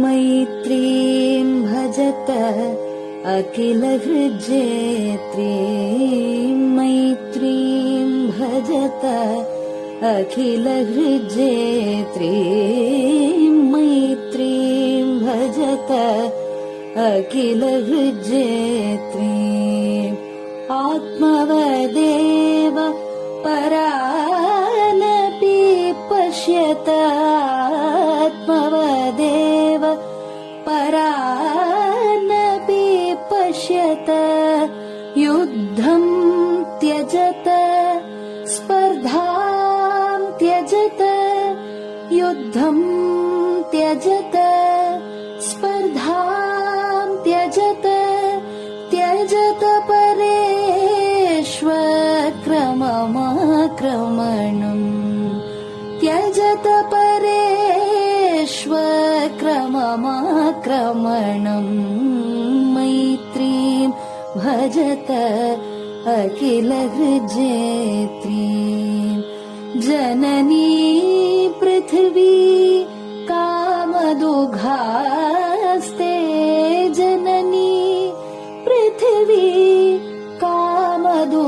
मैत्रीं भजत अखिलहृज्जेत्रीं मैत्रीं भजत अखिलहृज्जेत्रीं मैत्रीं भजत अखिलहृज्जेत्रीम् आत्मवदेव परानपि पश्यत आत्मवदेव परानपि पश्यत युद्धं त्यजत स्पर्धां त्यजत युद्धं त्यजत स्पर्धां त्यजत त्यजत परेष्वक्रममाक्रमणम् त्यजत परेष्वक्रममाक्रमणम् मैत्रीं भजत अखिलहृज्जेत्रीं जननी पृथिवी कामदुघास्ते जननी पृथिवी कामदुघास्ते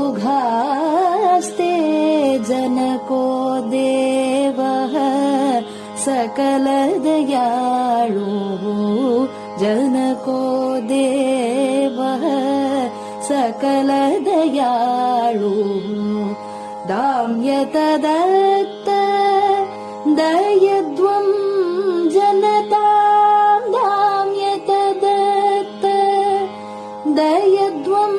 जनको देवः सकलदयाळुः जनको देवः सकलदयाळुः दाम्यत दत्त दयध्वं जनतां दाम्यत दत्त दयध्वं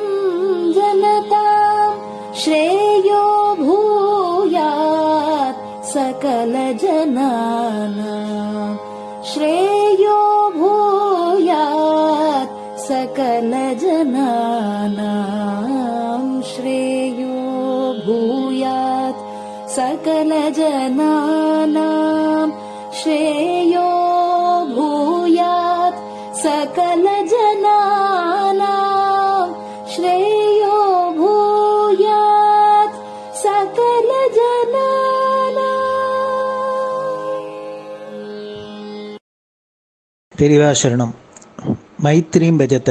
जनतां श्रेयो भूयात् सकलजनानां श्रेयो भूयात् सकलजनानां श्रेयो भूयात् सकलजनानां श्रेयो भूयात् सकलजनानां श्रेयो भूयात् सकलजनानां. பெரிவாசரணம். மைத்ரீம் பஜத.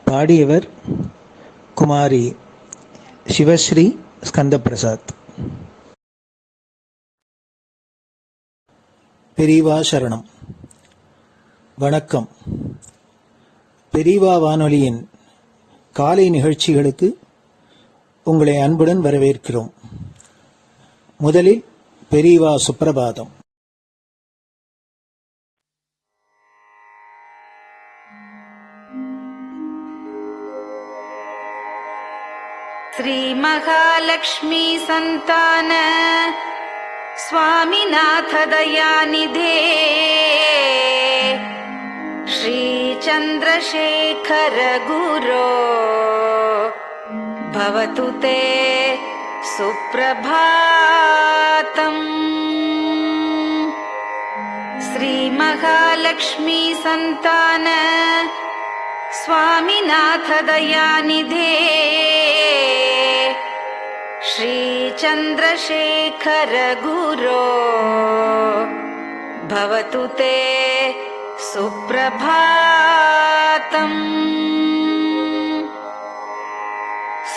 பாடியவர் குமாரி சிவஸ்ரீ ஸ்கந்தபிரசாத். பெரியவா சரணம். வணக்கம். பெரியவா வானொலியின் காலை நிகழ்ச்சிகளுக்கு உங்களை அன்புடன் வரவேற்கிறோம். முதலில் பெரியவா சுப்பிரபாதம். श्री महालक्ष्मी संतान स्वामीनाथ दयानिधे श्री चंद्रशेखर गुरो भवतु ते सुप्रभातम्. श्री महालक्ष्मी संतान स्वामीनाथ दयानिधे श्री चंद्रशेखर गुरो भवतु ते सुप्रभातम्.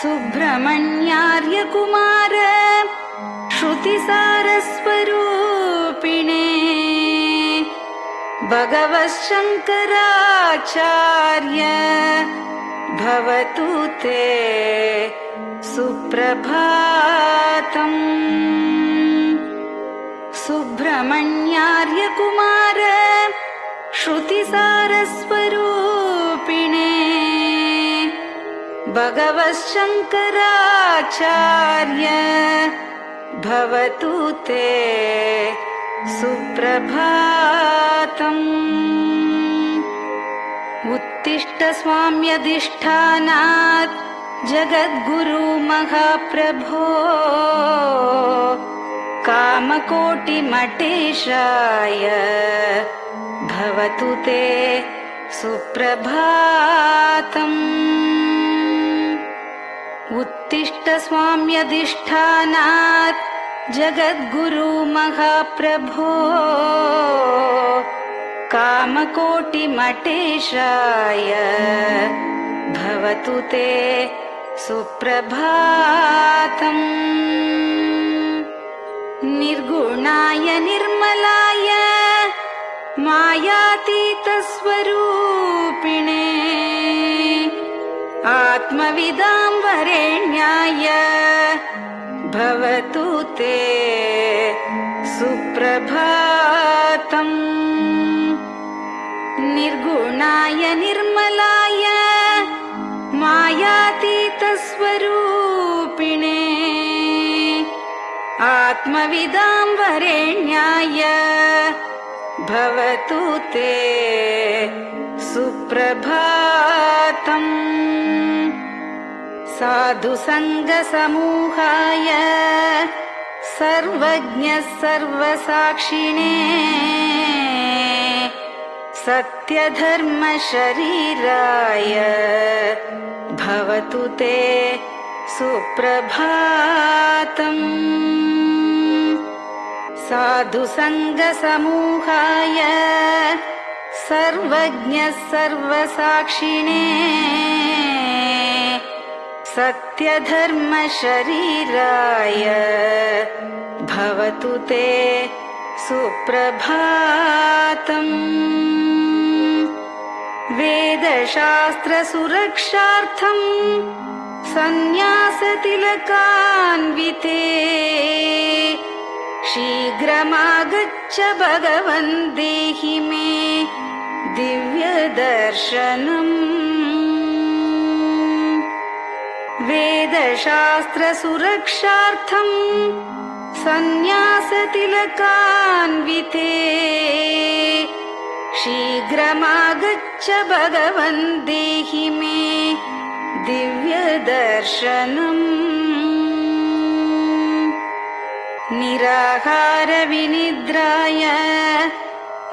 सुब्रह्मण्यार्य कुमार श्रुतिसारस्वरूपिणे भगवच्छंकराचार्य भवतु ते सुप्रभातम्. सुब्रह्मण्यार्य कुमार श्रुतिसारस्वरूपिणे भगवच्छंकराचार्य भवतु ते सुप्रभातम्. उत्तिष्ठ स्वाम्यधिष्ठानात् जगद्गुरु महाप्रभो कामकोटिमठेशाय भवतु ते सुप्रभातम्. उत्तिष्ठ स्वाम्यधिष्ठानात् जगद्गुरु महाप्रभो कामकोटिमटेशाय भवतु ते सुप्रभातम्। निर्गुणाय निर्मलाय मायातीतस्वरूपिणे आत्मविदां वरेण्याय भवतु ते सुप्रभातम्। निर्गुणाय निर्मलाय मायातीतस्वरूपिणे आत्मविदां वरेण्याय भवतु ते सुप्रभातम्। साधुसङ्गसमूहाय सर्वज्ञः सर्वसाक्षिणे सत्यधर्मशरीराय भवतु ते सुप्रभातम्। साधुसङ्गसमूहाय सर्वज्ञः सर्वसाक्षिणे सत्यधर्मशरीराय भवतु ते सुप्रभातम्। वेदशास्त्रसुरक्षार्थं सन्न्यासतिलकान्विते शीघ्रमागच्छ भगवन् देहि मे दिव्यदर्शनम्। वेदशास्त्रसुरक्षार्थं सन्न्यासतिलकान्विते शीघ्रमागच्छ भगवन् देहि मे दिव्यदर्शनम्। निराहारविनिद्राय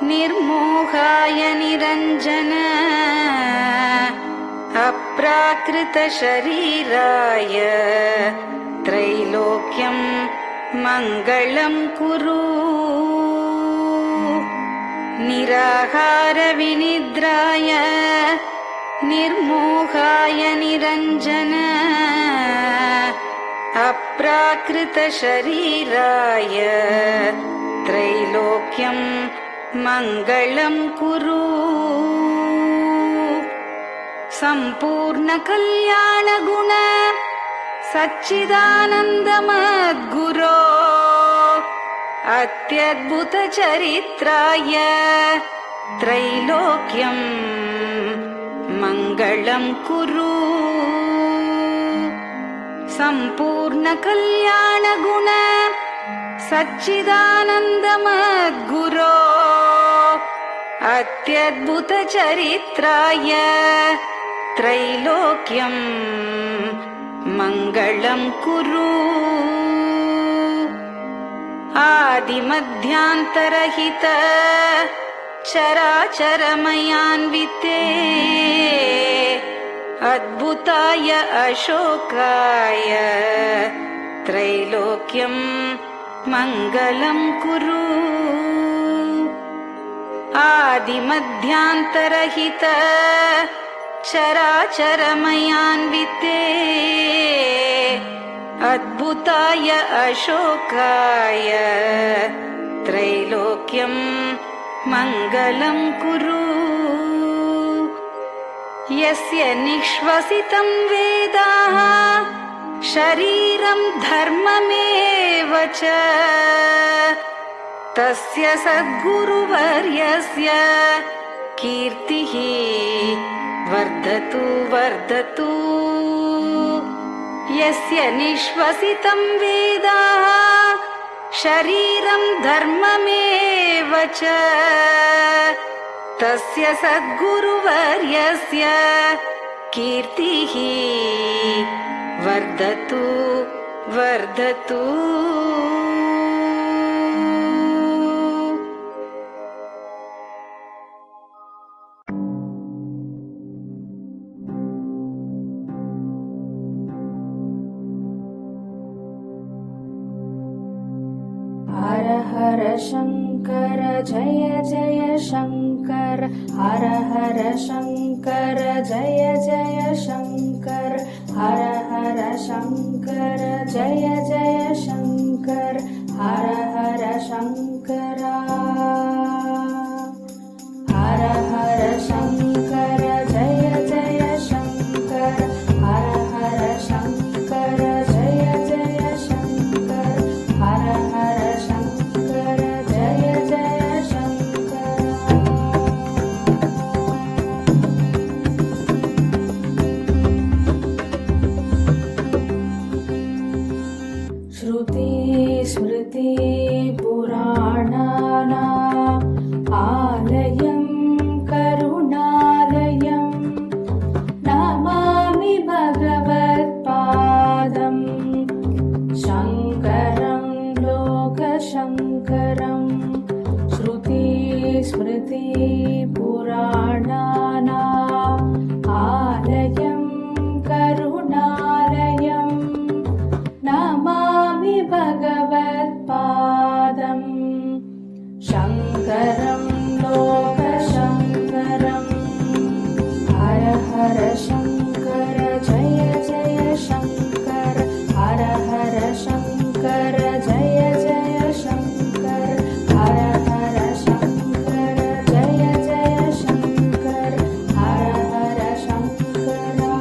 निर्मोहाय निरञ्जन अप्राकृतशरीराय त्रैलोक्यं मङ्गलं कुरु। निराहारविनिद्राय निर्मोहाय निरञ्जन अप्राकृतशरीराय त्रैलोक्यं मङ्गलं कुरु। सम्पूर्णकल्याणगुण सच्चिदानन्दमद्गुरो अत्यद्भुतचरित्राय त्रैलोक्यं मङ्गलं कुरु। सम्पूर्णकल्याणगुण सच्चिदानन्दमद्गुरो अत्यद्भुतचरित्राय त्रैलोक्यं मङ्गलं कुरु। आदिमध्यान्तरहित चराचरमयान्विते अद्भुताय अशोकाय त्रैलोक्यं मङ्गलं कुरु। आदिमध्यान्तरहित चराचरमयान्विते अद्भुताय अशोकाय त्रैलोक्यं मङ्गलं कुरु। यस्य निःश्वसितं वेदाः शरीरं धर्ममेव च तस्य सद्गुरुवर्यस्य कीर्तिः वर्धतु वर्धतु। यस्य निःश्वसितं वेदाः शरीरं धर्ममेव च तस्य सद्गुरुवर्यस्य कीर्तिः वर्धतु वर्धतु। हर हर शङ्कर जय जय शङ्कर हर हर शङ्कर जय जय शङ्कर हर हर शङ्कर जय जय शङ्कर हर हर शङ्करा हर हर शङ्कर जय जय शङ्कर हर हर शङ्कर जय जय शङ्कर हर हर शङ्कर जय जय शङ्कर श्रुति स्मृति पुराणानाम् आलयं करुणालयं नमामि भगवत्पादं शङ्करं लोकशङ्करं श्रुति स्मृति पुराणानाम् आलयं करुणालयं नमामि भगवत्पादं शङ्करं लोकशङ्करम् हर हर शङ्कर जय जय शङ्कर हर हर शङ्कर जय जय शङ्कर हर हर शङ्कर जय जय शङ्कर हर हर शङ्करा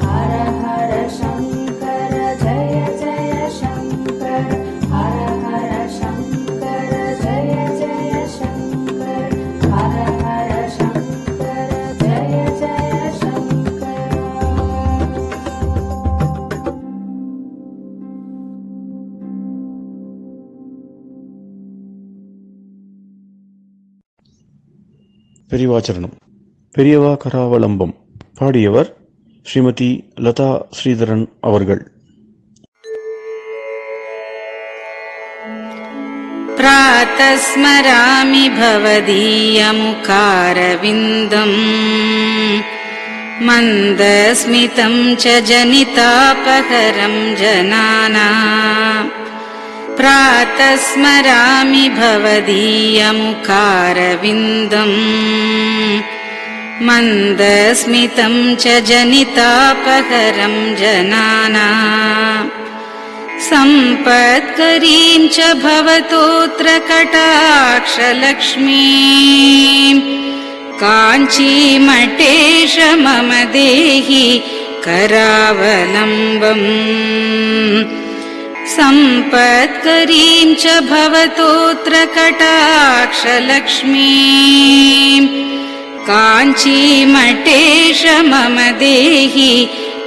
हर हर शङ्कर जय जय शङ्कर हर हर शङ्कर जय जय शङ्कर हर हर शङ्कर जय जय शङ्कर பெரியவாச்சரணம். பெரியவா கராவலம்பம். பாடியவர் ஸ்ரீமதி லதா ஸ்ரீதரன் அவர்கள். प्रातः स्मरामि भवदीयमुखारविन्दम् मन्दस्मितं च जनितापहरं जनानाम् प्रातः स्मरामि भवदीयमुखारविन्दम् मन्दस्मितं च जनितापहरं जनानाम् सम्पत्करीं च भवतोऽत्र कटाक्षलक्ष्मीं काञ्चीमठेश मम देहि करावलम्बम् सम्पत्करीं च भवतोऽत्र कटाक्षलक्ष्मीं काञ्चीमठेश मम देहि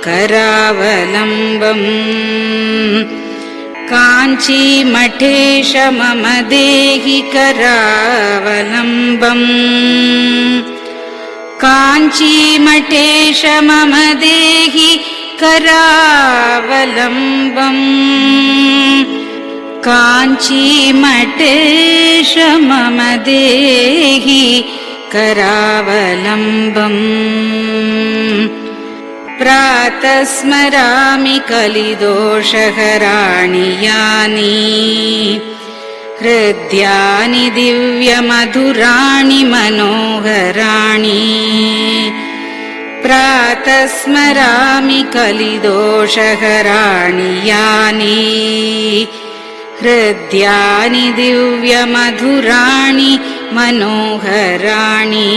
करावलम्बम् काञ्चीमठेश मम देहि करावलम्बम् काञ्चीमठेश मम देहि करावलम्बम् काञ्चीमठेश मम देहि करावलम्बम् प्रातः स्मरामि कलिदोषहराणि यानि हृद्यानि दिव्यमधुराणि मनोहराणि प्रातः स्मरामि कलिदोषहराणि यानि हृद्यानि दिव्यमधुराणि मनोहराणि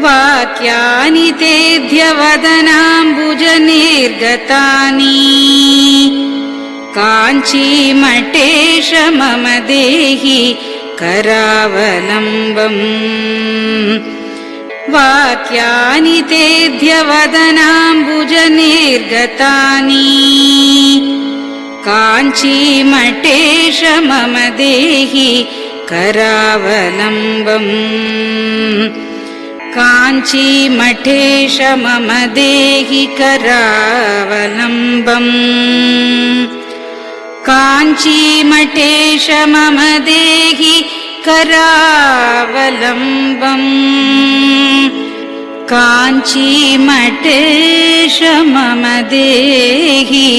वाक्यानि तेऽध्यवदनाम्बुजनिर्गतानि काञ्चीमठेश मम देहि करावलम्बम् वाक्यानि तेऽध्यवदनाम्बुजनिर्गतानि काञ्चीमठेश मम देहि करावलम्बम् काञ्चीमठेश मम देहि करावलम्बम् काञ्चीमठेश मम देहि करावलम्बम् काञ्चीमठेश मम देहि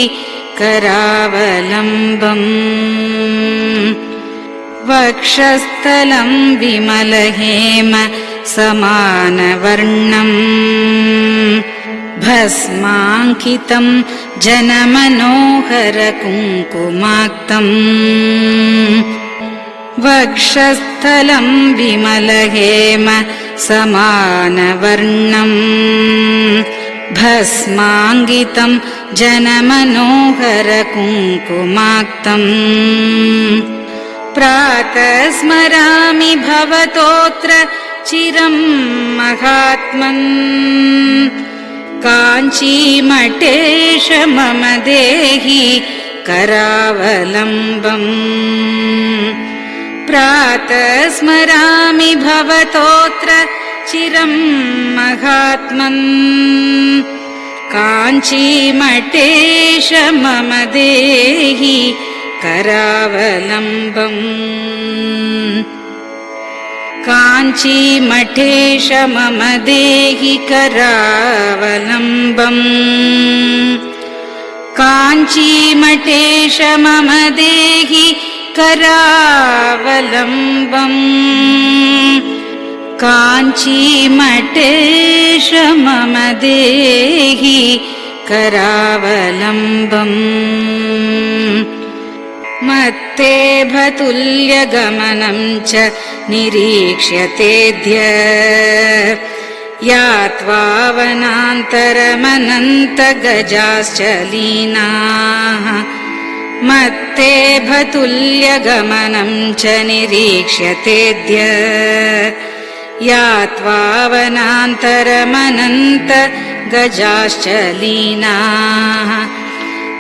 करावलम्बम् वक्षस्थलं विमलहेम समानवर्णम् भस्माङ्कितं जनमनोहर कुङ्कुमाक्तम् वक्षस्थलं विमलहेम समानवर्णम् भस्माङ्कितं जनमनोहर कुङ्कुमाक्तम् प्रातः स्मरामि भवतोऽत्र चिरं महात्मन् काञ्चीमठेश मम देहि करावलम्बम् प्रातः स्मरामि भवतोऽत्र चिरं महात्मन् काञ्चीमठेश मम देहि करावलम्बम् काञ्चीमठेश मम देहि करावलम्बम् काञ्चीमठेश मम देहि करावलम्बम् काञ्चीमठेश मम देहि करावलम्बम् मत्तेभतुल्यगमनं च निरीक्ष्यतेऽद्य यात्वा वनान्तरमनन्तगजाश्च लीनाः मत्तेभतुल्यगमनं च निरीक्ष्यतेऽद्य यात्वा वनान्तरमनन्तगजाश्च लीनाः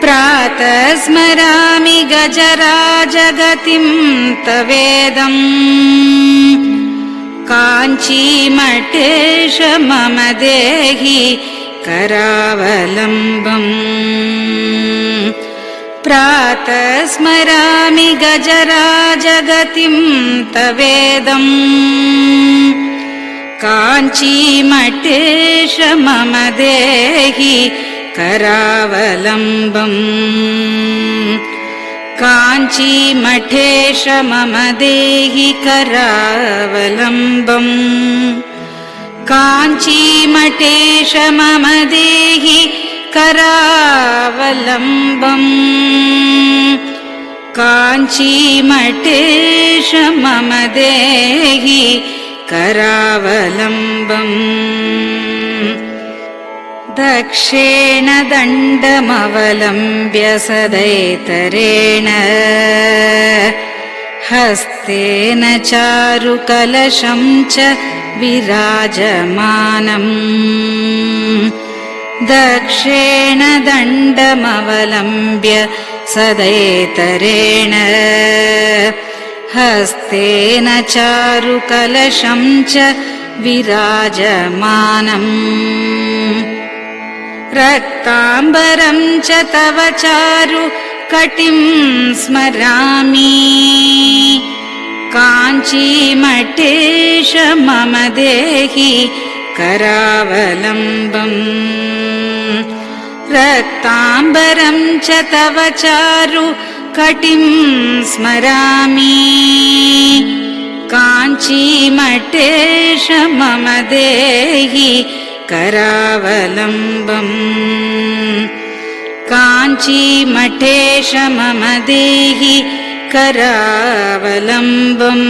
प्रातः स्मरामि गजराजगतिं तवेदम् काञ्चीमठेश मम देहि करावलम्बम् प्रातः स्मरामि गजराजगतिं तवेदम् काञ्चीमठेश मम देहि करावलम्बम् काञ्चीमठेश मम देहि करावलम्बम् काञ्चीमठेश मम देहि करावलम्बम् काञ्चीमठेश मम देहि करावलम्बम् दक्षेण दण्डमवलम्ब्य सदैतरेण हस्तेन चारुकलशं च विराजमानम् दक्षेण दण्डमवलम्ब्य सदैतरेण हस्तेन चारुकलशं च विराजमानम् रक्ताम्बरं च तव चारु कटिं स्मरामि काञ्चीमठेश मम देहि करावलम्बम् रक्ताम्बरं च तव चारु कटिं स्मरामि काञ्चीमठेश मम देहि करावलम्बम् काञ्चीमठेश मम देहि करावलम्बम्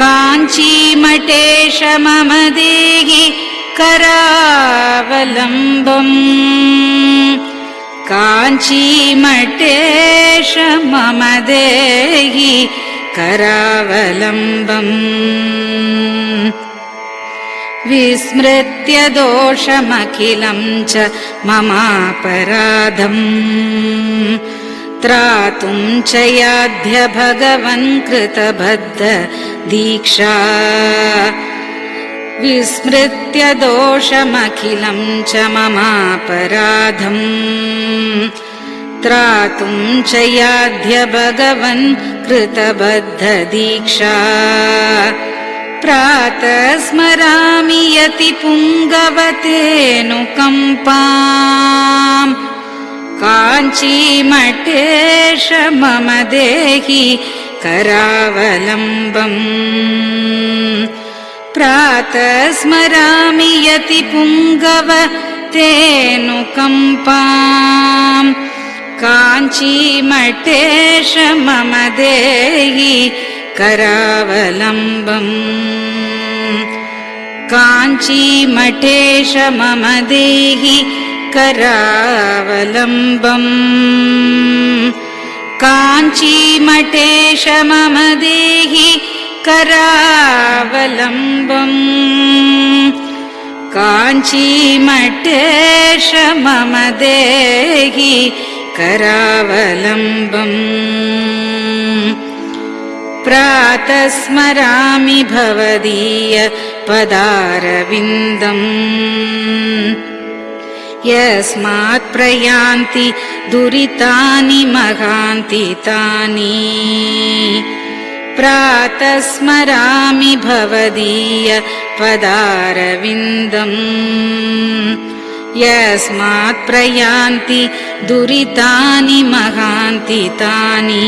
काञ्चीमठेश मम देहि करावलम्बम् काञ्चीमठेश मम देहि करावलम्बम् विस्मृत्य दोषमखिलं च ममापराधम् त्रातुं च याध्य भगवन् कृतबद्ध दीक्षा विस्मृत्य दोषमखिलं च ममापराधम् त्रातुं च याध्य भगवन् कृतबद्ध दीक्षा प्रातः स्मरामि यति पुङ्गवतेऽनुकम्पाम् काञ्चीमठेश मम देहि करावलम्बम् प्रातः स्मरामि यतिपुङ्गव तेऽनुकम्पाम् काञ्चीमठेश मम देहि करावलम्बम् काञ्चीमठेश मम देहि करावलम्बम् काञ्चीमठेश मम देहि करावलम्बम् काञ्चीमठेश मम देहि करावलम्बम् प्रातः स्मरामि भवदीय पदारविन्दम् यस्मात् प्रयान्ति दुरितानि महान्ति तानि प्रातः स्मरामि भवदीय पदारविन्दम् यस्मात् प्रयान्ति दुरितानि महान्ति तानि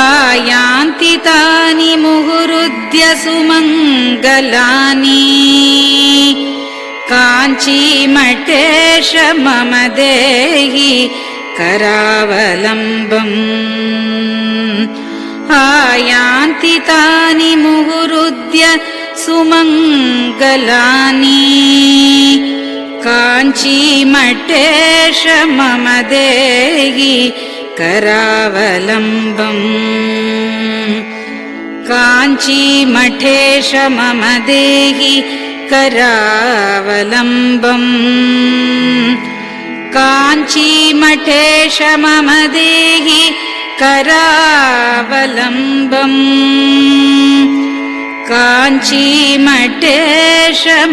आयान्ति तानि मुहुरुद्य सुमङ्गलानि काञ्चीमठेश मम देहि करावलम्बम् आयान्ति तानि मुहुरुद्य सुमङ्गलानि काञ्चीमठेश मम देहि करावलम्बम् काञ्चीमठेश मम देहि करावलम्बम् काञ्चीमठेश मम देहि करावलम्बम् काञ्चीमठेश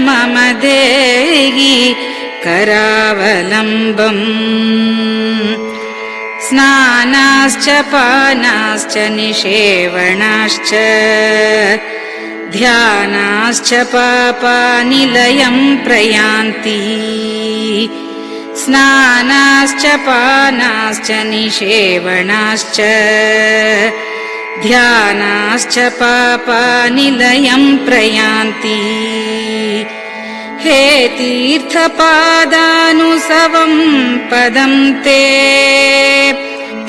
मम देहि करावलम्बम् स्नानाश्च पानाश्च निषेवणाश्च ध्यानाश्च पापानिलयं प्रयान्ति स्नानाश्च पानाश्च निषेवणाश्च ध्यानाश्च पापानिलयं प्रयान्ति हे तीर्थपादानुसवं पदं ते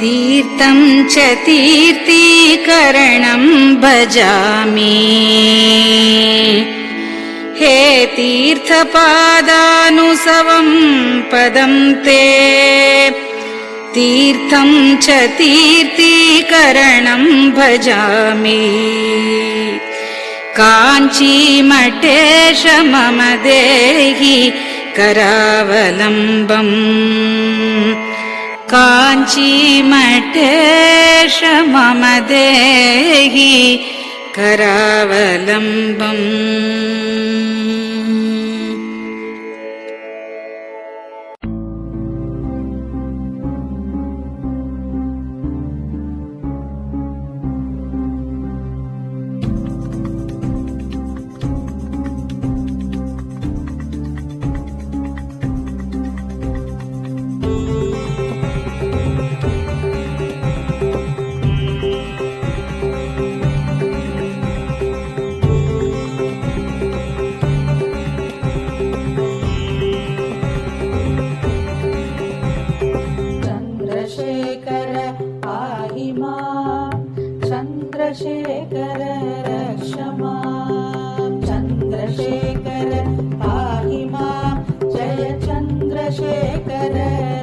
तीर्थं च तीर्थीकरणं भजामि हे तीर्थपादानुसवं पदं ते तीर्थं च तीर्थीकरणं भजामि काञ्चीमठेश मम देहि करावलम्बम् काञ्चीमठेश मम देहि करावलम्बम् चन्द्रशेखर रक्ष माम् चन्द्रशेखर पाहि माम् जय चन्द्रशेखर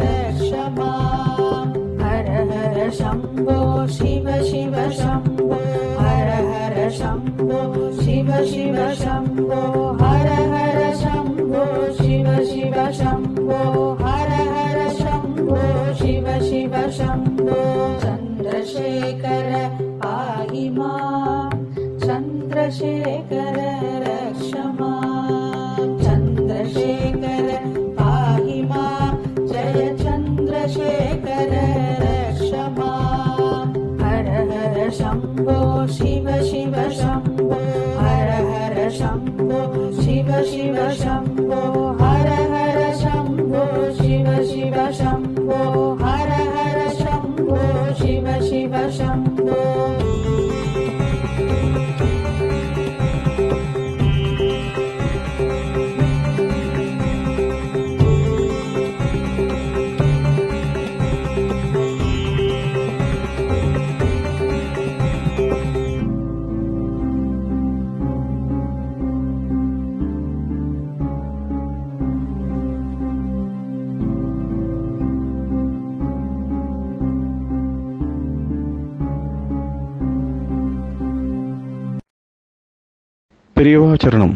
रक्ष माम् हर हर शम्भो शिव शिव शम्भो हर हर शम्भो शिव शिव शम्भो हर हर शम्भो शिव शिव शम्भो हर हर शम्भो शिव शिव शम्भो चन्द्रशेखर पाहि माम् चन्द्रशेखर रक्ष माम् चन्द्रशेखर पाहि माम् जय चन्द्रशेखर रक्ष माम् हर हर शम्भो शिव शिव शम्भो हर हर शम्भो शिव शिव शम्भो हर हर शम्भो शिव शिव शम्भो हर हर शम्भो शिव शिव शम्भो பெரியவா சரணம்.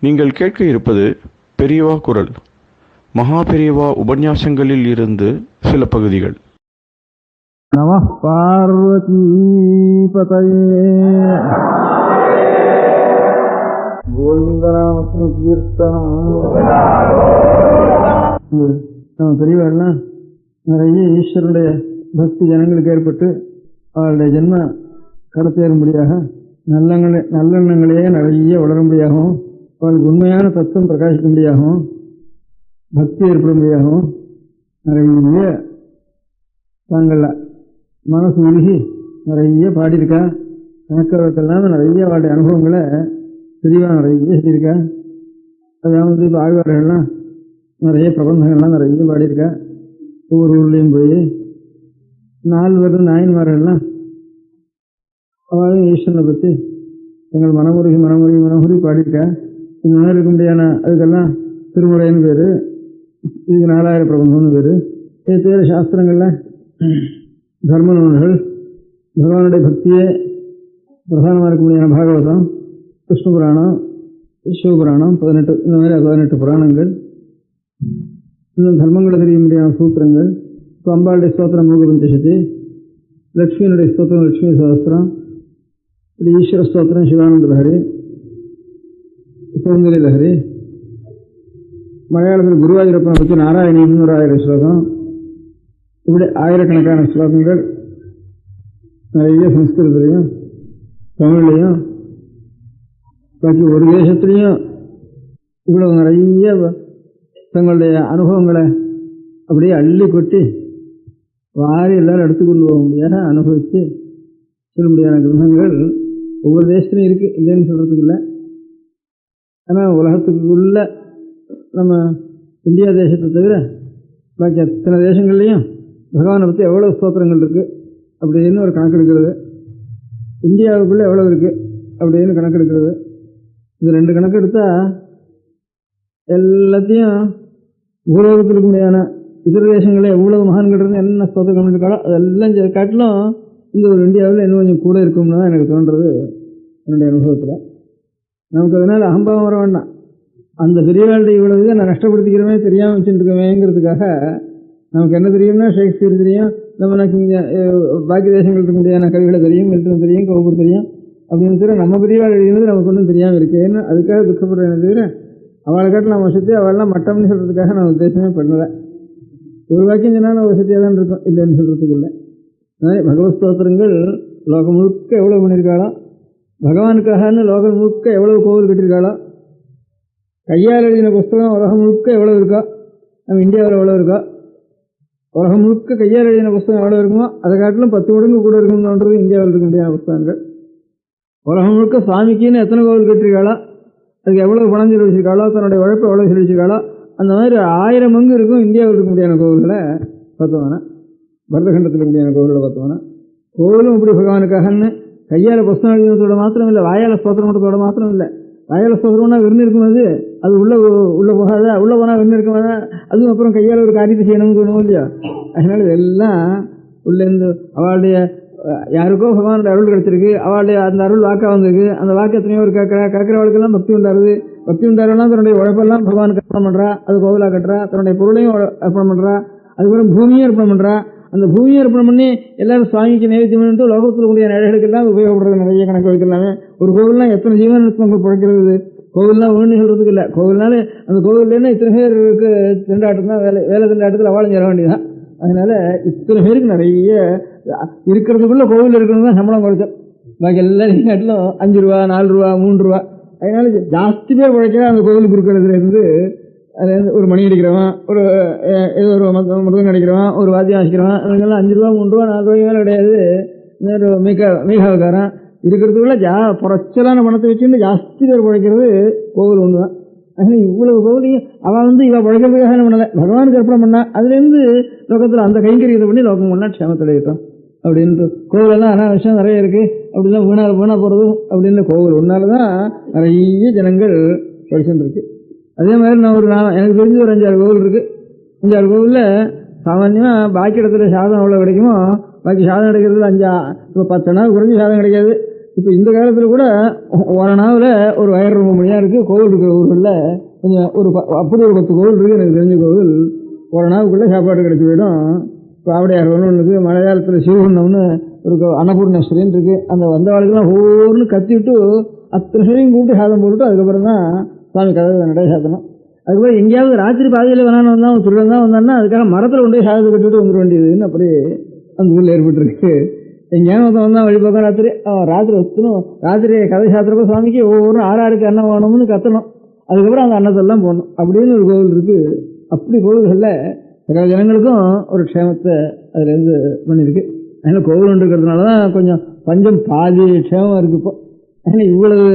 நீங்கள் கேட்க இருப்பது பெரியவா குரல். மகா பெரியவா உபன்யாசங்களில் இருந்து சில பகுதிகள். நம பார்வதி பதயே கோவிந்தநாம கீர்த்தனம். நம்ம பெரியவாள்லாம் நிறைய ஈஸ்வரனுடைய பக்தி ஜனங்களுக்கு ஏற்பட்டு அவருடைய ஜென்ம கடத்தேறும்படியாக நல்லெண்ணங்களே நிறைய வளரும்படியாகவும் அவர்களுக்கு உண்மையான தத்துவம் பிரகாசிக்கும்படியாகவும் பக்தி ஏற்படும்படியாகவும் நிறைய தாங்கள் மனசு உருகி நிறைய பாடியிருக்கா. கணக்கெல்லாம் நிறைய அவருடைய அனுபவங்களை தெளிவாக நிறைய சொல்லியிருக்கா. அதாவது இப்போ ஆழ்வார்கள்லாம் நிறைய பிரபந்தங்கள்லாம் நிறைய பாடியிருக்கா. ஒவ்வொரு ஊர்லேயும் போய் 4 நாயன்மார்கள்லாம் அவளும் ஈஸ்வரனை பற்றி எங்கள் மனமுருகி பாடியிருக்கா. இந்த மாதிரி இருக்க முடியாத அதுக்கெல்லாம் திருமுறைன்னு பேர், இதுக்கு 4000 பிரபந்தம்னு பேர். இது பேர் சாஸ்திரங்களில் தர்ம நூல்கள், பகவானுடைய பக்தியே பிரதானமாக இருக்க முடியாத பாகவதம், விஷ்ணு புராணம், சிவபுராணம், 18 இந்த மாதிரி 18 புராணங்கள், இன்னும் தர்மங்களை தெரிய முடியாத சூத்திரங்கள். இப்போ அம்பாளுடைய ஸ்தோத்திரம் மூக பஞ்சசதி, லக்ஷ்மியினுடைய ஸ்தோத்திரம் லக்ஷ்மி சகஸ்திரம், இப்படி ஈஸ்வர ஸ்தோத்திரம் சிவானந்த லஹரி, சௌந்தரிய லஹரி, மலையாளத்தில் குருவாயூரப்பனை பற்றி நாராயணி 300,000 ஸ்லோகம், இப்படி ஆயிரக்கணக்கான ஸ்லோகங்கள் நிறைய சம்ஸ்கிருதத்திலையும் தமிழ்லையும் பாக்கி ஒரு தேசத்துலேயும் இவ்வளவு நிறைய தங்களுடைய அனுபவங்களை அப்படியே அள்ளி கொட்டி வாரி எல்லாரும் எடுத்துக்கொண்டு போக முடியாத அனுபவித்து சொல்ல முடியாத கிரந்தங்கள் ஒவ்வொரு தேசத்துலையும் இருக்குது, இல்லைன்னு சொல்கிறதுக்கு இல்லை. ஆனால் உலகத்துக்குள்ள நம்ம இந்தியா தேசத்தை தவிர பாக்கி அத்தனை தேசங்கள்லேயும் பகவானை பற்றி எவ்வளோ ஸ்தோத்திரங்கள் இருக்குது அப்படின்னு ஒரு கணக்கு எடுக்கிறது, இந்தியாவுக்குள்ளே எவ்வளோ இருக்குது அப்படின்னு கணக்கு எடுக்கிறது. இது 2 கணக்கு எடுத்தால் எல்லாத்தையும் பூலோகத்தில் இருக்க முடியாத இதர தேசங்களே எவ்வளவு மகான்கள் இருந்து என்ன ஸ்தோத்திரம் இருக்காளோ அதெல்லாம் காட்டிலும் இந்த ஒரு இந்தியாவில் இன்னும் கொஞ்சம் கூட இருக்கும்னு தான் எனக்கு தோன்றது என்னுடைய அனுபவத்தில். நமக்கு அதனால் அகம்பாவம் வர வேண்டாம். அந்த பெரியவாளுடைய இவ்வளவு நான் நஷ்டப்படுத்திக்கிறவே தெரியாமல் வச்சுட்டுருக்கவேங்கிறதுக்காக நமக்கு என்ன தெரியும்னா ஷேக்ஸ்பியர் தெரியும், நமக்கு இங்கே பாக்கி தேசங்கள் இருக்க முடியாத கவிகளை தெரியும், மில்டன் தெரியும், கவுபூர் தெரியும் அப்படின்னு தவிர நம்ம பெரியவாள் எழுதினது நமக்கு ஒன்றும் தெரியாமல் இருக்கேன்னு அதுக்காக துக்கப்படுறேன் தவிர அவளை காட்டில் நம்ம வசதி அவள்லாம் மட்டம்னு சொல்கிறதுக்காக நான் உத்தேசமே பண்ணலை. ஒரு வாக்கியம் சொன்னால் ஒரு வசதியாக தான் இருக்கும், இல்லைன்னு சொல்கிறதுக்கு இல்லை. அதனால் பகவத் ஸ்தோத்திரங்கள் லோகம் முழுக்க எவ்வளோ பண்ணியிருக்காளோ, பகவானுக்காகன்னு லோகம் முழுக்க எவ்வளோ கோவில் கட்டியிருக்காளோ, கையால் எழுதின புஸ்தகம் உலகம் முழுக்க எவ்வளோ இருக்கோ, நம்ம இந்தியாவில் எவ்வளோ இருக்கோ, உலகம் முழுக்க கையால் எழுதின புஸ்தகம் எவ்வளோ இருக்குமோ அதை காட்டிலும் 10 மடங்கு கூட இருக்கும்ன்றது இந்தியாவில் இருக்க முடியாத புஸ்தகங்கள். உலகம் முழுக்க சுவாமிக்குன்னு எத்தனை கோவில் கட்டியிருக்காளோ, அதுக்கு எவ்வளோ பணம் சொல்லி வச்சிருக்காளோ, தன்னுடைய உழைப்பை எவ்வளோ சொல்லி வச்சிருக்காளோ, அந்த மாதிரி 1000 மங்கு இருக்கும் இந்தியாவில் இருக்க முடியாத கோவில்களை பார்த்தோம்னா, பரதகண்டத்தில் இருக்க முடியாத கோவில்களை பார்த்தோம்னா. கோவிலும் இப்படி பகவானுக்காகன்னு கையால் புஸ்தகம் எழுதினத்தோட மாத்திரம் இல்லை, வாயால் ஸ்தோத்திரம் பண்ணுறதோட மாத்திரம் இல்லை. வாயால் ஸ்தோத்திரம்னா விருந்து இருக்கும்போது அது உள்ளே போகாத, உள்ளே போனால் விருந்து இருக்கும்போது அதுவும் அப்புறம் கையால் ஒரு காரியத்தை செய்யணும்னு தோணும் இல்லையா. அதனால இதெல்லாம் உள்ளேருந்து அவளுடைய யாருக்கோ பகவானுடைய அருள் கிடைச்சிருக்கு, அவளுடைய அந்த அருள் வாக்காக வந்திருக்கு, அந்த வாக்கு எத்தனையோ ஒரு கேட்குறவளுக்கெல்லாம் பக்தி உண்டாருது. பக்தி உண்டாருன்னா தன்னுடைய உழைப்பெல்லாம் பகவானுக்கு அர்ப்பணம் பண்ணுறா, அது கோவிலாக கட்டுறா, தன்னுடைய பொருளையும் அர்ப்பணம் பண்ணுறா, அதுக்கப்புறம் பூமியும் அர்ப்பணம் பண்ணுறா. அந்த பூமியை அர்ப்பணம் பண்ணி எல்லாரும் சுவாமிக்கு நைவேத்தியம் பண்ணிட்டு லோகத்தில் கூடிய நிலைகளுக்கெல்லாம் உபயோகப்படுறது நிறைய கணக்கு வைக்கலாமே. ஒரு கோவில்லாம் எத்தனை ஜீவனத்துவங்கள் பிழைக்கிறது, கோவில்லாம் ஒன்று சொல்கிறதுக்கு இல்லை. கோவில்னால அந்த கோவில்னா இத்தனை பேருக்கு திண்டாட்டம் தான், வேலை திண்டாட்டத்தில் அவளும் சேர வேண்டியதான். அதனால் இத்தனை பேருக்கு நிறைய இருக்கிறதுக்குள்ளே கோவில் இருக்கணும் தான் சம்பளம் குறைச்சோம். பாக்கி எல்லாரும் காட்டிலும் 5 ரூபா 4 ரூபா 3 ரூபா. அதனால ஜாஸ்தி பேர் உழைக்கிறா அந்த கோவிலுக்கு இருக்கிறதுலேருந்து அதுலேருந்து ஒரு மணி அடிக்கிறவன், ஒரு ஏதோ ஒரு மிருதம் அடிக்கிறவன், ஒரு வாத்தியம் வாசிக்கிறவன், அதுக்கெல்லாம் 5 ரூபா 3 ரூபா 4 ரூபாய்க்கு மேலே கிடையாது. இன்னொரு மீகாவுக்காரன் இருக்கிறதுக்குள்ள குறைச்சலான பணத்தை வச்சுட்டு ஜாஸ்தி பேர் பிழைக்கிறது கோவில் ஒன்று தான். அதனால் இவ்வளவு கோவிலையும் அவன் இவ பிழைக்கிறதுக்காக என்ன பண்ணலை, பகவானுக்கு அர்ப்பணம் பண்ணா. அதுலேருந்து லோகத்தில் அந்த கைங்கரியத்தை பண்ணி லோகம் பண்ணா க்ஷேமத்தில் இருக்கும் அப்படின்ட்டு. கோவிலெல்லாம் அனாவசியம் நிறைய இருக்குது, அப்படிலாம் வீணாக போகிறது அப்படின்னு கோவில் ஒன்றால் தான் நிறைய ஜனங்கள் படிச்சுட்டு இருக்கு. அதே மாதிரி எனக்கு தெரிஞ்ச ஒரு 5-6 கோவில் இருக்குது. 5-6 கோவிலில் சாமான்யமாக பாக்கி இடத்துல சாதம் எவ்வளோ கிடைக்குமோ பாக்கி சாதம் கிடைக்கிறதுல இப்போ 10 நாள் குறைஞ்சி சாதம் கிடைக்காது. இப்போ இந்த காலத்தில் கூட ஒரு நாவில் ஒரு 1000 ரூபாய் மணியாக இருக்குது. கோவில் இருக்கிற ஊர்களில் கொஞ்சம் அப்படி ஒரு 10 கோவில் இருக்குது. எனக்கு தெரிஞ்ச கோவில் ஒரு நாவுக்குள்ளே சாப்பாடு கிடைச்சி போயிடும். இப்போ ஆவடையார் ஒன்று இருக்குது, மழை காலத்தில் சிவகுண்டம்னு ஒரு அன்னபூர்ணேஸ்வரின்னு இருக்குது. அந்த வந்தவாளுக்கெல்லாம் ஒவ்வொன்று கத்திவிட்டு அத்தனை சரையும் கூப்பிட்டு சாதம் போட்டுட்டு அதுக்கப்புறம் தான் சுவாமி கதவை நடை சாத்தணும். அதுக்கப்புறம் எங்கேயாவது ராத்திரி பாதையில் வேணான்னு வந்தால் திருடன் தான் வந்தான்னா அதுக்காக மரத்தில் கொண்டு போய் சாதத்தை கட்டிட்டு வந்துட வேண்டியதுன்னு அப்படி அந்த ஊரில் ஏற்பட்டுருக்கு. எங்கேயாவது வந்தால் வழிபோக்கம் ராத்திரி ஒத்தணும். ராத்திரி கதை சாத்திரப்போ சுவாமிக்கு ஒவ்வொரு 6 அன்னம் வேணும்னு கத்தணும். அதுக்கப்புறம் அந்த அன்னத்தெல்லாம் போடணும் அப்படின்னு ஒரு கோவில் இருக்குது. அப்படி கோவில்களில் சகல ஜனங்களுக்கும் ஒரு க்ஷேமத்தை அதுலேருந்து பண்ணியிருக்கு. அதனால் கோவில் ஒன்று இருக்கிறதுனால தான் கொஞ்சம் பஞ்சம் பாதி க்ஷேமம் இருக்குது. இப்போ அதனால் இவ்வளவு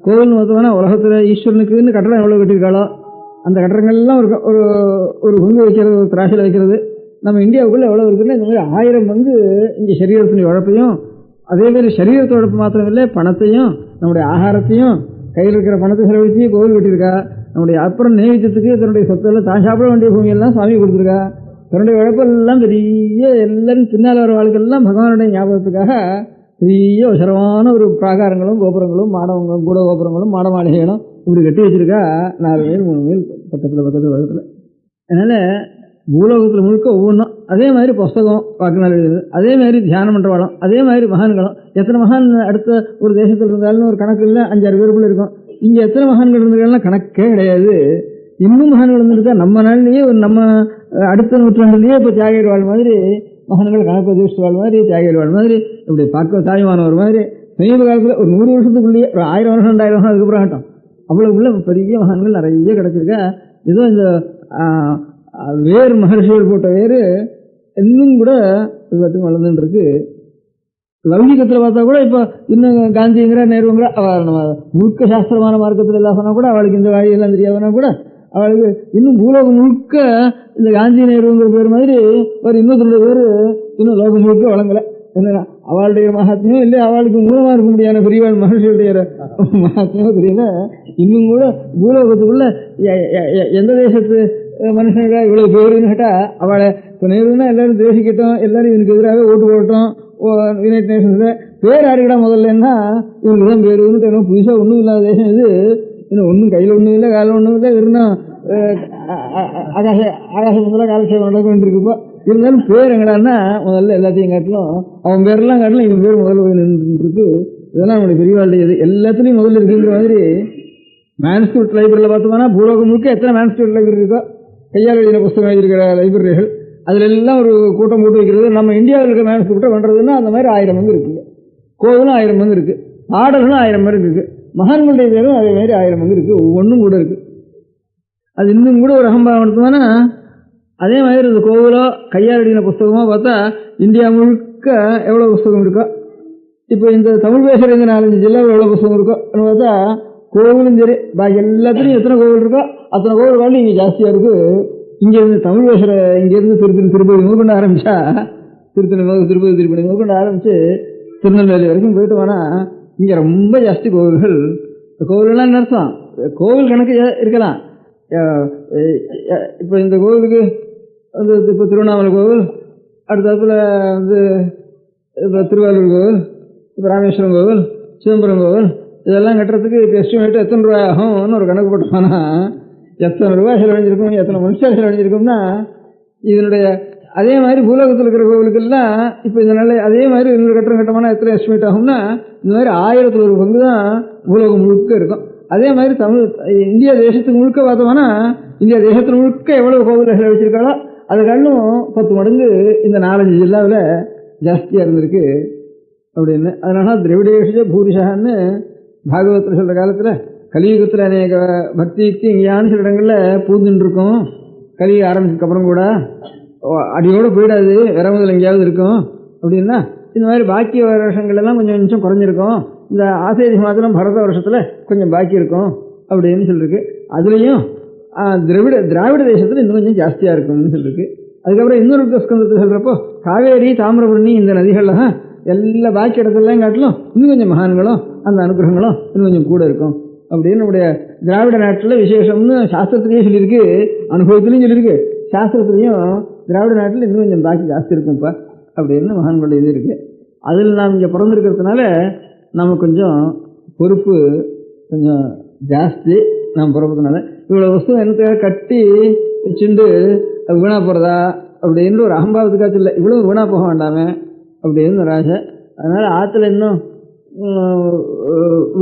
கோவில் மொத்தமான உலகத்தில் ஈஸ்வரனுக்குன்னு கட்டடம் எவ்வளோ கட்டியிருக்காளோ அந்த கட்டடங்கள்லாம் ஒரு பங்கு வைக்கிறது, ஒரு திராட்சையில் வைக்கிறது. நம்ம இந்தியாவுக்குள்ளே எவ்வளோ இருக்குன்னா இந்த மாதிரி 1000 பங்கு இங்கே சரீரத்தினுடைய உழைப்பையும், அதேமாதிரி சரீரத்தோட உழைப்பு மாத்திரம் இல்லை, பணத்தையும் நம்முடைய ஆகாரத்தையும் கையில் இருக்கிற பணத்தை செலவழித்து கோவில் கட்டியிருக்கா. நம்முடைய அப்புறம் நேவித்தத்துக்கு தன்னுடைய சொத்தெல்லாம் தான் சாப்பிட வேண்டிய பூமியெல்லாம் சாமி கொடுத்துருக்கா. தன்னுடைய உழைப்பெல்லாம் பெரிய எல்லாரும் பின்னால் வர வாழ்க்கையெல்லாம் பகவானுடைய ஞாபகத்துக்காக பெரிய உசரமான ஒரு பிராகாரங்களும் கோபுரங்களும் மாடவங்களும் கூட கோபுரங்களும் மாட மாளிகைகளும் இப்படி கட்டி வச்சிருக்கா. 4 மைல் 3 மைல் பக்கத்தில். அதனால் பூலோகத்தில் முழுக்க ஒவ்வொன்றும் அதே மாதிரி புஸ்தகம் வாக்குநாள் எழுதுறது, அதே மாதிரி தியானம் பண்ணுறவாளும், அதே மாதிரி மகான்களும். எத்தனை மகான் அடுத்த ஒரு தேசத்தில் இருந்தாலும் ஒரு கணக்கு இல்லை, 5-6 பேருக்குள்ளே இருக்கும். இங்கே எத்தனை மகான்கள் இருந்திருக்காங்கன்னா கணக்கே கிடையாது. இன்னும் மகான்கள் இருந்திருக்கா. நம்ம நாள்லேயே நம்ம அடுத்த நூற்றாண்டுலேயே இப்போ தியாகிகள் வாழ் மாதிரி மகான்கள் கணக்கு அதிர்ஷ்ட வாழ் மாதிரி தியாகிகள் வாழ் மாதிரி இப்படி பார்க்க தாய்மானவர் மாதிரி சமீப காலத்தில் ஒரு 100 வருஷத்துக்குள்ளேயே ஒரு 1000 வருஷம் 2000 வருஷம் அதுக்கப்புறம் ஆகட்டும் அவ்வளோக்குள்ள பெரிய மகான்கள் நிறைய கிடச்சிருக்கா. ஏதோ இந்த வேறு மகர்ஷிகள் போட்ட வேறு இன்னும் கூட எல்லாத்துக்கும் வளர்ந்துருக்கு. லௌகிகத்தில் பார்த்தா கூட இப்போ இன்னும் காந்திங்கிற நேருங்கிற நம்ம முழுக்க சாஸ்திரமான மார்க்கத்தில் எல்லாம் சொன்னால் கூட அவளுக்கு இந்த வழியெல்லாம் தெரியாதுன்னா கூட அவளுக்கு இன்னும் பூலோகம் முழுக்க இந்த காந்தி நேருங்கிற பேர் மாதிரி ஒரு இன்னொருத்தருடைய பேர் இன்னும் லோகம் முழுக்க வழங்கலை. என்னன்னா அவளுடைய மகாத்மியம் இல்லை, அவளுக்கு மூலமாக இருக்க முடியாத பெரியவாள் மகர்ஷியுடைய மகாத்மியம் தெரியல. இன்னும் கூட பூலோகத்துக்குள்ள எந்த தேசத்து மனுஷனுக்கா இவ்வளோ பேருன்னு கேட்டால் அவளை இப்போ நேருன்னா எல்லாரும் தேசிக்கட்டும், எல்லாரும் இதுக்கு எதிராக ஓட்டு போட்டோம். யுனைடெட் நேஷன்ஸில் பேர் யாருக்கிட்டா முதல்லன்னா இவங்களுக்கு தான் பேருன்னு என்ன புதுசாக ஒன்றும் இல்லாத தேசம் இது. இன்னும் ஒன்றும் கையில் ஒன்றும் இல்லை, காலில் ஒன்றும் இல்லை, இருந்தால் ஆகாசத்தில் காலட்சேபம் நடக்க வேண்டியிருக்குப்போ. இருந்தாலும் பேர் எங்கடான்னா முதல்ல எல்லாத்தையும் காட்டிலும் அவன் பேரெல்லாம் காட்டிலும் இவன் பேர் முதல்ல போய் நின்றுருக்கு. இதெல்லாம் நம்மளுடைய பெரியவாழ்டையது எல்லாத்துலேயும் முதல்ல இருக்குங்கிற மாதிரி. மேன்ஸ்கிரிப்ட் லைப்ரரியில் பார்த்தோம்னா பூலோகம் முழுக்க எத்தனை மேன்ஸ்கிரிப்ட் லைப்ரரி இருக்கோ, கையால் எழுதின புத்தகம் எழுதியிருக்கிற லைப்ரரிகள் அதில் எல்லாம் ஒரு கூட்டம் போட்டு வைக்கிறது. நம்ம இந்தியாவில் இருக்கிற மேன்ஸ்கிரிப்டை பண்ணுறதுன்னா அந்த மாதிரி 1000 பங்கு இருக்குங்க. கோவிலும் 1000 பங்கு இருக்குது, பாடல்களும் 1000 பேர் இருக்குது, மகான்களுடைய பேரும் அதே மாதிரி 1000 பங்கு இருக்குது. ஒவ்வொன்றும் கூட இருக்குது. அது இன்னும் கூட ஒரு அகம்பாவம் எடுத்தோம்னா அதே மாதிரி இந்த கோவிலோ கையால் எழுதின புஸ்தகமாக பார்த்தா இந்தியா முழுக்க எவ்வளோ புஸ்தகம் இருக்கோ. இப்போ இந்த தமிழ் பேசுகிற இந்த 4-5 ஜில்லாவில் எவ்வளோ புஸ்தகம் இருக்கோ பார்த்தா கோவிலும் சரி பாக்கி எல்லாத்துலேயும் எத்தனை கோவில் இருக்கோ அத்தனை கோவில் வாழ்க்கை இங்கே ஜாஸ்தியாக இருக்குது. இங்கேருந்து தமிழ் பேசுகிற இங்கேருந்து திருப்பதி முதற்கொண்டு ஆரம்பித்தா திருப்பதி முதற்கொண்டு ஆரம்பித்து திருநெல்வேலி வரைக்கும் போயிட்டு வேணால் இங்கே ரொம்ப ஜாஸ்தி கோவில்கள். கோவில்கள்லாம் என்ன அர்த்தம், கோவில் கணக்கு இருக்கலாம். இப்போ இந்த கோவிலுக்கு வந்து இப்போ திருவண்ணாமலை கோவில், அடுத்தத்துல வந்து இப்போ திருவாரூர் கோவில், இப்போ ராமேஸ்வரம் கோவில், சிதம்பரம் கோவில், இதெல்லாம் கட்டுறதுக்கு இப்போ எஸ்டிமேட்டு எத்தனை ரூபாய் ஆகும்னு ஒரு கணக்கு போட்டோம்னா எத்தனை ரூபாய் செலவழிஞ்சிருக்கும், எத்தனை மனுஷன் செலவழிஞ்சிருக்கும்னா இதனுடைய அதே மாதிரி பூலோகத்தில் இருக்கிற கோவிலுக்கெல்லாம் இப்போ இதனால அதே மாதிரி இன்னொரு கட்டணம் கட்டமானா எத்தனை எஸ்டிமேட் ஆகும்னா இந்த மாதிரி 1000ல் ஒரு பங்கு தான் பூலோகம் முழுக்க இருக்கும். அதே மாதிரி இந்தியா தேசத்துக்கு முழுக்க பார்த்தோம்னா இந்தியா தேசத்தில் முழுக்க எவ்வளோ கோவில்கள் வச்சிருக்காளோ அது காரணம் 10 மடங்கு இந்த 4-5 ஜில்லாவில் ஜாஸ்தியாக இருந்திருக்கு அப்படின்னு. அதனால திரவிடேஷ பூரிஷான்னு பாகவத்தில் சொல்கிற காலத்தில் கலியுகத்தில் அநேக பக்திக்கு இங்கேயான சில இடங்களில் பூந்துட்டு இருக்கும். கலியுகம் ஆரம்பிச்சதுக்கப்புறம் கூட அடியோடு போயிடாது, வேற முதல் எங்கேயாவது இருக்கும். அப்படின்னா இந்த மாதிரி பாக்கி வருஷங்கள்லாம் கொஞ்சம் நிமிஷம் குறைஞ்சிருக்கும். இந்த ஆசேதி மாத்திரம் பரத வருஷத்தில் கொஞ்சம் பாக்கி இருக்கும் அப்படின்னு சொல்லிருக்கு. அதுலேயும் திராவிட தேசத்தில் இன்னும் கொஞ்சம் ஜாஸ்தியாக இருக்கும்னு சொல்லிருக்கு. அதுக்கப்புறம் இன்னொரு ஸ்கந்தத்தை சொல்கிறப்போ காவேரி தாமிரபரணி இந்த நதிகளில் தான் எல்லா பாக்கி இடத்துலாம் காட்டிலும் இன்னும் கொஞ்சம் மகான்களும் அந்த அனுகிரகங்களும் இன்னும் கொஞ்சம் கூட இருக்கும் அப்படின்னு நம்முடைய திராவிட நாட்டில் விசேஷம்னு சாஸ்திரத்திலேயே சொல்லியிருக்கு, அனுபவத்திலையும் சொல்லியிருக்கு. சாஸ்திரத்துலேயும் திராவிட நாட்டில் இன்னும் கொஞ்சம் பாக்கி ஜாஸ்தி இருக்கும்ப்பா அப்படின்னு மகான்களுடைய இது இருக்குது. அதில் நாம் இங்கே பிறந்திருக்கிறதுனால நமக்கு கொஞ்சம் பொறுப்பு கொஞ்சம் ஜாஸ்தி. நாம் பிறப்பதுனால இவ்வளோ வஸ்து எனக்கு கட்டி வச்சுண்டு அது வீணாக போகிறதா அப்படின்னு ஒரு அகம்பாவத்துக்காச்சும் இல்லை, இவ்வளோ வீணாக போக வேண்டாமே அப்படின்னு ஒரு ஆசை. அதனால் ஆற்றுல இன்னும்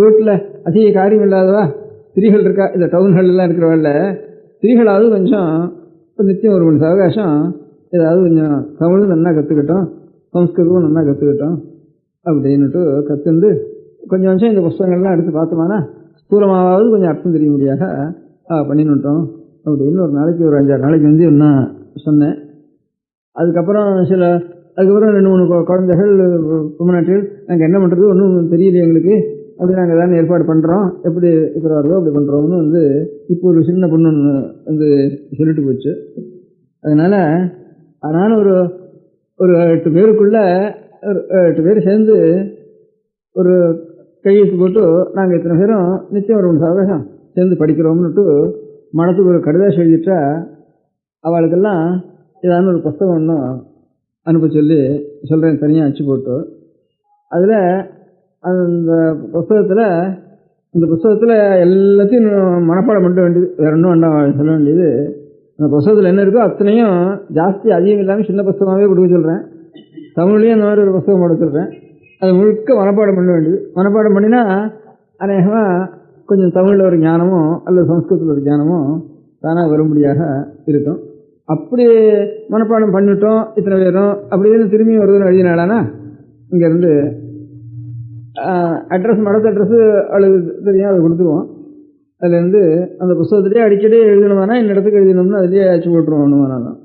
வீட்டில் அதிக காரியம் இல்லாதவா ஸ்திரீகள் இருக்கா, இந்த டவுன்கள்லாம் இருக்கிறவள்ள ஸ்திரீகளாவது கொஞ்சம் நித்தியம் ஒரு மணி அவகாசம் ஏதாவது கொஞ்சம் தமிழும் நல்லா கற்றுக்கிட்டோம், சம்ஸ்கிருதமும் நல்லா கற்றுக்கிட்டோம் அப்படின்னுட்டு கற்றுண்டு கொஞ்சம் கொஞ்சம் இந்த புஸ்தகங்கள்லாம் எடுத்து பார்த்தோம்னா ஸ்தூலமாவது கொஞ்சம் அர்த்தம் தெரிய முடியாக பண்ணினுட்டோம் அப்படின்னு ஒரு நாளைக்கு ஒரு 5-6 நாளைக்கு வந்து இன்னும் சொன்னேன். அதுக்கப்புறம் 2-3 குழந்தைகள் பொம்மநாட்டில் நாங்கள் என்ன பண்ணுறது ஒன்றும் தெரியல எங்களுக்கு, அப்படி நாங்கள் தான் ஏற்பாடு பண்ணுறோம், எப்படி இருக்கிறாரோ அப்படி பண்ணுறோம்னு வந்து இப்போ ஒரு சின்ன பொண்ணு வந்து சொல்லிட்டு போச்சு. அதனால் ஒரு 8 பேருக்குள்ள 8 பேர் சேர்ந்து ஒரு கையெழுத்து போட்டு நாங்கள் இத்தனை பேரும் நிச்சயம் ஒரு 3 அவகாசம் சேர்ந்து படிக்கிறோம்னுட்டு மனத்துக்கு ஒரு கடிதாசி எழுதிட்டா அவளுக்கெல்லாம் ஏதாவது ஒரு புஸ்தகம் ஒன்றும் அனுப்ப சொல்கிறேன் தனியாக அச்சு போட்டு. அதில் இந்த புஸ்தகத்தில் எல்லாத்தையும் மனப்பாடம் பண்ண வேண்டியது, வேறு ஒன்றும் வேண்டாம் சொல்ல வேண்டியது. அந்த புஸ்தகத்தில் என்ன இருக்கோ அத்தனையும் ஜாஸ்தி அதிகம் இல்லாமல் சின்ன புஸ்தகமாகவே கொடுக்க சொல்கிறேன். தமிழ்லேயும் அந்த மாதிரி ஒரு புஸ்தகம் போட சொல்கிறேன். அது முழுக்க மனப்பாடம் பண்ண வேண்டியது. மனப்பாடம் பண்ணினா அநேகமாக கொஞ்சம் தமிழில் ஒரு ஞானமும் அல்லது சம்ஸ்கிருதத்தில் ஒரு ஞானமும் தானாக வரும்படியாக இருக்கும். அப்படி மனப்பாடம் பண்ணிவிட்டோம் இத்தனை பேரும் அப்படின்னு திரும்பி வருதுன்னு எழுதினாலானா இங்கேருந்து அட்ரஸ் மடத்து அட்ரஸ்ஸு அவளுக்கு தெரியும், அதை கொடுத்துருவோம். அதுலேருந்து அந்த புஸ்தகத்துலேயே அடிக்கடி எழுதணுமானா இந்த இடத்துக்கு எழுதணும்னு அதுலேயே அச்சு போட்டுருவோம். ஒன்றுமானாலும்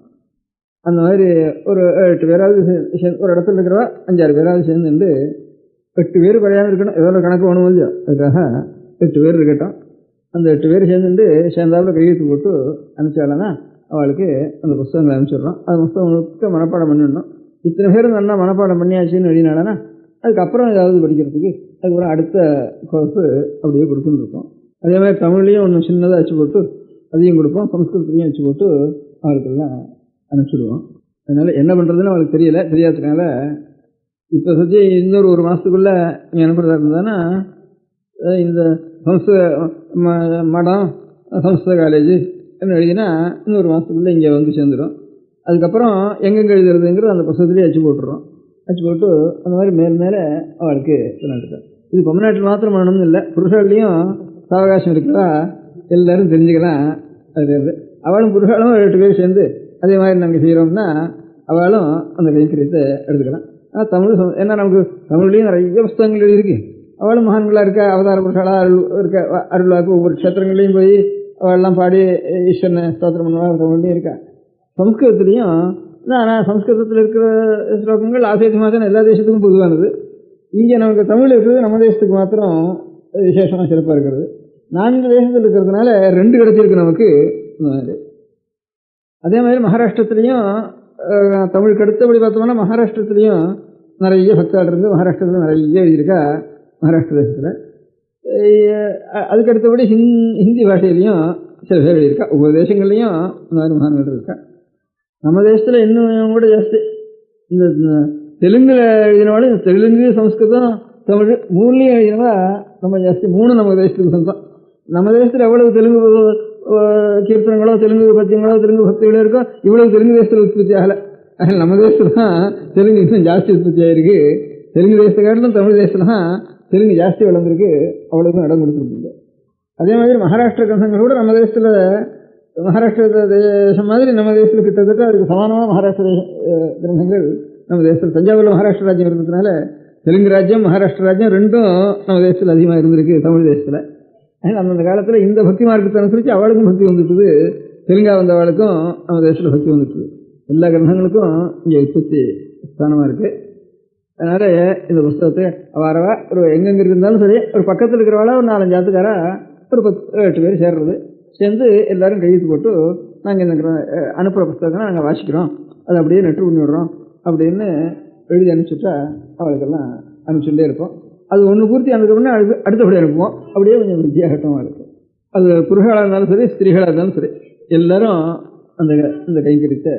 அந்த மாதிரி ஒரு 8 பேராவது ஒரு இடத்துல இருக்கிறவா 5-6 பேராவது சேர்ந்துட்டு 8 பேர் குறையாமல் இருக்கணும். எவ்வளோ கணக்கு வேணும் இல்லையோ அதுக்காக 8 பேர் இருக்கட்டும். அந்த 8 பேர் சேர்ந்தாப்புல கையெழுத்து போட்டு அனுப்பிச்சாலனா அவளுக்கு அந்த புஸ்தகங்களை அனுப்பிச்சிடுறோம். அந்த புஸ்தகம் முழுக்க மனப்பாடம் பண்ணிடணும். இத்தனை பேரும் நல்லா மனப்பாடம் பண்ணியாச்சுன்னு எழுதினாலனா அதுக்கப்புறம் ஏதாவது படிக்கிறதுக்கு அதுக்கப்புறம் அடுத்த கோர்ஸு அப்படியே கொடுத்துன்னு இருக்கோம். அதே மாதிரி தமிழ்லேயும் ஒன்று சின்னதாக அச்சு போட்டு அதையும் கொடுப்போம், சம்ஸ்கிருதத்துலேயும் அச்சு போட்டு அவளுக்கெல்லாம் அனுப்பிச்சிடுவோம். அதனால் என்ன பண்ணுறதுன்னு அவளுக்கு தெரியாததுனால இப்போ சத்தி இன்னொரு 1 மாதத்துக்குள்ளே நீங்கள் அனுப்புறதா இருந்ததுன்னா இந்த மடம் சம்ஸ்கிருத காலேஜு என்ன எழுதினா இன்னொரு மாதத்துக்குள்ளே இங்கே வந்து சேர்ந்துடும். அதுக்கப்புறம் எங்கெங்கே எழுதுறதுங்கிறது அந்த புத்தகத்துலேயே அச்சு போட்டுடுறோம். அச்சு போட்டு அந்த மாதிரி மேலே அவளுக்கு நடக்கும். இது தமிழ்நாட்டில் மாத்திரம் பண்ணணும்னு இல்லை, புருஷர்களையும் அவகாசம் இருக்கிறதா எல்லோரும் தெரிஞ்சுக்கலாம். அது அவளும் புருஷர்களும் 8 பேர் சேர்ந்து அதே மாதிரி நாங்கள் செய்கிறோம்னா அவளும் அந்த கைங்கரியத்தை எடுத்துக்கலாம். ஆனால் தமிழ் ஏன்னா நமக்கு தமிழ்லேயும் நிறைய புஸ்தகங்கள் இருக்குது. அவளும் மகான்களாக இருக்கா, அவதார புருஷாளாக இருக்க அருளாக்கு ஒவ்வொரு க்ஷேத்திரங்களையும் போய் அவள்லாம் பாடி ஈஸ்வரனை ஸ்தோத்திரம் பண்ணுவா தமிழ்லேயும் இருக்கா. சம்ஸ்கிருதத்துலேயும் ஆனால் சம்ஸ்கிருதத்தில் இருக்கிற ஸ்லோகங்கள் ஆசேஷமாக எல்லா தேசத்துக்கும் பொதுவானது. இங்கே நமக்கு தமிழ் இருக்கிறது நம்ம தேசத்துக்கு மாத்திரம் விசேஷமாக சிறப்பாக இருக்கிறது. 4 தேசத்தில் இருக்கிறதுனால 2 கிடைச்சிருக்கு நமக்கு. அதே மாதிரி மகாராஷ்டிரத்துலேயும் தமிழுக்கு அடுத்தபடி பார்த்தோம்னா மகாராஷ்டிரத்துலேயும் நிறைய பக்தாள் இருந்து மகாராஷ்டிரத்தில் நிறைய எழுதியிருக்கா. மகாராஷ்டிர தேசத்தில் அதுக்கு அடுத்தபடி ஹிந்தி பாஷையிலையும் சில பேர் எழுதியிருக்கா. ஒவ்வொரு தேசங்கள்லேயும் இந்த மாதிரி மகான்கள் இருக்கா. நம்ம தேசத்தில் இன்னும் கூட ஜாஸ்தி இந்த தெலுங்கில் எழுதினாலும் தெலுங்கு சம்ஸ்கிருதம் தமிழ் 3லையும் எழுதினவா ரொம்ப ஜாஸ்தி. 3 நம்ம தேசத்துக்கு சொந்தம். நம்ம தேசத்தில் எவ்வளவு தெலுங்கு கீர்த்தனங்களோ தெலுங்கு பத்தியங்களோ தெலுங்கு பக்திகளோ இருக்கோ இவ்வளவு தெலுங்கு தேசத்தில் உற்பத்தி ஆகலை. அதில் நம்ம தேசத்தில் தான் தெலுங்கு இன்னும் ஜாஸ்தி உற்பத்தி ஆகிருக்கு. தெலுங்கு தேசத்தை காட்டிலும் தமிழ் தேசத்தில் தான் தெலுங்கு ஜாஸ்தி வளர்ந்துருக்கு, அவ்வளோக்கும் இடம் கொடுத்துருக்கு. அதே மாதிரி மகாராஷ்டிர கிரந்தங்கள் கூட நம்ம தேசத்தில் மகாராஷ்டிர தேசம் மாதிரி நம்ம தேசத்தில் கிட்டத்தட்ட அதுக்கு சமானமான மகாராஷ்டிர கிரந்தங்கள் நம்ம தேசத்தில். தஞ்சாவூரில் மகாராஷ்டிர ராஜ்யம் இருந்ததுனால தெலுங்கு ராஜ்யம் மகாராஷ்டிர ராஜ்யம் 2ம் நம்ம தேசத்தில் அதிகமாக இருந்திருக்கு தமிழ் தேசத்தில். அந்தந்த காலத்தில் இந்த பக்தி மார்க்கத்தை அனுசரித்து அவளுக்கும் பக்தி வந்துட்டுது. தெலுங்கா வந்தவளுக்கும் நம்ம தேசத்தில் பக்தி வந்துட்டுது. எல்லா கிரகங்களுக்கும் இங்கே உற்பத்தி ஸ்தானமாக இருக்குது. அதனால் இந்த புஸ்தகத்தை அவாரவா ஒரு எங்கெங்கே இருந்தாலும் சரி, ஒரு பக்கத்தில் இருக்கிறவாளா ஒரு 4-5 ஆத்துக்காரா ஒரு 10-8 பேர் சேர்றது, சேர்ந்து எல்லோரும் கையெழுத்து போட்டு நாங்கள் இந்த அனுப்புகிற புஸ்தகம் நாங்கள் வாசிக்கிறோம், அதை அப்படியே நெட்டு பண்ணி விடுறோம் அப்படின்னு எழுதி அனுப்பிச்சுட்டா அவளுக்கெல்லாம் அனுப்பிச்சுட்டே இருப்போம். அது ஒன்று பூர்த்தி அனுப்பிச்சோம்னா அடுத்தபடி அனுப்புவோம். அப்படியே கொஞ்சம் வித்தியாசமாக இருக்கும். அது புருஷர்களாக இருந்தாலும் சரி, ஸ்திரீகளாக இருந்தாலும் சரி, எல்லோரும் இந்த கைங்கரியத்தை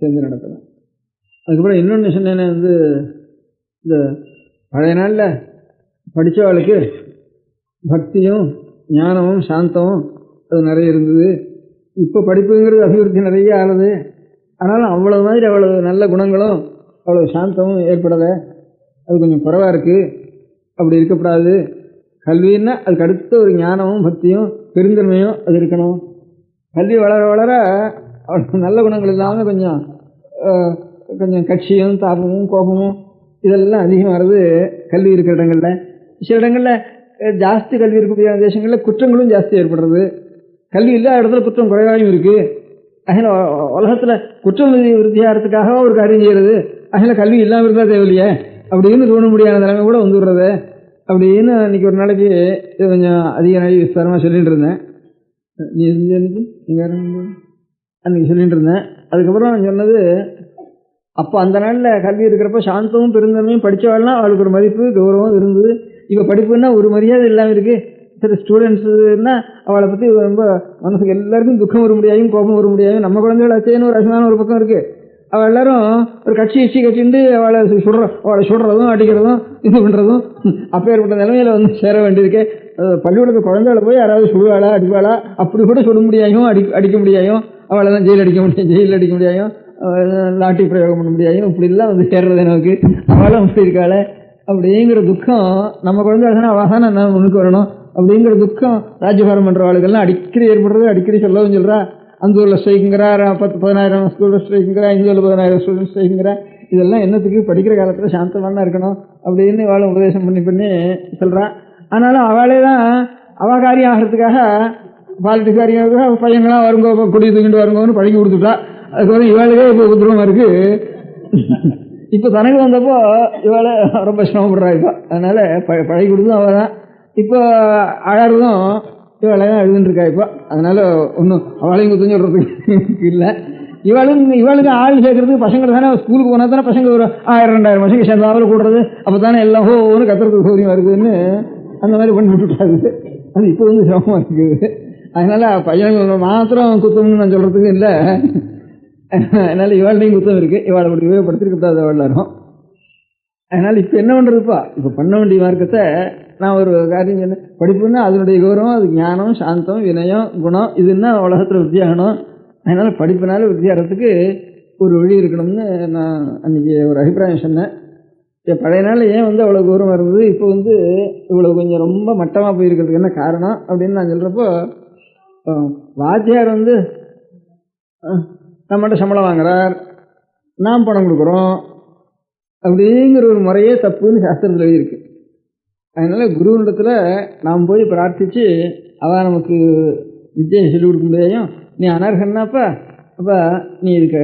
சேர்ந்து நடத்தலாம். அதுக்கப்புறம் இன்னொன்று சொன்னேன்னு இந்த பழைய நாளில் படித்தவளுக்கு பக்தியும் ஞானமும் சாந்தமும் அது நிறைய இருந்தது. இப்போ படிப்புங்கிறது அபிவிருத்தி நிறைய ஆகுது. ஆனாலும் அவ்வளோ மாதிரி அவ்வளோ நல்ல குணங்களும் அவ்வளோ சாந்தமும் ஏற்படலை. அது கொஞ்சம் குறைவாக இருக்குது. அப்படி இருக்கக்கூடாது. கல்வின்னா அதுக்கு அடுத்த ஒரு ஞானமும் பக்தியும் பெருந்தன்மையும் அது இருக்கணும். கல்வி வளர வளர அவ்வளோ நல்ல குணங்கள் இல்லாமல் கொஞ்சம் கட்சியும் தாபமும் கோபமும் இதெல்லாம் அதிகமாகிறது கல்வி இருக்கிற இடங்களில். சில இடங்களில் ஜாஸ்தி கல்வி இருக்கக்கூடிய தேசங்களில் குற்றங்களும் ஜாஸ்தி ஏற்படுறது. கல்வி இல்லாத இடத்துல குற்றம் குறைவாகவும் இருக்குது. அதில் உலகத்தில் குற்றம் விருத்தியாகிறதுக்காக ஒரு காரியம் செய்கிறது. அதில் கல்வி இல்லாமல் இருந்தால் தேவையில்லையே அப்படின்னு தோண முடியாத நிலைமை கூட வந்துடுறது அப்படின்னு இன்றைக்கி ஒரு நாளைக்கு கொஞ்சம் அதிக நாளைக்கு விஸ்தாரமாக சொல்லிகிட்டு இருந்தேன். நீ அன்றைக்கி நீங்கள் அன்றைக்கி சொல்லிகிட்டு இருந்தேன். அதுக்கப்புறம் நான் சொன்னது, அப்போ அந்த நாளில் கல்வி இருக்கிறப்ப சாந்தமும் பெருந்தன்மையும் படித்தவாள்னா அவளுக்கு ஒரு மதிப்பு கௌரவம் இருந்தது. இப்போ படிப்புன்னா ஒரு மரியாதை இல்லாமல் இருக்குது. சரி, ஸ்டூடெண்ட்ஸுன்னா அவளை பற்றி ரொம்ப மனசுக்கு எல்லாருக்கும் துக்கம் வர முடியாயும் கோபம் வர முடியாயும். நம்ம குழந்தைகள் அச்சேன்னு ஒரு அசிமான ஒரு பக்கம் இருக்குது. அவள் எல்லாரும் ஒரு கட்சி கட்டிட்டு அவளை சுடுறதும் அடிக்கிறதும் இது பண்ணுறதும் அப்போ ஏற்பட்ட நிலைமையில் சேர வேண்டியிருக்கு. பள்ளிக்கூடத்து குழந்தைகளை போய் யாராவது சுடுவாளா அடிப்பாளா அப்படி கூட சுட முடியாயும் அடிக்க முடியாயும். அவளை தான் ஜெயில் அடிக்க முடியாயும், லாட்டி பிரயோகம் பண்ண முடியாயும். இப்படிலாம் சேர்றது எனக்கு. அவளும் அப்படி இருக்காளே அப்படிங்கிற துக்கம் நம்ம குழந்தைகள் அவள் தானே நான் முன்னுக்கு வரணும் அப்படிங்கிற துக்கம் ராஜ்யபாரம் பண்ணுற ஆளுகள்லாம் அடிக்கடி ஏற்படுறது. அடிக்கடி சொல்லவும் சொல்கிறா. அந்த ஊரில் ஸ்ட்ரைக்குங்கிறா, 10,000 ஸ்கூலில் ஸ்ட்ரைக்குங்கிறா, இந்த ஊரில் 10,000 ஸ்டூடெண்ட் ஸ்ட்ரைக்குங்கிறா. இதெல்லாம் என்னத்துக்கு? படிக்கிற காலத்தில் சாந்தமாக இருக்கணும் அப்படின்னு அவளை உபதேசம் பண்ணி சொல்கிறா. ஆனாலும் அவளே தான் அவள் காரியம் ஆகிறதுக்காக பாலிட்டிக்ஸ் காரியம் பையங்களாம் வருங்கோ குடி தூக்கிட்டு வருங்கன்னு பழகி கொடுத்துட்டா. அதுக்கப்புறம் இவாளுக்கே இப்போ உத்திரவமாக இருக்குது. இப்போ தனக்கு வந்தப்போ இவாளை ரொம்ப சிரமப்படுறா. இப்போ அதனால் பழகி கொடுத்தும் அவள் தான். இப்போ அழறதும் இவளை தான் எழுதுன்ட்ருக்கா. இப்போ அதனால் ஒன்றும் அவளையும் குத்தம் சொல்கிறதுக்கு இல்லை. இவளுக்கு ஆள் சேர்க்கறதுக்கு பசங்களை தானே ஸ்கூலுக்கு போனால் தானே பசங்க ஒரு 1000-2000 பசங்க சேர்ந்தாவில் கூடுறது. அப்போ தானே எல்லாம் ஒன்று கத்துறதுக்கு சௌகரியமாக இருக்குதுன்னு அந்த மாதிரி பண்ணி விட்டுட்டாது. அது இப்போ சிரமமாக இருக்குது. அதனால் பையன் மாத்திரம் குத்தம்னு நான் சொல்கிறதுக்கு இல்லை. அதனால் இவாள்டையும் குத்தம் இருக்குது. இவாளை அப்படி உபயோகப்படுத்திருக்கக்கூடாது எல்லாரும். அதனால் இப்போ என்ன பண்ணுறதுப்பா? இப்போ பண்ண வேண்டிய மார்க்கத்தை நான் ஒரு காரியம் சொன்னேன். படிப்புன்னா அதனுடைய கௌரவம், அது ஞானம், சாந்தம், வினயம், குணம், இதுன்னா உலகத்தில் வித்தியாகணும். அதனால் படிப்பினால வித்தியாகிறதுக்கு ஒரு வழி இருக்கணும்னு நான் அன்றைக்கி ஒரு அபிப்பிராயம் சொன்னேன். பழைய நாளில் ஏன் அவ்வளோ கௌரவம் இருந்தது, இப்போ இவ்வளோ கொஞ்சம் ரொம்ப மட்டமாக போயிருக்கிறதுக்கு என்ன காரணம் அப்படின்னு நான் சொல்கிறப்போ, வாத்தியார் நம்மகிட்ட சம்பளம் வாங்குறார், நாம் பணம் கொடுக்குறோம் அப்படிங்கிற ஒரு முறையே தப்புன்னு சாஸ்திரத்தில் எழுதியிருக்கு. அதனால் குருவினிடத்தில் நாம் போய் பிரார்த்தித்து அவள் நமக்கு வித்தியை சொல்லிக் கொடுக்க முடியாதையும், நீ அனர்ஹன்னாப்பா, அப்போ நீ இதுக்கு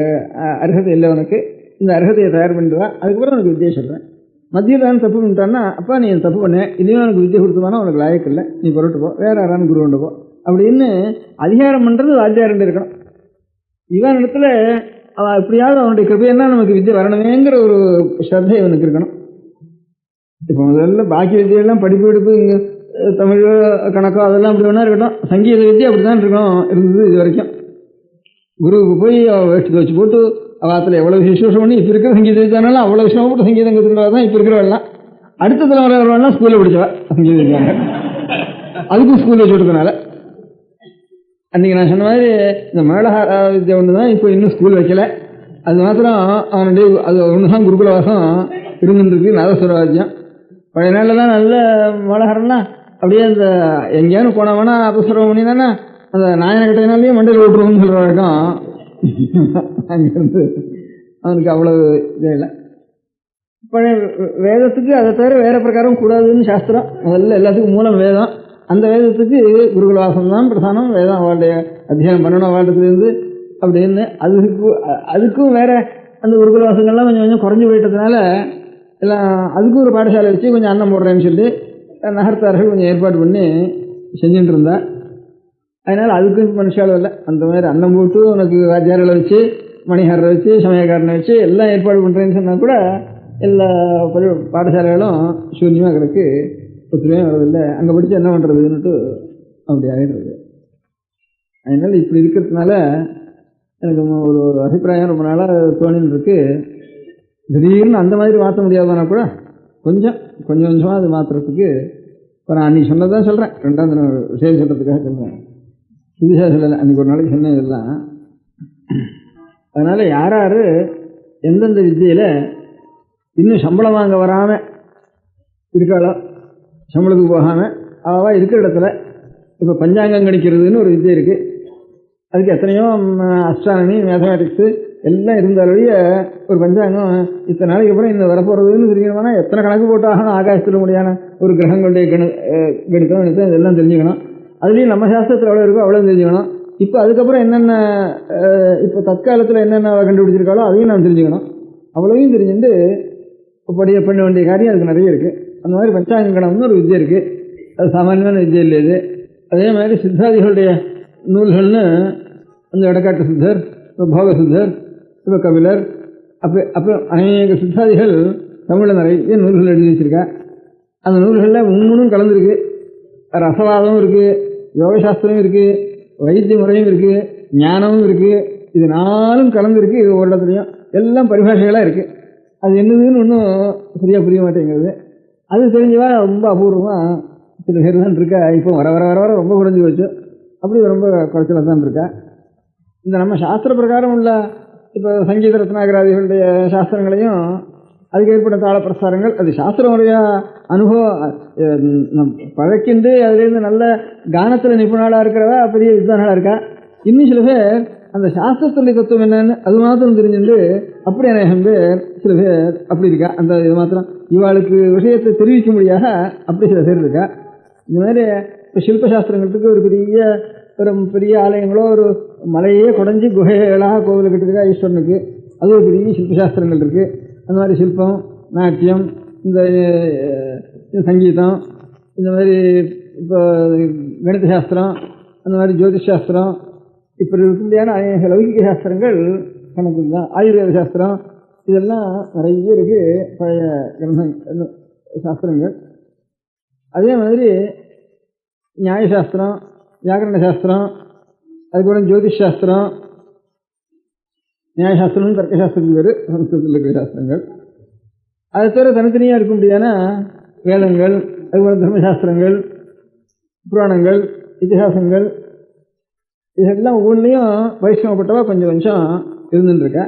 அர்ஹதை இல்லை, உனக்கு இந்த அர்ஹதையை தயார் பண்ணிடுவா, அதுக்கப்புறம் உனக்கு வித்தியை சொல்கிறேன். மத்தியில் தான் தப்பு பண்ணிட்டான்னா, அப்பா நீ தப்பு பண்ணேன், இனியும் உனக்கு வித்தியை கொடுத்துவானா உனக்கு லாயக்கு இல்லை, நீ புரட்டு போ, வேறு யாரானு குரு கொண்டு போ அப்படின்னு அதிகாரம் பண்ணுறது வாத்தியாரண்டு இருக்கணும். இவன் இடத்துல அவன் எப்படியாவது அவனுடைய கிருபையெல்லாம் நமக்கு வித்தியை வரணுமேங்கிற ஒரு ஸ்ரத்தை அவனுக்கு இருக்கணும். இப்போ முதல்ல பாக்கி வித்தியெல்லாம் படிப்பு இங்கே தமிழோ கணக்கோ அதெல்லாம் அப்படி வேணா இருக்கட்டும். சங்கீத வித்தியை அப்படி தான் இருந்தது இது வரைக்கும். குருவுக்கு போய் வேஷ்டி வச்சு போட்டு அவத்தில் எவ்வளோ விசேஷம் பண்ணி இப்போ இருக்கிற சங்கீத வித்தியானாலும் அவ்வளோ விஷயமா போட்டு சங்கீதம் கற்றுக்கிறவா தான் இப்போ இருக்கிறவெல்லாம். அடுத்த தலைமுறை வரவெல்லாம் ஸ்கூலில் படித்தவா சங்கீத வித்தியாங்க, அதுக்கும் ஸ்கூலில் வச்சு கொடுத்தனால. அன்றைக்கி நான் சொன்ன மாதிரி இந்த மேளஹார வித்தியை ஒன்று தான் இப்போ இன்னும் ஸ்கூல் வைக்கலை. அது மாத்திரம் அவனுடைய அது ஒன்று தான் குருகுலவாசம் இருந்துருக்கு, நாதஸ்வர வாத்தியம். பழைய நாளில் தான் நல்ல மேளஹாரம்லாம் அப்படியே அந்த எங்கேயானு போனவனா அபஸ்வரம் பண்ணினானா அந்த நாயன கட்டையினாலேயும் மண்டையில் ஓட்டுருவோம்னு சொல்கிற வழக்கம் அங்கேருந்து அவனுக்கு அவ்வளோ இதே இல்லை. பழைய வேதத்துக்கு அதை தவிர வேறு பிரகாரம் கூடாதுன்னு சாஸ்திரம். முதல்ல எல்லாத்துக்கும் மூலம் வேதம். அந்த வேதத்துக்கு குருகுல வாசம் தான் பிரதானம். வேதம் அவளுடைய அத்தியானம் பண்ணணும் வாழ்றதுலேருந்து அப்படின்னு. அதுக்கும் வேற அந்த குருகுல வாசங்கள்லாம் கொஞ்சம் கொஞ்சம் குறைஞ்சி போயிட்டதுனால எல்லாம் அதுக்கும் ஒரு பாடசாலை வச்சு கொஞ்சம் அன்னம் போடுறேன்னு சொல்லி நகர்த்தார்கள் கொஞ்சம் ஏற்பாடு பண்ணி செஞ்சுட்டு இருந்தா. அதனால் அதுக்கும் மனுஷாலும் இல்லை. அந்த மாதிரி அன்னம் போட்டு உனக்கு வாத்தியார்களை வச்சு மணிகாரரை வச்சு சமயக்காரனை வச்சு எல்லாம் ஏற்பாடு பண்ணுறேன்னு சொன்னால் கூட எல்லா பாடசாலைகளும் சூன்யமாக கிடக்கு, ஒத்துழையும் வர்றதில்லை. அங்கே படித்து என்ன பண்ணுறதுன்னுட்டு அப்படி ஆகிடுறது. அதனால் இப்படி இருக்கிறதுனால எனக்கு ஒரு அபிப்பிராயம் ரொம்ப நாளாக தோணின்னு இருக்கு. திடீர்னு அந்த மாதிரி மாற்ற முடியாதானா கூட கொஞ்சம் கொஞ்சமாக அது மாற்றுறதுக்கு இப்போ நான் அன்றைக்கி சொன்னதான் சொல்கிறேன். ரெண்டாவது விஷயம் சொல்கிறதுக்காக சொல்கிறேன், புதுசாக சொல்லலை. அன்றைக்கி ஒரு நாளைக்கு சொன்னேன் இதெல்லாம். அதனால் யார் யார் எந்தெந்த வித்தியில் இன்னும் சம்பளம் வாங்க வராமல் இருக்காளோ, சம்பளத்துக்கு போகாமல் அவள் இருக்கிற இடத்துல இப்போ பஞ்சாங்கம் கணிக்கிறதுன்னு ஒரு வித்தியை இருக்குது. அதுக்கு எத்தனையோ அஸ்ட்ரானமி, மேத்தமேட்டிக்ஸு எல்லாம் இருந்தாலுடைய ஒரு பஞ்சாங்கம் இத்தனை நாளைக்கு அப்புறம் இந்த வரப்போகிறதுன்னு தெரிஞ்சுக்கணும்னா எத்தனை கணக்கு போட்டாகணும். ஆகாசத்தில் முடியான ஒரு கிரகங்களுடைய கணிதம் இதெல்லாம் தெரிஞ்சுக்கணும். அதுலேயும் நம்ம சாஸ்திரத்தில் எவ்வளோ இருக்கோ அவ்வளோ தெரிஞ்சுக்கணும். இப்போ அதுக்கப்புறம் என்னென்ன இப்போ தற்காலத்தில் என்னென்ன கண்டுபிடிச்சிருக்காளோ அதையும் நாம் தெரிஞ்சுக்கணும். அவ்வளோவையும் தெரிஞ்சுட்டு பண்ண வேண்டிய காரியம் அதுக்கு நிறைய இருக்குது. அந்த மாதிரி பஞ்சாங்க கணம்னு ஒரு வித்தியை இருக்குது. அது சாமானியமான வித்தியை இல்லை இது. அதே மாதிரி சித்தாதிகளுடைய நூல்கள்னு அந்த எடக்காட்டு சித்தர், இப்போ போக சித்தர், இப்போ கபிலர், அப்புறம் அநேக சித்தாதிகள் தமிழில் நிறைய நூல்கள் எழுதி வச்சுருக்கா. அந்த நூல்களில் முன்னும் கலந்துருக்கு. ரசவாதமும் இருக்குது, யோகசாஸ்திரமும் இருக்குது, வைத்திய முறையும் இருக்குது, ஞானமும் இருக்குது. இது நாலும் கலந்துருக்கு. இது ஒரு இடத்துலையும் எல்லாம் பரிபாஷைகளாக இருக்குது. அது என்னதுன்னு ஒன்றும் சரியாக புரிய மாட்டேங்கிறது. அது தெரிஞ்சவா ரொம்ப அபூர்வமாக சில பேர் தான் இருக்கா. இப்போ வர வர வர வர ரொம்ப குறைஞ்சி போச்சு. அப்படி ரொம்ப குறைச்சலாக தான் இருக்கா. இந்த நம்ம சாஸ்திர பிரகாரம் உள்ள இப்போ சங்கீத ரத்னாகராதிகளுடைய சாஸ்திரங்களையும் அதுக்கு ஏற்பட்ட தாள பிரசாரங்கள் அது சாஸ்திர முறையாக அனுபவம் பழக்கிண்டு அதுலேருந்து நல்ல கானத்தில் நிபுணாளாக இருக்கிறவா பெரிய வித்வான்களாக இருக்கா. இன்னும் சில பேர் அந்த சாஸ்திரத்துடைய தத்துவம் என்னன்னு அது மாத்திரம் தெரிஞ்சுட்டு அப்படி அநேகம் பேர் சில பேர் அப்படி இருக்கா. அந்த இது மாத்திரம் இவாளுக்கு விஷயத்தை தெரிவிக்க முடியாத அப்படி சில பேர் இருக்கா. இந்த மாதிரி இப்போ சில்பசாஸ்திரங்களுக்கு ஒரு பெரிய ஆலயங்களோ ஒரு மலையே குறைஞ்சி குகைகளாக கோவில் கட்டிருக்கா ஈஸ்வரனுக்கு. அது ஒரு பெரிய சில்பசாஸ்திரங்கள் இருக்குது. அந்த மாதிரி சில்பம், நாட்டியம், இந்த சங்கீதம், இந்த மாதிரி இப்போ கணித சாஸ்திரம், அந்த மாதிரி ஜோதிஷ் சாஸ்திரம், இப்படி இருக்கும்படியான அநேக லௌகிக சாஸ்திரங்கள் கணக்கு தான். ஆயுர்வேத சாஸ்திரம் இதெல்லாம் நிறைய இருக்குது பழைய கிரந்த சாஸ்திரங்கள். அதே மாதிரி நியாயசாஸ்திரம், வியாக்கரண சாஸ்திரம், அதுக்கப்புறம் ஜோதிஷ் சாஸ்திரம், நியாயசாஸ்திரம், தர்க்கசாஸ்திரத்துக்கு பேர் சமஸ்கிருதத்தில் இருக்கிற சாஸ்திரங்கள். அது தவிர தனித்தனியாக இருக்க முடியாத வேதங்கள், அதுக்கப்புறம் தர்மசாஸ்திரங்கள், புராணங்கள், இதிகாசங்கள், இதெல்லாம் ஒவ்வொன்றையும் வைஷ்ணவப்பட்டவா கொஞ்சம் கொஞ்சம் இருந்துட்டுருக்கா.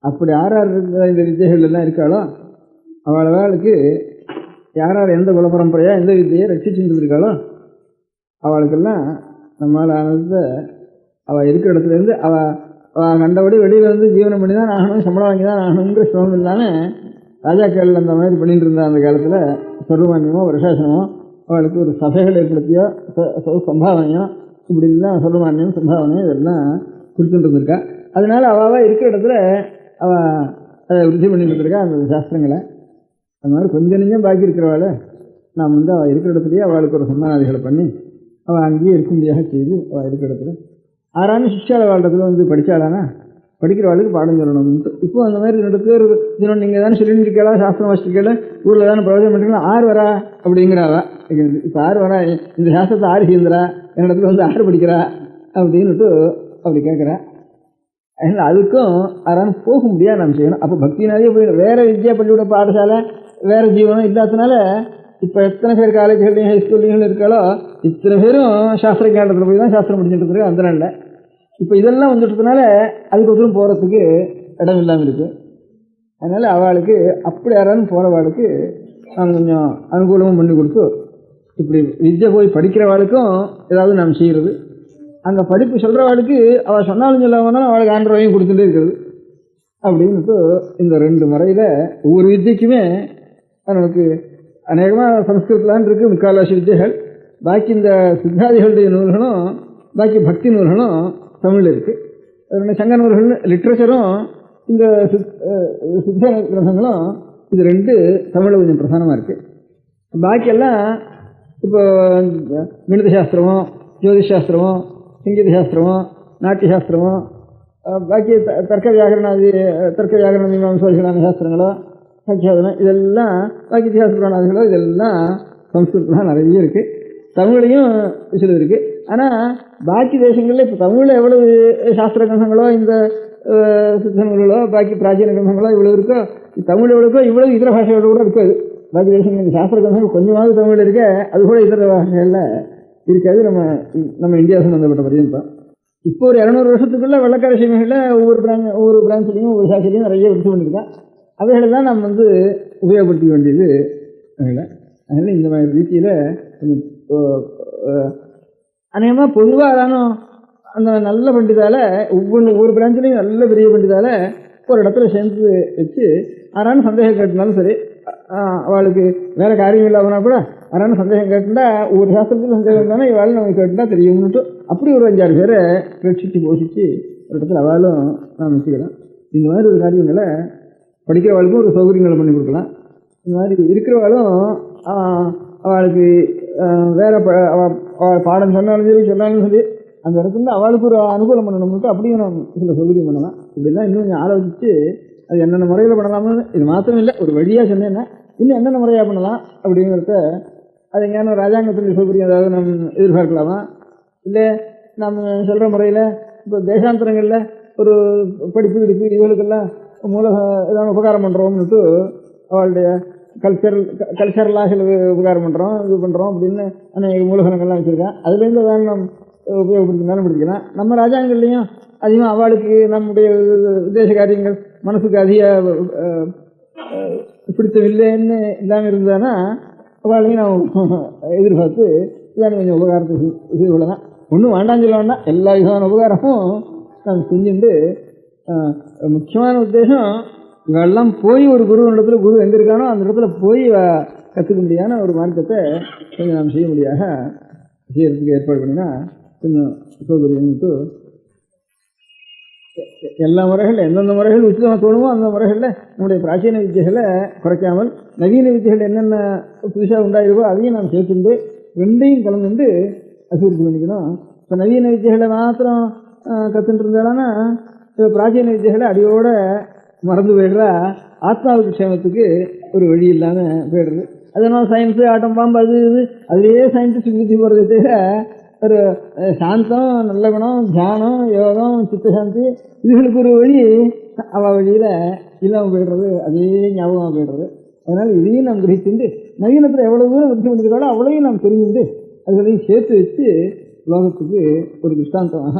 அப்படி யார் யார் இந்த வித்தியைகள் எல்லாம் இருக்காளோ அவளுக்கு யார் யார் எந்த குலப்பரம்பரையாக எந்த வித்தியை ரட்சிச்சுட்டு இருக்காளோ அவளுக்கெல்லாம் நம்மளால் ஆனது அவள் இருக்கிற இடத்துலேருந்து அவள் கண்டபடி வெளியில் வந்து ஜீவனம் பண்ணி தான் ஆகணும், சம்பளம் வாங்கி தான் ஆகணுங்கிற சிரமம் இல்லாமல் ராஜாக்கள் அந்த மாதிரி பண்ணிட்டு இருந்தா அந்த காலத்தில் சர்வமானியமோ வருஷாசனமோ அவளுக்கு ஒரு சபைகள் ஏற்படுத்தியோ சம்பாவனையோ இப்படிலாம் சர்வமானியம் சம்பாவனையோ இதெல்லாம் கொடுத்துட்டு இருந்திருக்கா. அதனால அவள் இருக்கிற இடத்துல அவள் அதை விருத்தி பண்ணிட்டு இருந்திருக்கா அந்த சாஸ்திரங்களை. அது மாதிரி கொஞ்சம் நெஞ்சம் பாக்கி இருக்கிறவாள் நாம் வந்து அவள் இருக்கிற இடத்துலையே அவளுக்கு ஒரு சம்மானாதிகளை பண்ணி அவள் அங்கேயே இருக்கும்படியாக செய்து அவள் இருக்கிற இடத்துல ஆறான சிக்ஷால வாழ்றதுல வந்து படித்தாளானா படிக்கிறவாளுக்கு பாடம் சொல்லணும்னு. இப்போ அந்த மாதிரி 2 பேர் இன்னொன்று நீங்கள் தானே சொல்லிட்டு இருக்கா சாஸ்திரம் வாசிக்கல ஊரில் தானே பிரயோஜனம் பண்ணுறீங்களா 6 வரா அப்படிங்கிறாவா. இப்போ 6 வரா இந்த சாஸ்திரத்தை 6 சேர்ந்துறா என்னிடத்துல வந்து 6 படிக்கிறா அப்படின்னுட்டு அப்படி கேட்குறா. அதனால் அதுக்கும் யாரானு போக முடியாது நம்ம செய்யணும். அப்போ பக்தினாலே போய் வேறு வித்யா பள்ளியோட பாடசாலை வேறு ஜீவனம் இல்லாததுனால இப்போ எத்தனை பேர் காலேஜ்கள்லையும் ஹைஸ்கூல்லையும் இருக்காளோ இத்தனை பேரும் சாஸ்திர கேண்டத்தில் போய் தான் சாஸ்திரம் படிச்சுட்டு இருக்கு. அந்த நாளில் இப்போ இதெல்லாம் வந்துட்டதுனால அதுக்கப்புறம் போகிறதுக்கு இடம் இல்லாமல் இருக்குது. அதனால் அவளுக்கு அப்படி யாராலும் போகிறவாளுக்கு நாம் கொஞ்சம் அனுகூலமும் பண்ணி கொடுத்து இப்படி வித்யை போய் படிக்கிறவாளுக்கும் ஏதாவது நாம் செய்கிறது. அங்கே படிப்பு சொல்கிறவாளுக்கு அவள் சொன்னாலும் சொல்லாமல் அவளுக்கு ஆண்டரையும் கொடுத்துட்டே இருக்கிறது அப்படின்ட்டு இந்த 2 முறையில் ஒவ்வொரு வித்தியக்குமே நமக்கு அநேகமாக சம்ஸ்கிருதலான் இருக்குது முக்கால்வாசி வித்தியைகள். பாக்கி இந்த சித்தாதிகளுடைய நூல்களும் பாக்கி பக்தி நூல்களும் தமிழில் இருக்குது. அதனுடைய சங்க நூல்கள் லிட்ரேச்சரும் இந்த சித்த கிரந்தங்களும் இது ரெண்டு தமிழில் கொஞ்சம் பிரதானமாக இருக்குது. பாக்கியெல்லாம் இப்போ கணித சாஸ்திரமோ ஜோதிஷ் சாஸ்திரமோ சங்கீத சாஸ்திரமோ நாட்டிய சாஸ்திரமோ பாக்கி தர்க்க வியாகரண மீமாம்சாதிகளான சாஸ்திரங்களோ சத்தியாதனம் இதெல்லாம் பாக்கி இத்திஹாச புராணாதிகளோ இதெல்லாம் சம்ஸ்கிருதம் நிறைய இருக்குது. தமிழ்லையும் சிலது இருக்குது. ஆனால் பாக்கி தேசங்களில் இப்போ தமிழில் எவ்வளவு சாஸ்திர கிரந்தங்களோ இந்த சித்த நூல்களோ பாக்கி பிராச்சீன கிரந்தங்களோ இவ்வளோ இருக்கோ, தமிழ் எவ்வளோக்கோ இவ்வளவு இதர பாஷையோட கூட இருக்காது. பாக்கி தேசங்கள் சாஸ்திர கிரந்தங்கள் கொஞ்சமாவது தமிழில் இருக்க, அது கூட இதர பாஷைகளில் இருக்காது. நம்ம இந்தியா சம்பந்தப்பட்ட பரியந்தம் இப்போ ஒரு 200 வருஷத்துக்குள்ள வெள்ளக்கார சீமைகளில் ஒவ்வொரு பிரான்ச்லையும் ஒவ்வொரு சாட்சிலையும் நிறைய விருது பண்ணியிருக்கேன். அவைகளெல்லாம் நம்ம உபயோகப்படுத்திக்க வேண்டியது அதனால் இந்த மாதிரி ரீதியில் அநேகமாக பொதுவாக தானும் அந்த நல்ல பண்டிதால ஒவ்வொரு பிரான்ச்லையும் நல்ல பெரிய பண்டிதால ஒரு இடத்துல சேர்ந்து வச்சு யாரான சந்தேகம் கேட்டுனாலும் சரி, அவளுக்கு வேறு காரியம் இல்லாமனா கூட யாரான சந்தேகம் கேட்டுட்டா ஒவ்வொரு சாஸ்திரத்தில் சந்தேகம் இருந்தாலும் இவாள் நம்ம கேட்டுட்டா தெரியும்னுட்டு அப்படி ஒரு 5-6 பேரை ரட்சித்து போஷித்து ஒரு இடத்துல அவளும் நாம் வச்சுக்கலாம். இந்த மாதிரி ஒரு காரியங்களை படிக்கிறவாளுக்கும் ஒரு சௌகரியங்களை பண்ணி கொடுக்கலாம். இந்த மாதிரி இருக்கிறவாளும் அவளுக்கு வேற பாடம் சொன்னாலும் சரி அந்த இடத்துல அவளுக்கு ஒரு அனுகூலம் பண்ணணும்னுட்டு அப்படியும் நம்ம சில சௌகரியம் பண்ணலாம். இப்படிதான் இன்னும் கொஞ்சம் ஆலோசித்து அது என்னென்ன முறையில் பண்ணலாம்னு இது மாத்திரம் இல்லை, ஒரு வழியாக சொன்னேன்னா இன்னும் என்னென்ன முறையாக பண்ணலாம் அப்படிங்கிறத அது எங்கேயான ராஜாங்கத்தினுடைய சௌகரியம் ஏதாவது நம்ம எதிர்பார்க்கலாமா, இல்லை நம்ம சொல்கிற முறையில் இப்போ தேசாந்தரங்களில் ஒரு படிப்பு இவர்களுக்கெல்லாம் ஏதாவது உபகாரம் பண்ணுறோம்னுட்டு அவளுடைய கல்ச்சரலாக சில உபகாரம் பண்ணுறோம் இது பண்ணுறோம் அப்படின்னு அநேக மூலகனங்கள்லாம் வச்சுருக்கேன். அதுலேருந்து அதான் நம்ம உபயோகப்படுத்தினாலும் படிக்கலாம். நம்ம ராஜாங்கள்லேயும் அதிகமாக அவளுக்கு நம்முடைய விதேச காரியங்கள் மனசுக்கு அதிக பிடித்தவில்லைன்னு இல்லாமல் இருந்தானா அவளையும் நான் எதிர்பார்த்து இதான கொஞ்சம் உபகாரத்தை செய்து கொள்ளலாம். ஒன்றும் வேண்டாம் சொல்ல வேண்டாம், எல்லா விதமான உபகாரமும் நான் செஞ்சுட்டு முக்கியமான உத்தேசம் இவெல்லாம் போய் ஒரு குருவனிடத்துல குரு எங்கே இருக்கானோ அந்த இடத்துல போய் கற்றுக்க முடியாத ஒரு மார்க்கத்தை கொஞ்சம் நாம் செய்ய முடியாத செய்யறதுக்கு ஏற்பாடு பண்ணினா கொஞ்சம் சௌகரியம்ட்டு எல்லா முறைகளில் எந்தெந்த முறைகள் உச்சிதமாக தோணுமோ அந்த முறைகளில் நம்முடைய பிராச்சீன வித்தியைகளை குறைக்காமல் நவீன வித்தியைகள் என்னென்ன புதுசாக உண்டாயிருக்கோ அதையும் நாம் சேர்த்துண்டு ரெண்டையும் கலந்துட்டு அபிவிருத்தி பண்ணிக்கணும். இப்போ நவீன வித்தியைகளை மாத்திரம் கற்றுட்டு இருந்தாலும் இப்போ பிராச்சீன வித்தியைகளை அடியோட மறந்து போயிடுறா, ஆத்மாவுக்கு க்ஷேமத்துக்கு ஒரு வழி இல்லாமல் போயிடுறது. அதனால சயின்ஸு ஆட்டம் பாம்பு அது இது அதுலேயே சயின்டிஸ்ட் புத்தி போகிறத தவிர ஒரு சாந்தம் நல்ல குணம் தியானம் யோகம் சித்தசாந்தி இதுகளுக்கு ஒரு வழி அவள் வழியில் இல்லாமல் போய்டுறது, அதே ஞாபகமாக போய்டுறது. அதனால் இதையும் நாம் கிரகிச்சுண்டு நவீனத்தில் எவ்வளோ தூரம் விருத்தி பண்ணியிருக்காளோ அவ்வளோயும் நாம் தெரிஞ்சுட்டு அதுகளையும் சேர்த்து வச்சு உலகத்துக்கு ஒரு திருஷ்டாந்தமாக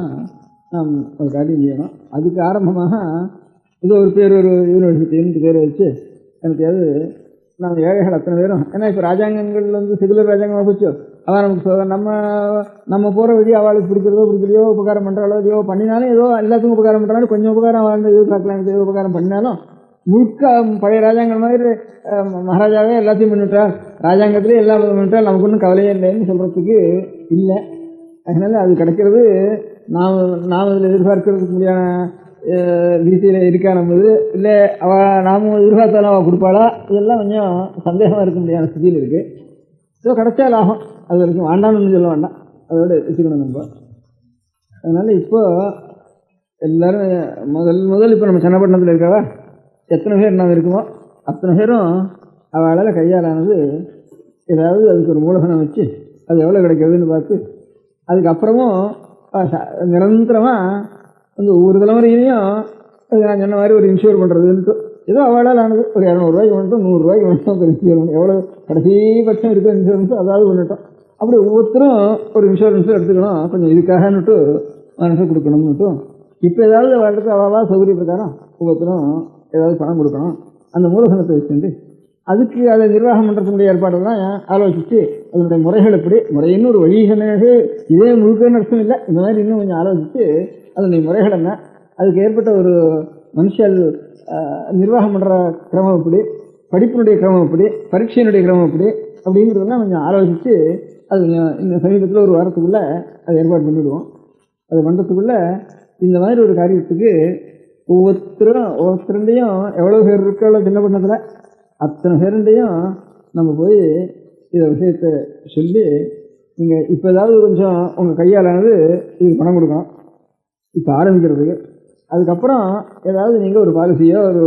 நாம் ஒரு காரியம் செய்யணும். அதுக்கு ஆரம்பமாக இது ஒரு பேர் ஒரு யூனிவர்சிட்டின்னு பேரை வச்சு எனக்காவது நம்ம ஏழைகள் அத்தனை பேரும், ஏன்னா இப்போ ராஜாங்கங்கள் செகுலர் ராஜாங்கமாக போச்சு, அதான் நமக்கு நம்ம போகிற வழி அவளுக்கு பிடிக்கிறதோ பிடிக்கலையோ உபகாரம் பண்ணுறாலோ ஏதோ பண்ணினாலும் ஏதோ எல்லாத்துக்கும் உபகாரம் பண்ணுறாலும் கொஞ்சம் உபகாரம் வாழ்ந்து எதிர்பார்க்கலாம் ஏதோ உபகாரம் பண்ணினாலும் முழுக்க பழைய ராஜாங்கள் மாதிரி மகாராஜாவே எல்லாத்தையும் பண்ணிவிட்டார், ராஜாங்கத்திலே எல்லா பண்ணிவிட்டால் நமக்கு ஒன்றும் கவலையே இல்லைன்னு சொல்கிறதுக்கு இல்லை. அதனால அது கிடைக்கிறது நாம் அதில் எதிர்பார்க்கறதுக்கு முடியாத ரீதியில் இருக்கா நம்மது இல்லை நாமும் எதிர்பார்த்தாலும் அவள் கொடுப்பாளா, இதெல்லாம் கொஞ்சம் சந்தேகமாக இருக்க முடியாத ஸ்திதியில் இருக்குது. ஸோ கிடைச்சா லாபம், அது வரைக்கும் வேண்டாம்னு சொல்ல வேண்டாம், அதோட வச்சுக்கணும் நம்ம. அதனால் இப்போ எல்லோரும் முதல் இப்போ நம்ம சென்னப்பட்டினத்தில் இருக்கவா எத்தனை பேர் நாம் இருக்குமோ அத்தனை பேரும் அவளால் கையாலானது ஏதாவது அதுக்கு ஒரு மூலதனம் வச்சு அது எவ்வளோ கிடைக்கிறதுன்னு பார்த்து அதுக்கப்புறமும் நிரந்தரமாக ஒவ்வொரு தலைமுறையிலையும் நான் சொன்ன மாதிரி ஒரு இன்ஷூர் பண்ணுறதுன்ட்டு ஏதோ அவளால் ஆனது ஒரு 200 ரூபாய்க்கு வந்துட்டோம் 100 ரூபாய்க்கு வந்துட்டோம் ஒரு இன்ஷூர் பண்ணணும், எவ்வளோ கடைசி பட்சம் இருக்கிற இன்சூரன்ஸு அதாவது பண்ணிட்டோம். அப்படி ஒவ்வொருத்தரும் ஒரு இன்சூரன்ஸும் எடுத்துக்கணும், கொஞ்சம் இதுக்காகன்னுட்டு மனசு கொடுக்கணும்னுட்டும். இப்போ ஏதாவது அவளுக்கு அவ்வளவா சௌகரிய பிரகாரம் ஒவ்வொருத்தரும் ஏதாவது பணம் கொடுக்கணும், அந்த மூலதனத்தை வச்சுட்டு அதுக்கு அதை நிர்வாகம் பண்ணுறதுக்குடைய ஏற்பாடெல்லாம் ஆலோசித்து அதனுடைய முறைகள் எப்படி முறைன்னு ஒரு வழி சொன்னது இதே முழுக்க அர்த்தம் இல்லை, இந்த மாதிரி இன்னும் கொஞ்சம் ஆலோசித்து அதனுடைய முறைகள் என்ன, அதுக்கு ஏற்பட்ட ஒரு மனுஷல் நிர்வாகம் பண்ணுற கிரமம் எப்படி, படிப்பினுடைய கிரமம் எப்படி, பரீட்சையினுடைய கிரமம் எப்படி அப்படிங்கிறதெல்லாம் கொஞ்சம் ஆலோசித்து அது இந்த சமீபத்தில் ஒரு வாரத்துக்குள்ளே அதை ஏற்பாடு பண்ணிவிடுவோம். அது பண்ணுறதுக்குள்ளே இந்த மாதிரி ஒரு காரியத்துக்கு ஒவ்வொருத்தருண்டையும் எவ்வளோ பேர் இருக்கோ சின்ன பண்ணத்தில் அத்தனை பேருண்டையும் நம்ம போய் இதை விஷயத்தை சொல்லி நீங்கள் இப்போ ஏதாவது கொஞ்சம் உங்கள் கையாலானது இதுக்கு பணம் கொடுக்கணும் இப்போ ஆரம்பிக்கிறதுக்கு. அதுக்கப்புறம் ஏதாவது நீங்கள் ஒரு பாலிசியோ ஒரு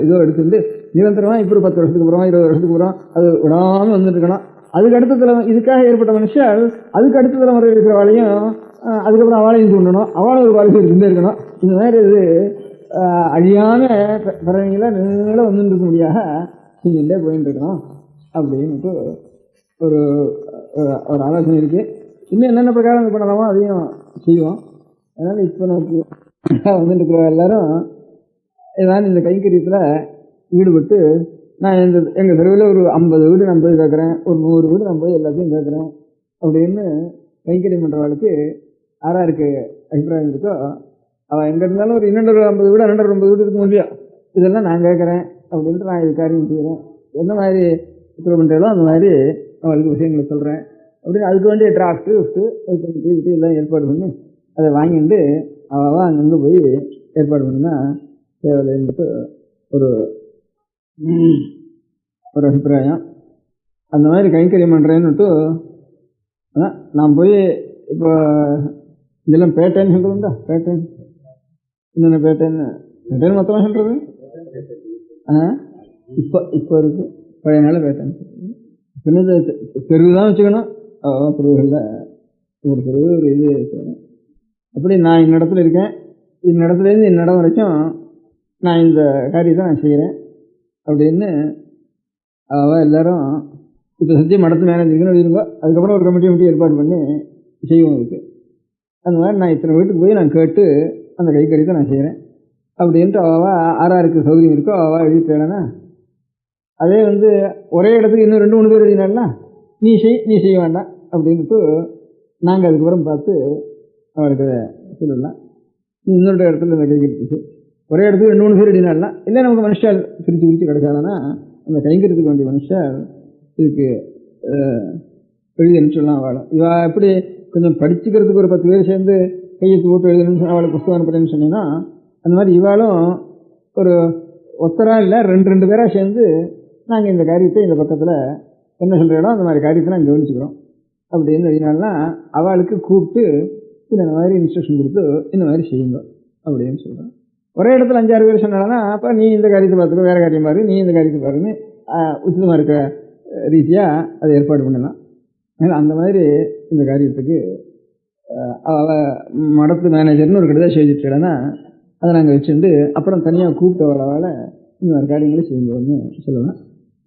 இதோ எடுத்துட்டு நிரந்தரமாக இப்போ ஒரு 10 வருஷத்துக்கு அப்புறம் 20 வருஷத்துக்கு அப்புறம் அது விடாமல் வந்துட்டு இருக்கணும். அதுக்கு அடுத்த இதுக்காக ஏற்பட்ட மனுஷன் அதுக்கு அடுத்த தலைமுறை இருக்கிறவாளையும் அதுக்கப்புறம் அவளையும் தூண்டணும், அவளும் ஒரு பாலிசி எடுத்துகிட்டே இருக்கணும். இந்த மாதிரி இது அழியாமல் பிறவைகளை நீங்கள வந்துட்டு இருக்க முடியாத செஞ்சுட்டே போயிட்டு இருக்கணும் அப்படின்ட்டு ஒரு ஒரு ஆலோசனை இருக்குது. இன்னும் என்னென்ன பிரகாரம் பண்ணலாமோ அதையும் செய்வோம். அதனால் இப்போ நமக்கு வந்துட்டு இருக்கிற எல்லாரும் ஏதாவது இந்த கைங்கரியத்தில் ஈடுபட்டு நான் எங்கள் தெருவில் ஒரு 50 வீடு நான் போய் கேட்குறேன், ஒரு 100 வீடு நான் போய் எல்லாத்தையும் கேட்குறேன் அப்படின்னு கைங்கரியம் பண்ணுறவளுக்கு யாராருக்கு அபிப்பிராயம் இருக்கோ அவள் எங்கே இருந்தாலும் ஒரு 250 வீடு 250 வீடு இருக்கும் இல்லையா, இதெல்லாம் நான் கேட்குறேன் அப்படின்ட்டு நான் இது காரியம் செய்கிறேன். எந்த மாதிரி உத்தரவு பண்ணுறதோ அந்த மாதிரி அவளுக்கு விஷயங்களை சொல்கிறேன் அப்படின்னு அதுக்கு வேண்டிய டிராஃப்ட்டு விட்டு எல்லாம் ஏற்பாடு பண்ணி அதை வாங்கிட்டு அவள் அங்கேருந்து போய் ஏற்பாடு பண்ணினா தேவையில்லைன்ட்டு ஒரு ஒரு அபிப்பிராயம். அந்த மாதிரி கைங்கரியம் பண்ணுறேன்னுட்டு நான் போய் இப்போ இதெல்லாம் பேட்டைன்னு சொல்கிறதுண்டா, பேட்டைன் என்னென்ன பேட்டைன்னு மொத்தமாக சொல்கிறது இப்போ இருக்குது, பழைய நாள் பேட்டைன்னு சின்னது தெருவு தான் வச்சுக்கணும். தெருவுகளில் ஒரு தெருவு ஒரு இது வச்சுக்கணும். அப்படி நான் இந்த இடத்துல இருக்கேன், இந்த இடத்துலேருந்து இந்த இடம் வரைக்கும் நான் இந்த காரியத்தை நான் செய்கிறேன் அப்படின்னு அவள் எல்லோரும் இப்போ சத்தியம் மடத்து மேனேஜருக்குன்னு எழுதிருக்கோ. அதுக்கப்புறம் ஒரு கமிட்டி ஏற்பாடு பண்ணி செய்வோம். அதுக்கு அந்த மாதிரி நான் இத்தனை வீட்டுக்கு போய் நான் கேட்டு அந்த கைக்கறித்தை நான் செய்கிறேன் அப்படின்ட்டு அவள் ஆறாருக்கு சௌகரியம் இருக்கோ அவள் எழுதிட்டேன்னா அதே ஒரே இடத்துக்கு இன்னும் 2-3 பேர் எழுதினால நீ செய்ய வேண்டாம் அப்படின்ட்டு நாங்கள் அதுக்கப்புறம் பார்த்து அவளுக்கு சொல்லலாம். நீ இன்னொரு இடத்துல இந்த கைக்கறிச்சு ஒரே இடத்துக்கு 2-3 பேர் எழுதினாலாம் இல்லை நமக்கு மனுஷால் பிரித்து கிடைச்சாலன்னா அந்த கைங்கரியத்துக்கு வேண்டிய மனுஷால் இதுக்கு எழுதி அனுப்பிச்சிடலாம். அவளும் இவள் எப்படி கொஞ்சம் படிச்சுக்கிறதுக்கு ஒரு 10 பேர் சேர்ந்து கையெழுத்து போட்டு எழுதணும்னு அவளை புஸ்தகம் அனுப்புறேன்னு சொன்னீங்கன்னா அந்த மாதிரி இவாளும் ஒரு ஒத்தராக இல்லை 2 பேராக சேர்ந்து நாங்கள் இந்த காரியத்தை இந்த பக்கத்தில் என்ன சொல்கிறோம் அந்த மாதிரி காரியத்தை நாங்கள் கவனிச்சுக்கிறோம் அப்படின்னு எழுதினால்னா அவளுக்கு கூப்பிட்டு இந்த மாதிரி இன்ஸ்ட்ரக்ஷன் கொடுத்து இந்த மாதிரி செய்யுங்க அப்படின்னு சொல்கிறோம். ஒரே இடத்துல 5-6 பேர் சொன்னாங்கன்னா அப்போ நீ இந்த காரியத்தை பார்த்துக்கோ, வேறு காரியம் பாரு, நீ இந்த காரியத்தை பாருன்னு உச்சிதமாக இருக்க ரீதியாக அதை ஏற்பாடு பண்ணலாம். அந்த மாதிரி இந்த காரியத்துக்கு அவள் மடத்து மேனேஜர்னு ஒரு கடிதம் எழுதிட்டுனா அதை நாங்கள் வச்சுட்டு அப்புறம் தனியாக கூப்பிட்டு அவளை இந்த மாதிரி காரியங்களை செய்யும்போதுன்னு சொல்லலாம்.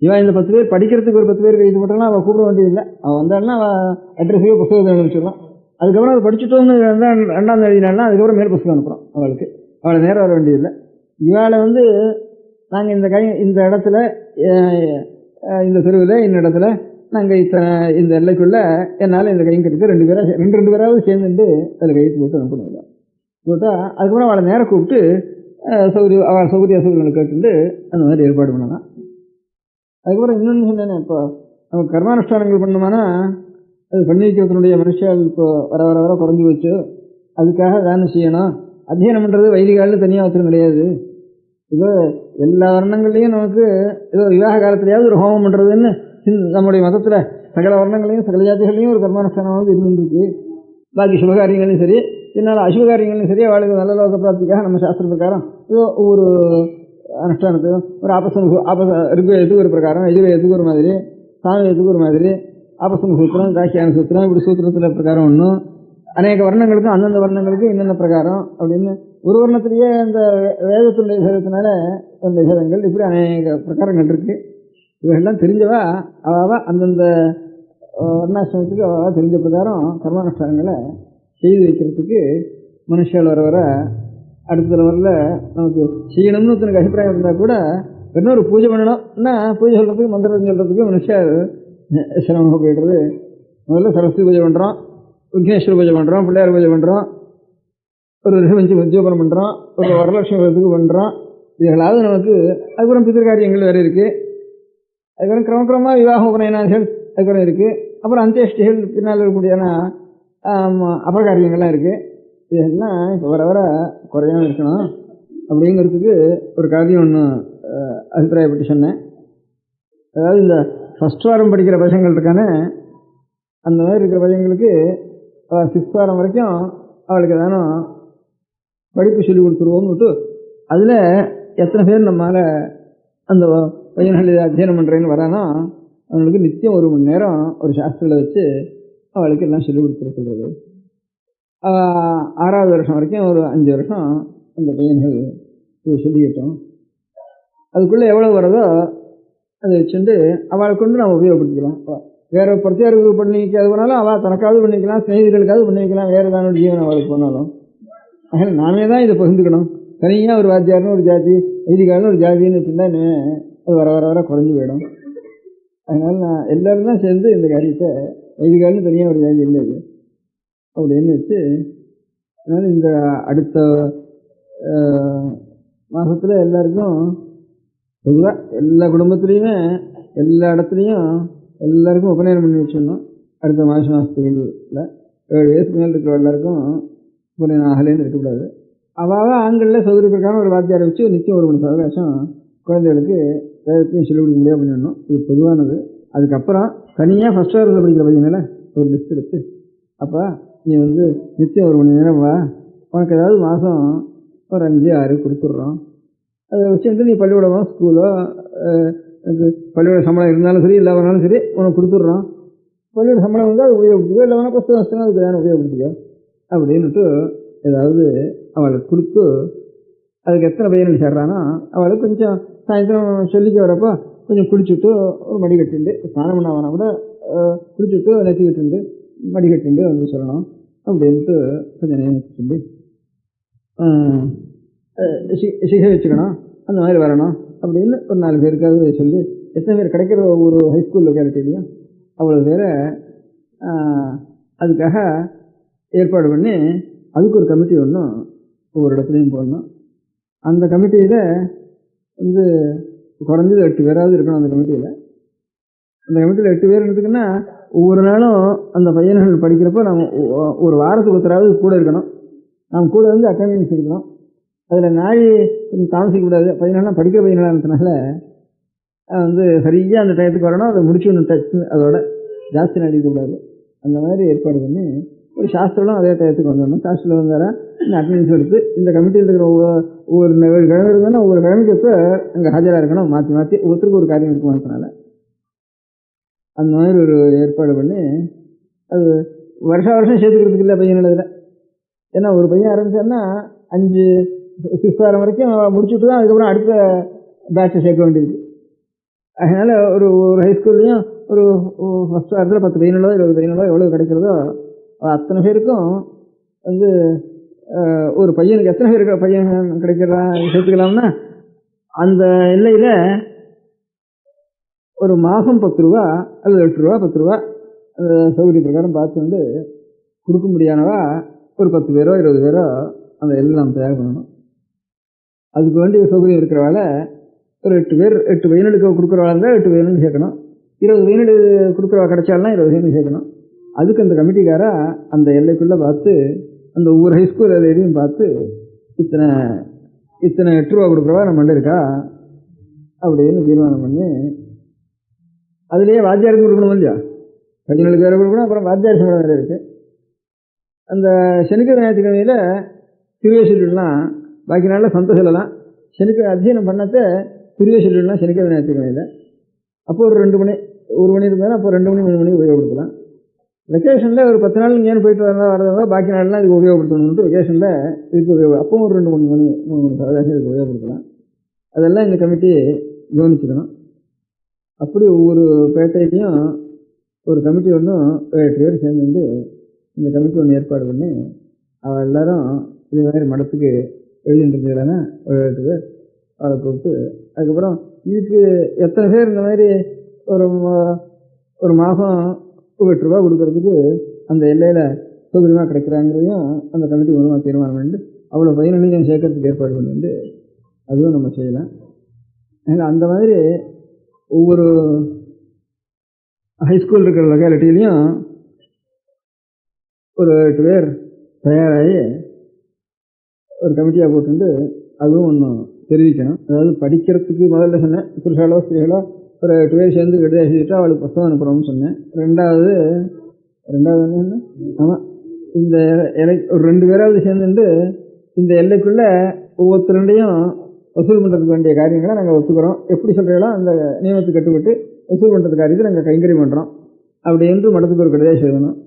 இவன் இந்த 10 பேர் படிக்கிறதுக்கு ஒரு 10 பேருக்கு இது மட்டும்னா அவள் கூப்பிட வேண்டியதில்லை. அவள் வந்தாள்னா அவள் அட்ரஸுக்கு புத்தகத்தை அனுப்பிச்சிடலாம். அதுக்கப்புறம் அதை படிச்சுட்டோன்னு 2ஆம் எழுதினால்னா அதுக்கப்புறம் மேல் புத்தகம் அனுப்புகிறோம். அவளுக்கு அவளை நேரம் வர வேண்டியதில்லை. இவாளை நாங்கள் இந்த இடத்துல இந்த தெருவில் இந்த இடத்துல நாங்கள் இந்த எல்லைக்குள்ளே என்னால் இந்த கைங்கரித்து 2 பேராவது சேர்ந்துட்டு அதில் கையெழுத்து போட்டு அனுப்பணும். போட்டால் அதுக்கப்புறம் அவளை நேரம் கூப்பிட்டு அவள் சௌகரிய அசௌகரியங்களை கேட்டுட்டு அந்த மாதிரி ஏற்பாடு பண்ணலாம். அதுக்கப்புறம் இன்னொன்று சொன்னேன், இப்போ நம்ம கர்மானுஷ்டானங்கள் பண்ணோம்னா அது பண்ணி வைக்கிறதுனுடைய மனுஷால் இப்போ வர வர வர குறைஞ்சி போச்சு. அதுக்காக தானம் செய்யணும். அத்தியனம் பண்ணுறது வைதிகாலில் தனியாக அவசரம் கிடையாது. இப்போ எல்லா வர்ணங்கள்லேயும் நமக்கு ஏதோ விவாக காலத்துலையாவது ஒரு ஹோமம் பண்ணுறதுன்னு நம்முடைய மதத்தில் சகல வர்ணங்களையும் சகல ஜாதிகளையும் ஒரு கர்மானுஷ்டானமாவது இருந்துருக்கு. பாக்கி சுபகாரியங்களையும் சரி இதனால் அசுபகாரியங்களையும் சரி அவளுக்கு நல்ல லோக பிராப்திக்காக நம்ம சாஸ்திர பிரகாரம் ஏதோ ஒவ்வொரு அனுஷ்டானத்தையும் ஒரு ருக்வேதத்துக்கு ஒரு பிரகாரம், யஜுர்வேதத்துக்கு ஒரு மாதிரி, சாமவேதத்துக்கு ஒரு மாதிரி, ஆபசம சூத்திரம், காக்கியான சூத்திரம், இப்படி சூத்திரத்தில் பிரகாரம் ஒன்றும் அநேக வர்ணங்களுக்கும் அந்தந்த வர்ணங்களுக்கும் என்னென்ன பிரகாரம் அப்படின்னு ஒரு வர்ணத்திலேயே அந்த வேதத்துடைய விசேதத்தினால அந்த விசேதங்கள் இப்படி அநேக பிரகாரங்கள் இருக்குது. இவைகள்லாம் தெரிஞ்சவா அவள் அந்தந்த வர்ணாசிரமத்துக்கு அவள் தெரிஞ்ச பிரகாரம் கர்மானுஷ்டானங்களை செய்து வைக்கிறதுக்கு மனுஷால் வர வர அடுத்த தலைவரில் நமக்கு செய்யணும்னு தனக்கு அபிப்பிராயம் இருந்தால் கூட இன்னொரு பூஜை பண்ணணும்னா பூஜை சொல்கிறதுக்கு மந்திரம் சொல்கிறதுக்கு மனுஷால் சிரமமாக போய்டுறது. முதல்ல சரஸ்வதி பூஜை பண்ணுறோம், விக்னேஸ்வர பூஜை பண்ணுறோம், பிள்ளையார் பூஜை பண்ணுறோம், ஒரு ரிஷபஞ்சி உத்தியோகம் பண்ணுறோம், ஒரு வரலட்சுமி விரதத்துக்கு பண்ணுறோம். இதுகளாவது நமக்கு அதுக்கப்புறம் பிதிர்காரியங்கள் வேறு இருக்குது. அதுக்கப்புறம் கிரமக்கிரமமாக விவாக உபநயனாதிகள் அதுக்கப்புறம் இருக்குது. அப்புறம் அந்தியஷ்டிகள் பின்னால் இருக்கக்கூடியான அபகாரியங்கள்லாம் இருக்குது. இதெல்லாம் இப்போ வர வர குறையாமல் இருக்கணும் அப்படிங்கிறதுக்கு ஒரு காரியம் ஒன்று அபிப்பிராயப்பட்டு சொன்னேன். அதாவது இந்த ஃபஸ்ட் வாரம் படிக்கிற பசங்கள் இருக்கானே, அந்த மாதிரி இருக்கிற பசங்களுக்கு 6th வாரம் வரைக்கும் அவளுக்கு ஏதானும் படிப்பு சொல்லி கொடுத்துருவோம்னுட்டு அதில் எத்தனை பேர் நம்மளால் அந்த பையன்கள் இதை அத்தியனம் பண்ணுறேன்னு வரானோ அவங்களுக்கு நித்தியம் 1 மணி நேரம் ஒரு சாஸ்திரத்தில் வச்சு அவளுக்கு எல்லாம் சொல்லிக் கொடுத்துருக்குறது. 6வது வருஷம் வரைக்கும் ஒரு 5 வருஷம் அந்த பையன்கள் இது சொல்லிக்கிட்டோம். அதுக்குள்ளே எவ்வளோ வருதோ அதை வச்சுட்டு அவளை கொண்டு நம்ம உபயோகப்படுத்திக்கலாம். வேறு பிரத்யேக பண்ணிக்காது போனாலும் அவள் தனக்காவது பண்ணிக்கலாம், ஸ்நேகிதர்களுக்காவது பண்ணிக்கலாம், வேறு ஏதாவது ஜீவனம் அவளுக்கு போனாலும். அதனால் நாமே தான் இதை பகிர்ந்துக்கணும். தனியாக ஒரு வாத்தியார்னு ஒரு ஜாதி, வைதிகால்னு ஒரு ஜாதின்னு வச்சுருந்தா அது வர வர வர குறைஞ்சி போயிடும். அதனால் நான் எல்லோரும் தான் சேர்ந்து இந்த காரியத்தை வைதிகால்னு தனியாக ஒரு ஜாதி இல்லை அது அப்படின்னு வச்சு, அதனால் இந்த அடுத்த மாதத்தில் எல்லாருக்கும் பொதுவாக எல்லா குடும்பத்துலேயுமே எல்லா இடத்துலையும் எல்லாருக்கும் உபநயனம் பண்ணி வச்சிடணும். அடுத்த மாதத்துகளில் 7 வயசுக்கு மேலே இருக்கிற எல்லாருக்கும் உபநயனம் ஆகலேன்னு இருக்கக்கூடாது. அவாவ ஆண்களில் சௌகரியப்பிற்கான ஒரு வாத்தியாரை வச்சு நிச்சயம் 1 மணி அவகாசம் குழந்தைகளுக்கு வேதத்தையும் சொல்லிக் கொடுக்க முடியாது பண்ணிடணும். இது பொதுவானது. அதுக்கப்புறம் தனியாக ஃபஸ்ட் இயரில் படிக்கிற பையனால ஒரு லிஸ்ட் எடுத்து, அப்போ நீ நிச்சயம் 1 மணி நேரம் வா, உனக்கு ஏதாவது மாதம் ஒரு 5-6 கொடுத்துட்றோம், அதை வச்சுட்டு நீ பள்ளிக்கூடமோ ஸ்கூலோ பள்ளிக்கூட சம்பளம் இருந்தாலும் சரி இல்லாதனாலும் சரி உனக்கு கொடுத்துட்றோம். பள்ளிக்கூட சம்பளம் வந்து அது உபயோகப்படுத்திக்கோ, இல்லை வேணால் புஸ்தகம் அதுக்கு தானே உபயோகப்படுத்திக்கோ அப்படின்ட்டு ஏதாவது அவளுக்கு கொடுத்து, அதுக்கு எத்தனை பையன்கள் சேர்றானோ அவளுக்கு கொஞ்சம் சாயந்தரம் சொல்லிக்க வரப்போ கொஞ்சம் குளிச்சுட்டு ஒரு மடி கட்டிண்டு, ஸ்நானம் பண்ண வேணா கூட குளிச்சுட்டு நெத்தி கட்டுண்டு மடி கட்டிண்டு சொல்லணும் அப்படின்ட்டு கொஞ்சம் நியமிச்சுண்டு சிகை வச்சுக்கணும், அந்த மாதிரி வரணும் அப்படின்னு ஒரு 4 பேருக்காவது சொல்லி, எத்தனை பேர் கிடைக்கிற ஒரு ஹைஸ்கூல் லொக்காலிட்டிலையும் அவ்வளோ பேரை அதுக்காக ஏற்பாடு பண்ணி அதுக்கு ஒரு கமிட்டி ஒன்றும் ஒவ்வொரு இடத்துலையும் போடணும். அந்த கமிட்டியில் குறைஞ்சது 8 பேராவது இருக்கணும். அந்த கமிட்டியில் 8 பேர் இருந்துக்குன்னா ஒவ்வொரு நாளும் அந்த பையன்கள் படிக்கிறப்போ நம்ம ஒரு வாரத்துக்கு ஒருத்தராவது கூட இருக்கணும். நம்ம கூட அட்டெண்டன்ஸ் இருக்கணும். அதில் நாளை கொஞ்சம் தாமசிக்கக்கூடாது. பையனாலாம் படிக்கிற பையனாக இருந்ததுனால சரியாக அந்த டயத்துக்கு வரணும், அதை முடிச்சு டச் அதோட ஜாஸ்தி நடிக்கக்கூடாது. அந்த மாதிரி ஏற்பாடு பண்ணி ஒரு சாஸ்திரம் அதே டயத்துக்கு வந்துடணும். சாஸ்திரம் வந்தாரா இந்த அட்டெண்டன்ஸ் எடுத்து இந்த கமிட்டியில் இருக்கிற ஒவ்வொரு 7 கிழமை இருந்தாலும் ஒவ்வொரு கிழமைக்கு எப்போ அங்கே ஹாஜராக இருக்கணும். மாற்றி மாற்றி ஒருத்தருக்கு ஒரு காரியம் இருக்குமானதுனால அந்த மாதிரி ஒரு ஏற்பாடு பண்ணி அது வருஷம் சேர்த்துக்கிறதுக்கு இல்லை பையன் இதில். ஏன்னா ஒரு பையன் ஆரம்பித்தாருன்னா 5-6 வாரம் வரைக்கும் முடிச்சுட்டு தான் அதுக்கப்புறம் அடுத்த பேட்சை சேர்க்க வேண்டியிருக்கு. அதனால் ஒரு ஹைஸ்கூல்லையும் ஒரு ஃபஸ்ட் வாரத்தில் 10 பையனோ 20 பையனோ எவ்வளோ கிடைக்கிறதோ அத்தனை பேருக்கும் ஒரு பையனுக்கு எத்தனை பேருக்கு பையன் கிடைக்கிறான் சேர்த்துக்கலாம்னா அந்த எல்லையில் ஒரு மாதம் 10 ரூபா அல்லது 8 ரூபா 10 ரூபா அந்த சௌகரிய பிரகாரம் பார்த்து கொடுக்க முடியாதவா ஒரு 10 பேரோ 20 பேரோ அந்த எல்லாம் தயார் பண்ணணும். அதுக்கு வேண்டிய சௌகரியம் இருக்கிறவால ஒரு 8 பேர் 8 பையனுக்கு கொடுக்குறவா இருந்தால் 8 பையனுக்கு சேர்க்கணும். 20 பையனுக்கு கொடுக்குறவா கிடைச்சாலும் 20 பையனுக்கு சேர்க்கணும். அதுக்கு அந்த கமிட்டிக்காரா அந்த எல்லைக்குள்ளே பார்த்து அந்த ஒவ்வொரு ஹைஸ்கூல் எதையும் பார்த்து இத்தனை 8 ரூபா கொடுக்குறவா நம்ம இருக்கா அப்படின்னு தீர்மானம் பண்ணி அதுலேயே வாத்தியாருக்கு கொடுக்கணும் இல்லையா, பையனுக்கு வேறு கொடுக்கணும். அப்புறம் வாத்தியார் சம்பளம் வேறு இருக்குது. அந்த சனிக்கிழமை ஞாயிற்றுக்கிழமையில் திருவே சொல்லிடலாம், பாக்கி நாளில் சொந்த சொல்லலாம். சனிக்கிழமை அத்தியனம் பண்ணத்தை திருவே சொல்லிடலாம் சனிக்கிழமை ஞாயிற்றுக்கிழமையில். அப்போ ஒரு 2 மணி 1 மணி இருந்தாலும் அப்போ 2 மணி 3 மணி உபயோகப்படுத்தலாம். வெக்கேஷனில் ஒரு 10 நாள் இங்கேன்னு போயிட்டு வரதா பாக்கி நாள்லாம் இதுக்கு உபயோகப்படுத்தணும்ட்டு வெக்கேஷனில் இதுக்கு அப்பவும் ஒரு 2 மணி 3 மணி அவகாசம் இதுக்கு உபயோகப்படுத்தலாம். அதெல்லாம் இந்த கமிட்டி கவனிச்சுக்கணும். அப்படி ஒவ்வொரு பேட்டையிலையும் ஒரு கமிட்டி ஒன்றும் 8 பேர் சேர்ந்து இந்த கமிட்டி ஒன்று ஏற்பாடு பண்ணி அவள் எல்லோரும் இதே மாதிரி மடத்துக்கு எழுதிட்டுருந்தாங்கன்னா ஒரு 8 பேர் அவளை கூப்பிட்டு அதுக்கப்புறம் இதுக்கு எத்தனை பேர் இந்த மாதிரி ஒரு மாதம் 8 ரூபா கொடுக்கறதுக்கு அந்த எல்லையில் சௌகரியமாக கிடைக்கிறாங்கிறதையும் அந்த கமிட்டி மூலமாக தீர்மானம் பண்ணிட்டு அவ்வளோ பையனையும் சேர்க்கறதுக்கு ஏற்பாடு பண்ணிட்டு அதுவும் நம்ம செய்யலாம். அந்த மாதிரி ஒவ்வொரு ஹைஸ்கூல் இருக்கிற லொக்காலிட்டிலையும் ஒரு 8 பேர் தயாராகி ஒரு கமிட்டியாக போட்டு அதுவும் ஒன்று தெரிவிக்கணும். அதாவது படிக்கிறதுக்கு முதல்ல சொன்னேன், புருஷாலோ ஸ்திரீகளோ ஒரு 8 பேர் சேர்ந்து கடிதம் எழுதிட்டு அவளுக்கு புத்தகம் அனுப்புகிறோம்னு சொன்னேன். ரெண்டாவது என்ன, ஆமாம், இந்த ஒரு 2 பேராவது சேர்ந்துட்டு இந்த எல்லைக்குள்ளே ஒவ்வொருத்தருடையும் வசூல் பண்ணுறதுக்கு வேண்டிய காரியங்களை நாங்கள் ஒத்துக்கிறோம். எப்படி சொல்கிறீங்களோ அந்த நியமத்துக்கு கட்டுப்பட்டு வசூல் பண்ணுறது காரியத்தை நாங்கள் கைங்கரியம் பண்ணுறோம் அப்படி என்று மடத்துக்கு ஒரு கடிதம் எழுதணும்.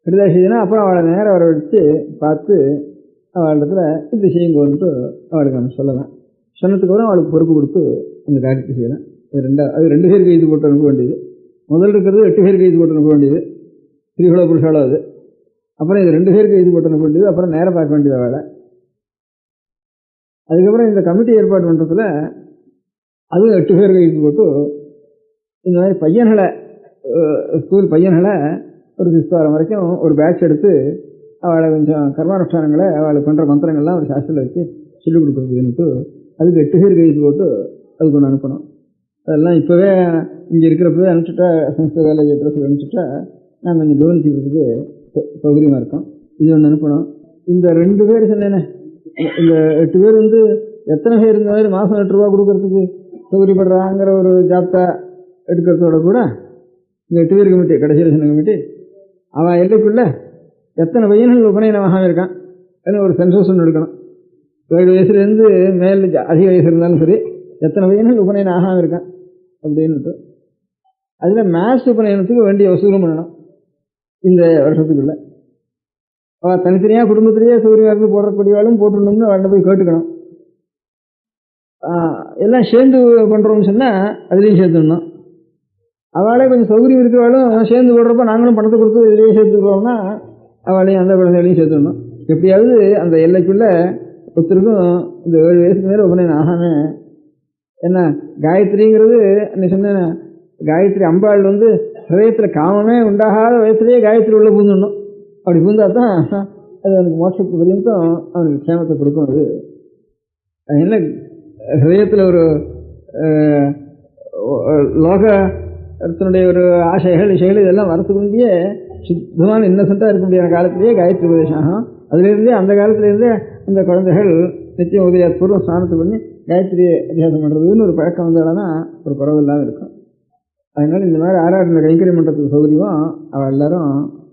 கடிதம் எழுதினா அப்புறம் அவளை நேரம் வர வச்சு பார்த்து அவளிடத்துல இப்படி செய்யுங்கன்ட்டு அவளுக்கு நம்ம சொல்லலாம். சொன்னதுக்கப்புறம் அவளுக்கு பொறுப்பு கொடுத்து அந்த காரியத்தை செய்யலாம். அது 2 பேருக்கு கைது போட்டு அனுப்ப வேண்டியது. முதல் இருக்கிறது 8 பேருக்கு கைது போட்டு அனுப்ப வேண்டியது, ஸ்திரீகளோ புருஷாலோ. அது அப்புறம் இது 2 பேருக்கு கைது போட்டு அனுப்ப வேண்டியது, அப்புறம் நேரம் பார்க்க வேண்டியது அவளை. அதுக்கப்புறம் இந்த கமிட்டி ஏற்பாடு பண்ணுறதுல அதுவும் 8 பேருக்கு கைது போட்டு இந்த மாதிரி பையன்களை, ஸ்கூல் பையன்களை ஒரு 6th வாரம் வரைக்கும் ஒரு பேட்ச் எடுத்து அவளை கொஞ்சம் கர்மானுஷ்டானங்களை அவளுக்கு பண்ணுற மந்திரங்கள்லாம் ஒரு சாஸ்திரத்தில் வச்சு சொல்லிக் கொடுக்குறதுன்ட்டு அதுக்கு 8 பேர் கைது போட்டு அதுக்கு ஒன்று அனுப்பணும். அதெல்லாம் இப்போவே இங்கே இருக்கிறப்பவே அனுப்பிச்சுட்டா, சமஸ்த வேலை ட்ரெஸ் அனுப்பிச்சுட்டா நான் கொஞ்சம் கவனிச்சுக்கிறதுக்கு சௌகரியமாக இருக்கும். இது ஒன்று அனுப்பணும். இந்த 2 பேர் சொன்னேனே, இந்த 8 பேர் எத்தனை பேர் இந்த மாதிரி மாதம் 8 ரூபா கொடுக்கறதுக்கு சௌகரியப்படுறாங்கிற ஒரு ஜாப்தா எடுக்கிறதோட கூட இந்த 8 பேர் கமிட்டி, கடைசியில் சொன்ன கமிட்டி, அவன் எல்லைக்குள்ளே எத்தனை பையன்கள் உபநயனமாக இருக்கான் அப்படின்னு ஒரு சென்சஸ் ஒன்று எடுக்கணும். 7 வயசுலேருந்து மேல் அதிக வயசு இருந்தாலும் சரி எத்தனை பையன்கள் உபநயனம் ஆகாமல் இருக்கான் அப்படின்ட்டு அதில் மேத்ஸ் உபநயனத்துக்கு வேண்டிய வசூலும் பண்ணணும். இந்த வருஷத்துக்குள்ள அவள் தனித்தனியாக குடும்பத்திலேயே சௌகரியமாக இருந்து போடக்கூடியவாளும் போட்டுடணும்னு அவள்கிட்ட போய் கேட்டுக்கணும். எல்லாம் சேர்ந்து பண்ணுறோம்னு சொன்னால் அதுலேயும் சேர்த்துடணும். அவளே கொஞ்சம் சௌகரியம் இருக்கிறவாளும் சேர்ந்து போடுறப்ப நாங்களும் பணத்தை கொடுத்து இதுலேயே சேர்த்துக்கிறோம்னா அவளையும் அந்த குழந்தைகளையும் சேர்த்துடணும். எப்படியாவது அந்த எல்லைக்குள்ளே ஒருத்தருக்கும் இந்த 7 வயசுக்கு மேலே உபநயனம் ஆகாமல், என்ன காயத்ரிங்கிறது நீ சொன்ன காயத்ரி அம்பாள் ஹிரதயத்தில் காமமே உண்டாகாத வயசுலேயே காயத்ரி உள்ள பூந்துடணும். அப்படி பூந்தா தான் அது அவனுக்கு மோட்சத்துக்கு பரியந்தம் அவனுக்கு க்ஷேமத்தை கொடுக்கும். அது என்ன ஹிரதயத்தில் ஒரு லோகத்தினுடைய ஒரு ஆசைகள் இசைகள் இதெல்லாம் வரத்துக்கு முந்தையே சுத்தமான இன்னசென்ட்டாக இருக்க முடியாத காலத்திலேயே காயத்ரி உபதேசம் ஆகும். அதுலேருந்தே அந்த காலத்துலேருந்தே இந்த குழந்தைகள் நிச்சயம் உதயபூர்வம் ஸ்நானத்தை பண்ணி காயத்ரி அபியாசம் பண்ணுறதுன்னு ஒரு பழக்கம் வந்தால்னா ஒரு குறவு இல்லாமல் இருக்கும். அதனால் இந்த மாதிரி ஆராதனை கைங்கரியம் பண்ணுறதுக்கு சௌகரியமாக அவள் எல்லோரும்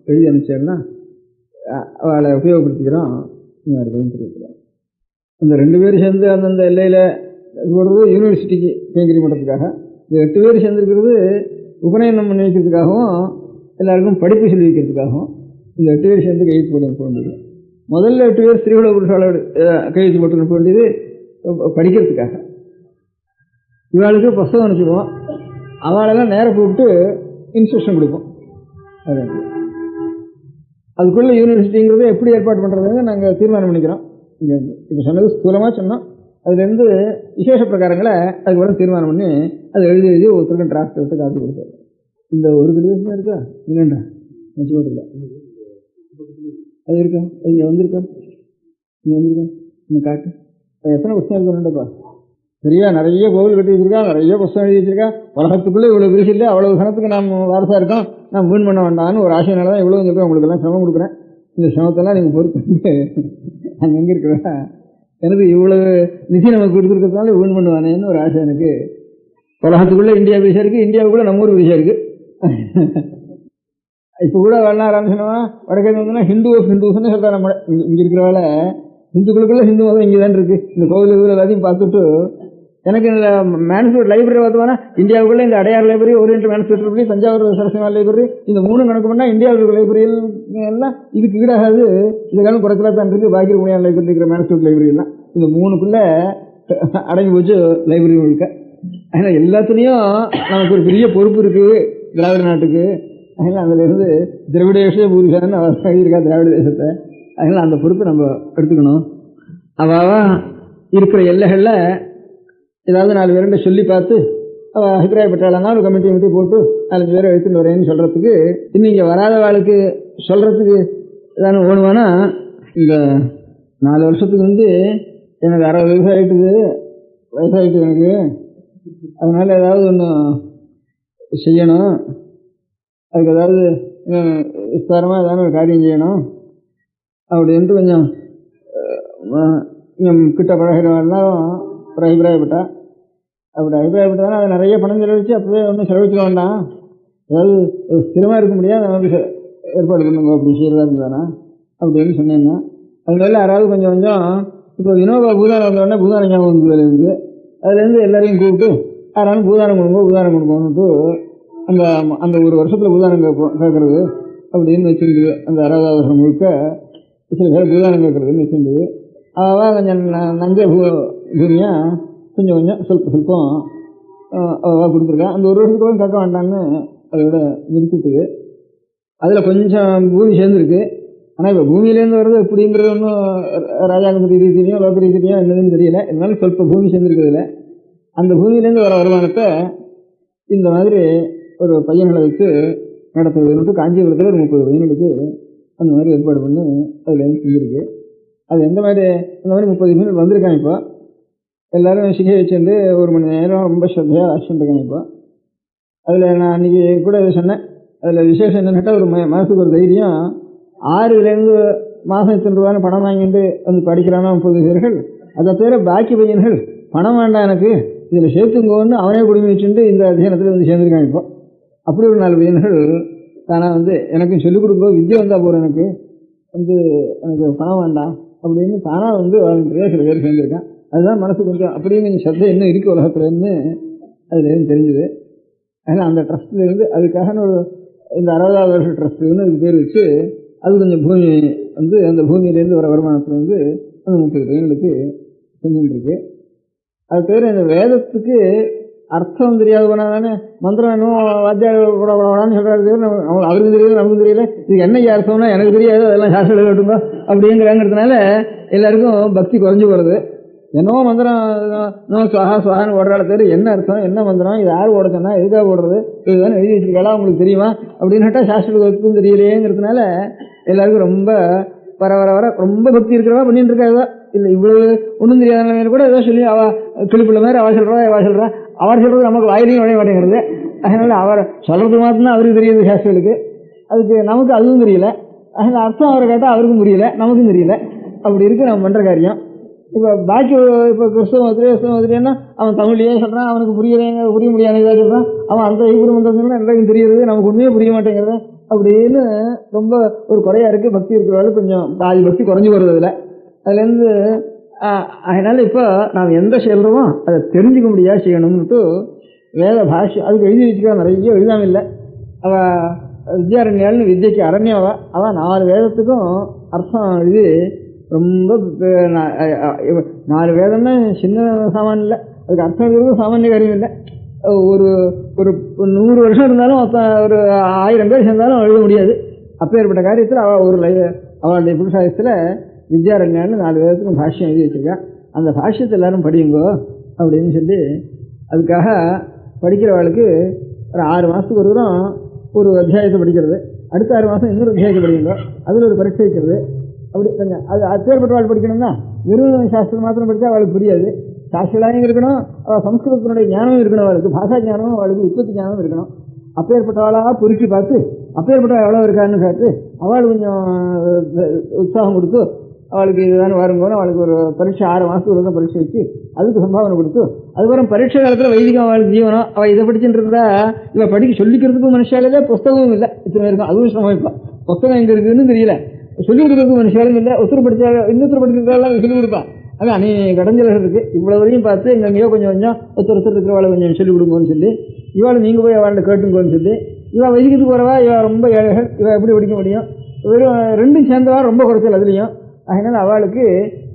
எழுதி அனுப்பிச்சேன்னா அவளை உபயோகப்படுத்திக்கிறோம். இந்த மாதிரி கைங்கரியம் அந்த 2 பேர் சேர்ந்து அந்தந்த எல்லையில் போடுறது யூனிவர்சிட்டிக்கு கைங்கரியம் பண்ணுறதுக்காக, இந்த 8 பேர் சேர்ந்துருக்கிறது உபநயனம் பண்ணி வைக்கிறதுக்காகவும் எல்லாருக்கும் படிப்பு சொல்லி வைக்கிறதுக்காகவும் இந்த 8 பேர் சேர்ந்து கையெழுத்து போட்டு அனுப்ப வேண்டியது. முதல்ல 8 பேர் ஸ்திரீகளோ புருஷாலோடு கையெழுத்து போட்டு அனுப்ப வேண்டியது படிக்கிறதுக்காக. இவாளுக்கு புஸ்தகம் அனுப்பிடுவோம், அவளெல்லாம் நேரம் கூப்பிட்டு இன்ஸ்ட்ரக்ஷன் கொடுப்போம். அதுக்குள்ளே யூனிவர்சிட்டிங்கிறத எப்படி ஏற்பாடு பண்ணுறதுங்க நாங்கள் தீர்மானம் பண்ணிக்கிறோம். இங்கே இப்போ சொன்னது ஸ்தூலமாக சொன்னோம். அதுலேருந்து விசேஷ பிரகாரங்களை அதுக்கு தீர்மானம் பண்ணி அதை எழுதி ஒருத்தருக்கும் டிராஃப்ட் எடுத்து காப்பி கொடுத்தாரு. இந்த ஒரு கடிதம் இருக்கா இல்லைன்றா நிச்சயப்பட்டில்லை, அது இருக்கா, இங்கே வந்திருக்கா, இங்கே வந்திருக்கா, இங்கே காட்டு. எத்தனை புத்தகம் இருக்கணும்டப்பா, சரியா நிறைய கோவில் கட்டி வச்சிருக்கா, நிறைய புத்தகம் எழுதி வச்சிருக்கா. உலகத்துக்குள்ளே இவ்வளோ விரிசு இல்லை, அவ்வளோ கணத்துக்கு நாம் வாரசாக இருக்கோம், நான் வீண் பண்ண வேண்டாம்னு ஒரு ஆசையினால தான் இவ்வளோ சொல்கிறேன். உங்களுக்கு எல்லாம் சிரமம் கொடுக்குறேன். இந்த சிரமத்தெல்லாம் நீங்கள் பொறுத்து அங்கே எங்கே இருக்கிறா, எனக்கு இவ்வளவு நிதி நமக்கு கொடுத்துருக்கிறதுனால வீண் பண்ணுவானேன்னு ஒரு ஆசை எனக்கு. உலகத்துக்குள்ளே இந்தியா பெருசாக இருக்குது, இந்தியாவுக்குள்ளே நம்ம ஊர் பெருசாக இருக்குது. இப்போ கூட வரலாம் ஆரம்பிச்சோன்னா வடக்கே வந்தோன்னா ஹிந்து ஹிந்துஸ்ன்னு சொல்கிறா. நம்ம இங்கே இருக்கிறவால ஹிந்துக்களுக்குள்ள ஹிந்து மதம் இங்கே தான் இருக்குது. இந்த கோவில் இதில் எல்லாத்தையும் பார்த்துட்டு எனக்கு இந்த மேனுஸ்கிரிப்ட் லைப்ரரி பார்த்தோம்னா இந்தியாவுக்குள்ளே இந்த Adyar library, oriental manuscript library, Thanjavur Saraswathi library, இந்த 3 கணக்கு பண்ணால் இந்தியாவில் இருக்கிற லைப்ரரியில் எல்லாம் இதுக்கு ஈடாகாது. இதுக்கான குறைச்சலாக தான் இருக்குது. பாக்கி முடியாத லைப்ரரி இருக்கிற மேனுஸ்கிரிப்ட் லைப்ரரி எல்லாம் இந்த 3க்குள்ளே அடங்கி போச்சு லைப்ரரி முழுக்க. அதனால் எல்லாத்துலேயும் நமக்கு ஒரு பெரிய பொறுப்பு இருக்குது திராவிட நாட்டுக்கு. அதனால் அதிலேருந்து திராவிட தேச பூரிசான்னு அவர் எழுதியிருக்கா திராவிட தேசத்தை. அதனால் அந்த பொறுப்பை நம்ம எடுத்துக்கணும். அவள் இருக்கிற எல்லைகளில் ஏதாவது 4 பேருண்ட சொல்லி பார்த்து அவள் அபிப்பிராயப்பட்டாளன்னா ஒரு கமிட்டி போட்டு 4 பேரை எடுத்துட்டு வரேன்னு சொல்கிறதுக்கு, இன்னும் இங்கே வராத வாழ்க்கை சொல்கிறதுக்கு ஏதாவது ஓடுவானா. இந்த 4 வருஷத்துக்கு எனக்கு 60 வயசாகிட்டு எனக்கு, அதனால் ஏதாவது ஒன்று செய்யணும். அதுக்கு ஏதாவது விஸ்தாரமாக ஏதாவது ஒரு காரியம் செய்யணும் அப்படின்ட்டு கொஞ்சம் கிட்ட பழகிறவெல்லாம் ஒரு அபிப்பிராயப்பட்டா. அப்படி அபிப்பிராயப்பட்டதானே அதை நிறைய பணம் செலவழித்து அப்பவே ஒன்றும் செலவழிக்க வேண்டாம், ஏதாவது ஸ்திரமாக இருக்க முடியாது நமக்கு ஏற்பாடு பண்ணுங்க அப்படி செய்கிறதா இருந்ததானா அப்படின்னு சொன்னேன்னா. அதனால யாராவது கொஞ்சம் கொஞ்சம் இப்போ வினோபா பூதானம் வந்தோடனே பூதான ஞாபகம் வந்து இருக்குது. அதுலேருந்து எல்லாரையும் கூப்பிட்டு யாராலும் பூதானம் கொடுங்கன்னுட்டு அந்த அந்த ஒரு வருஷத்தில் பூதானம் கேட்கறது அப்படின்னு வச்சுருந்தது. அந்த 60வது வருஷம் முழுக்க சில பேர் பூதானம் கேட்கறதுன்னு வச்சுருந்தது. அவள் கொஞ்சம் நஞ்ச பூமியாக கொஞ்சம் கொஞ்சம் சொல்பம் அவள் கொடுத்துருக்கேன். அந்த ஒரு வருஷத்துக்கு கூட கேட்க வேண்டான்னு அதோட நிறுத்திட்டுது. அதில் கொஞ்சம் பூமி சேர்ந்துருக்கு. ஆனால் இப்போ பூமியிலேருந்து வர்றது எப்படிங்கிறது ஒன்றும் ராஜாங்க ரீதியிலையும் லோக ரீதியிலையும் என்னதுன்னு தெரியல. இருந்தாலும் சொல்ப பூமி சேர்ந்துருக்கிறதுல அந்த பூமியிலேருந்து வர வருமானத்தை இந்த மாதிரி ஒரு பையன்களை வச்சு நடத்துறதுன்ட்டு காஞ்சிபுரத்தில் ஒரு 30 பையன்களுக்கு அந்த மாதிரி ஏற்பாடு பண்ணி அதுலேருந்து செஞ்சுருக்கு. அது இந்த மாதிரி 30 பையன்கள் வந்திருக்காங்க. இப்போ எல்லோரும் சிகை வச்சுருந்து 1 மணி நேரம் ரொம்ப ஸ்ரத்தையாக வாசிச்சுருக்காங்க. இப்போ அதில் நான் அன்றைக்கி கூட சொன்னேன். அதில் விசேஷம் என்னென்னாட்டா ஒரு மாதத்துக்கு ஒரு தைரியம் 6லேருந்து மாதம் இத்தனை ரூபான்னு பணம் வாங்கிட்டு வந்து படிக்கிறானா 30 பேர்கள். அதை தவிர பாக்கி பையன்கள் பணம் வேண்டாம் எனக்கு இதில் சேர்த்துங்கோன்னு அவனே குடும்பி வச்சுட்டு இந்த அத்தியானத்தில் வந்து சேர்ந்துருக்காங்க. இப்போ அப்படி ஒரு 4 பையன்கள் தானாக வந்து எனக்கும் சொல்லிக் கொடுக்கும் வித்யை வந்தால் போகிறேன், எனக்கு பணம் வேண்டாம் அப்படின்னு தானாக வந்து வாலண்டியராக சில பேர் சேர்ந்துருக்கான். அதுதான் மனசு கொஞ்சம் அப்படியே கொஞ்சம் சத்தை என்ன இருக்குது உலகத்துலேருந்து அதுலேருந்து தெரிஞ்சுது. அதனால் அந்த ட்ரஸ்ட்லேருந்து அதுக்காக ஒரு இந்த 60வது வருஷம் ட்ரஸ்ட்டுன்னு அதுக்கு பேர் வச்சு அது கொஞ்சம் பூமி வந்து அந்த பூமியிலேருந்து வர வருமானத்தில் வந்து அந்த 30 பையன்களுக்கு செஞ்சுட்டுருக்கு. அது தவிர இந்த வேதத்துக்கு அர்த்தம் தெரியாது போனால் தானே மந்திரம் இன்னும் வாத்தியான்னு சொல்கிறாரு. அவருக்கும் தெரியாது நமக்கும் தெரியல. இதுக்கு என்ன அர்த்தம்னா எனக்கு தெரியாது, அதெல்லாம் சாஸ்திரம் கேட்டுங்க அப்படிங்கிறாங்கிறதுனால எல்லாருக்கும் பக்தி குறைஞ்சி போகிறது. என்னவோ மந்திரம் சுவாகான்னு ஓடுறாள் தவிர என்ன அர்த்தம் என்ன மந்திரம் இது யார் ஓட சொன்னா எதுக்காக ஓடுறது இதுதானே எழுதி வச்சிருக்காளா உங்களுக்கு தெரியுமா அப்படின்னு கேட்டால் சாஸ்திரத்துக்கும் தெரியலையேங்கிறதுனால எல்லாருக்கும் ரொம்ப வர ரொம்ப பக்தி இருக்கிறவா பண்ணிட்டு இருக்கா. இல்லை இவ்வளவு ஒன்றும் தெரியாத கூட ஏதோ சொல்லி அவள் கிளிப்புள்ள மாதிரி அவள் சொல்கிறா அவர் சொல்கிறது நமக்கு வாயிலையும் நுழைய மாட்டேங்கிறது. அதனால் அவர் சொல்கிறது மாத்திரம் அவருக்கு தெரியுது சாஸ்திரத்துக்கு, அதுக்கு நமக்கு அதுவும் தெரியல. அதனால் அர்த்தம் அவரை கேட்டால் அவருக்கும் புரியல நமக்கும் தெரியல. அப்படி இருக்குது நம்ம பண்ணுற காரியம். இப்போ பாக்கி இப்போ கிறிஸ்தவ மதுரைன்னா அவன் தமிழ்லேயே சொல்கிறான், அவனுக்கு புரிய முடியாது ஏதாவது சொல்கிறான். அவன் அந்த ஐபுரம் மந்திரம்னா எல்லாருக்கும் தெரியுது, நமக்கு உண்மையே புரிய மாட்டேங்கிறது அப்படின்னு ரொம்ப ஒரு குறையா இருக்குது. பக்தி இருக்கிறவங்களுக்கு கொஞ்சம் பாதி பக்தி குறைஞ்சி வருது அதில். அதுலேருந்து அதனால் இப்போ நாம் எந்த சொல்கிறோமோ அதை தெரிஞ்சுக்க முடியாது செய்யணும்னுட்டு வேத பாஷ்யம் அதுக்கு எழுதி வச்சுக்கா. நிறைய எழுதாமல் இல்லை. அவள் வித்யாரண்யாள்னு வித்யக்கு அரண்யாவா அவள் 4 வேதத்துக்கும் அர்த்தம் எழுதி ரொம்ப 4 வேதம்னா சின்ன சாமான் இல்லை, அதுக்கு அர்த்தம் இருக்கிறது சாமானிய காரியம் இல்லை. ஒரு 100 வருஷம் இருந்தாலும் ஒரு 1000 பேர் சேர்ந்தாலும் எழுத முடியாது. அப்பேற்பட்ட காரியத்தில் அவளுடைய புருஷாயத்தில் வித்யாரண்யான்னு 4 வேதத்துக்கும் பாஷ்யம் எழுதி வச்சிருக்கா. அந்த பாஷ்யத்தை எல்லாரும் படியுங்கோ அப்படின்னு சொல்லி அதுக்காக படிக்கிறவளுக்கு ஒரு 6 மாதத்துக்கு ஒரு தூரம் ஒரு அத்தியாயத்தை படிக்கிறது, அடுத்த 6 மாதம் இன்னொரு அத்தியாயத்தை படிக்குங்க, அதில் ஒரு பரீட்சை வைக்கிறது. அப்படி கொஞ்சம் அது அப்பேற்பட்ட வாழ் படிக்கணும்னா வெறும் சாஸ்திரம் மாத்திரம் படித்தா அவளுக்கு புரியாது. சாஸ்திரலாயும் இருக்கணும், அவள் சம்ஸ்கிருதத்தினுடைய ஞானமும் இருக்கணும், அவளுக்கு பாஷா ஞானமும் அவளுக்கு உற்பத்தி ஞானமும் இருக்கணும். அப்பேற்பட்டவளாக பொறுக்கி பார்த்து அப்பேற்பட்ட எவ்வளோ இருக்கான்னு பார்த்து அவள் கொஞ்சம் உற்சாகம் கொடுத்து அவளுக்கு இதுதான் வருங்கன்னு அவளுக்கு ஒரு பரீட்சை 6 மாதத்துக்கு ஒரு பரீட்சை வச்சு அதுக்கு சம்பாவனை கொடுத்து அதுக்கப்புறம் பரீட்சை காலத்தில் வைதிகம் அவளுக்கு ஜீவனம். அவள் இதை படிச்சுட்டு இருந்தா இவள் படிக்க சொல்லிக்கிறதுக்கும் மனுஷாலே புஸ்தகமும் இல்லை, இத்தனை இருக்கும். அதுவும் சிரமம். இப்போ புஸ்தகம் எங்கே இருக்குதுன்னு தெரியல, சொல்லிக் கொடுக்கறதுக்கும் மனுஷாலும் இல்லை. ஒருத்தர் படித்தா இன்னொருத்தர் படிக்கிறதாலாம் சொல்லிக் கொடுப்பான். அதான் அநேக கடைஞ்சல் இருக்குது. இவ்வளோ வரையும் பார்த்து எங்கெங்கேயோ கொஞ்சம் கொஞ்சம் ஒருத்தர் இருக்கிறவாளை கொஞ்சம் சொல்லிக் கொடுங்கன்னு சொல்லி இவாள் நீங்கள் போய் அவள்கிட்ட கேட்டுங்கன்னு சொல்லி இவள் வைதிகத்துக்கு போகிறவா இவள் ரொம்ப ஏழைகள், இவள் எப்படி படிக்க முடியும்? வெறும் 2ம் சேர்ந்தவா ரொம்ப குறைச்சல் அதுலேயும். அதனால் அவளுக்கு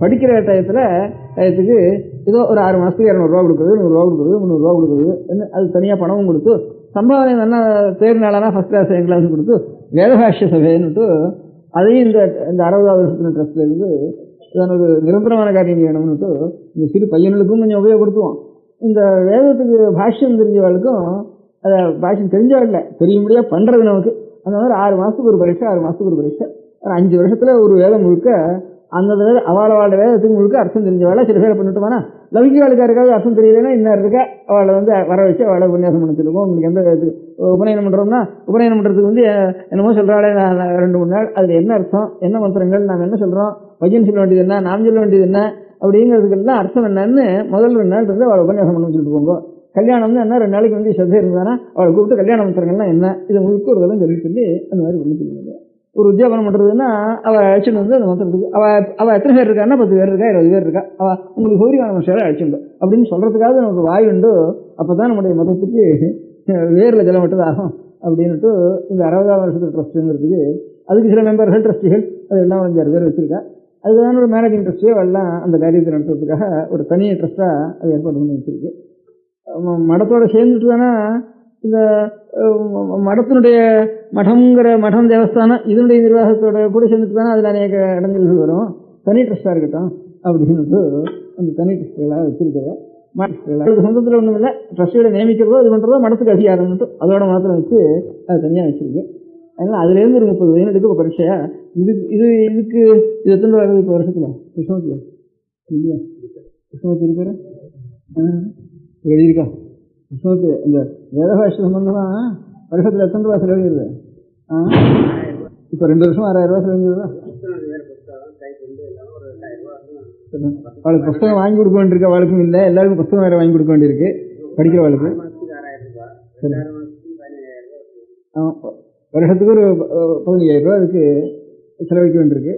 படிக்கிற டயத்துக்கு ஏதோ ஒரு 6 மாதத்துக்கு 200 ரூபா கொடுக்குறது, 100 ரூபா கொடுக்குறது, 300 ரூபா கொடுக்குறது, அது தனியாக பணமும் கொடுத்து சம்பாவனை நல்லா தேர்வு நாளானா ஃபஸ்ட் கிளாஸ் செகண்ட் கிளாஸ் கொடுத்து வேதபாஷ்ய சபைன்னுட்டு அதையும் இந்த 60வது வருஷத்துல ட்ரஸ்ட்லேருந்து இதான் ஒரு நிரந்தரமான காரியம் வேணும்னுட்டு இந்த சிறு பையனுக்கும் கொஞ்சம் உபயோகப்படுத்துவோம். இந்த வேதத்துக்கு பாஷ்யம் தெரிஞ்சவளுக்கும் அதை பாஷ்யம் தெரிஞ்சவள் தெரியும்படியாக பண்ணுறது நமக்கு. அந்த மாதிரி 6 மாதத்துக்கு ஒரு பரீட்சை, 6 மாதத்துக்கு ஒரு பரீட்சை, 5 வருஷத்தில் ஒரு வேதம் முழுக்க அந்த அவளோட வேதத்துக்கு முழுக்க அர்த்தம் தெரிஞ்சவாள சில பேரை பண்ணிட்டோம்னா லௌகிகாளுக்காருக்காவது அர்த்தம் தெரியலன்னா இன்னும் இருக்கா அவளை வர வச்சு அவளை உபன்யாசம் பண்ண சொல்லுவோம். உங்களுக்கு எந்த உபநயனம் பண்ணுறோம்னா உபநயனம் பண்ணுறதுக்கு என்னமோ சொல்கிறாளே 2-3 நாள் அதில் என்ன அர்த்தம், என்ன மந்திரங்கள், நாம் என்ன சொல்கிறோம், பையன் சொல்ல வேண்டியது என்ன, நாம் சொல்ல வேண்டியது என்ன அப்படிங்கிறதுக்கெல்லாம் அர்த்தம் என்னன்னு முதல் 2 நாள் இருந்து அவளை உபன்யாசம் பண்ண சொல்லிட்டு போங்க. கல்யாணம்னு என்ன 2 நாளைக்கு சத்தை இருந்தானா அவளை கூப்பிட்டு கல்யாண மந்திரங்கள்லாம் என்ன இதை முழுக்க ஒரு இதெல்லாம் சொல்லி அந்த மாதிரி பண்ணி சொல்லுவாங்க. ஒரு உத்தியோகம் பண்ணுறதுன்னா அவள் அழைச்சிட்டு அந்த மந்திரத்துக்கு அவள் எத்தனை பேர் இருக்கான்னா 10 பேர் இருக்கா, 20 பேர் இருக்கா, அவள் உங்களுக்கு சௌரியமான மனுஷரை அழைச்சிடும் அப்படின்னு சொல்கிறதுக்காக நமக்கு வாய் உண்டு. அப்போ தான் நம்முடைய மதத்துக்கு வேரில் ஜலம் விட்டது ஆகும் அப்படின்ட்டு இந்த 60ஆம் வருஷத்து ட்ரஸ்ட்டுங்கிறதுக்கு அதுக்கு சில மெம்பர்கள் ட்ரஸ்டிகள் அது எல்லாம் 5-6 பேர் வச்சுருக்கா. அதுதான் ஒரு மேனேஜிங் ட்ரஸ்டியோ எல்லாம் அந்த காரியத்தை நடத்துறதுக்காக ஒரு தனி ட்ரஸ்ட்டாக அது ஏற்பாடு பண்ணி வச்சுருக்கு. மடத்தோடு சேர்ந்துட்டு தானே இந்த மடத்தினுடைய மடம் தேவஸ்தானம் இதனுடைய நிர்வாகத்தோட கூட சேர்ந்துட்டு தானே அதில் அநேக இடங்கள் வரும். தனி ட்ரஸ்டாக இருக்கட்டும் அப்படின்ட்டு அந்த தனி ட்ரஸ்டுகளாக வச்சுருக்கிறேன். அதுக்கு சொந்தத்தில் ஒன்றும் இல்லை, ட்ரஸ்டிகளை நியமிக்கிறதோ இது பண்ணுறதோ மடத்துக்கு அதிகாரம்ட்டு அதோட மாத்திரம் வச்சு அது தனியாக வச்சுருக்கு. அதனால் அதுலேருந்து ஒரு 30 வயதுக்கு ஒரு பரீட்சையா இதுக்கு எத்தனை வருது இப்போ வருஷத்தில் கிருஷ்ணமூர்த்தி இல்லையா? கிருஷ்ணமூர்த்தி இருக்கிற எழுதியிருக்கா கிருஷ்ணமூர்த்தி இந்த வேதபாஷ சம்பந்தமாக வருஷத்தில் எத்தனை ரூபா செலவழிகிறது? இப்போ 2 வருஷம் 6000 ரூபா செலவழிஞ்சிருதா? அவளுக்கு புஸ்தகம் வாங்கி கொடுக்க வேண்டியிருக்கு. அவளுக்கும் இல்லை, எல்லாருக்கும் புஸ்தகம் வேறு வாங்கி கொடுக்க வேண்டியிருக்கு படிக்கிறவளுக்கு. வருஷத்துக்கு ஒரு 15,000 ரூபா அதுக்கு செலவழிக்க வேண்டியிருக்கு.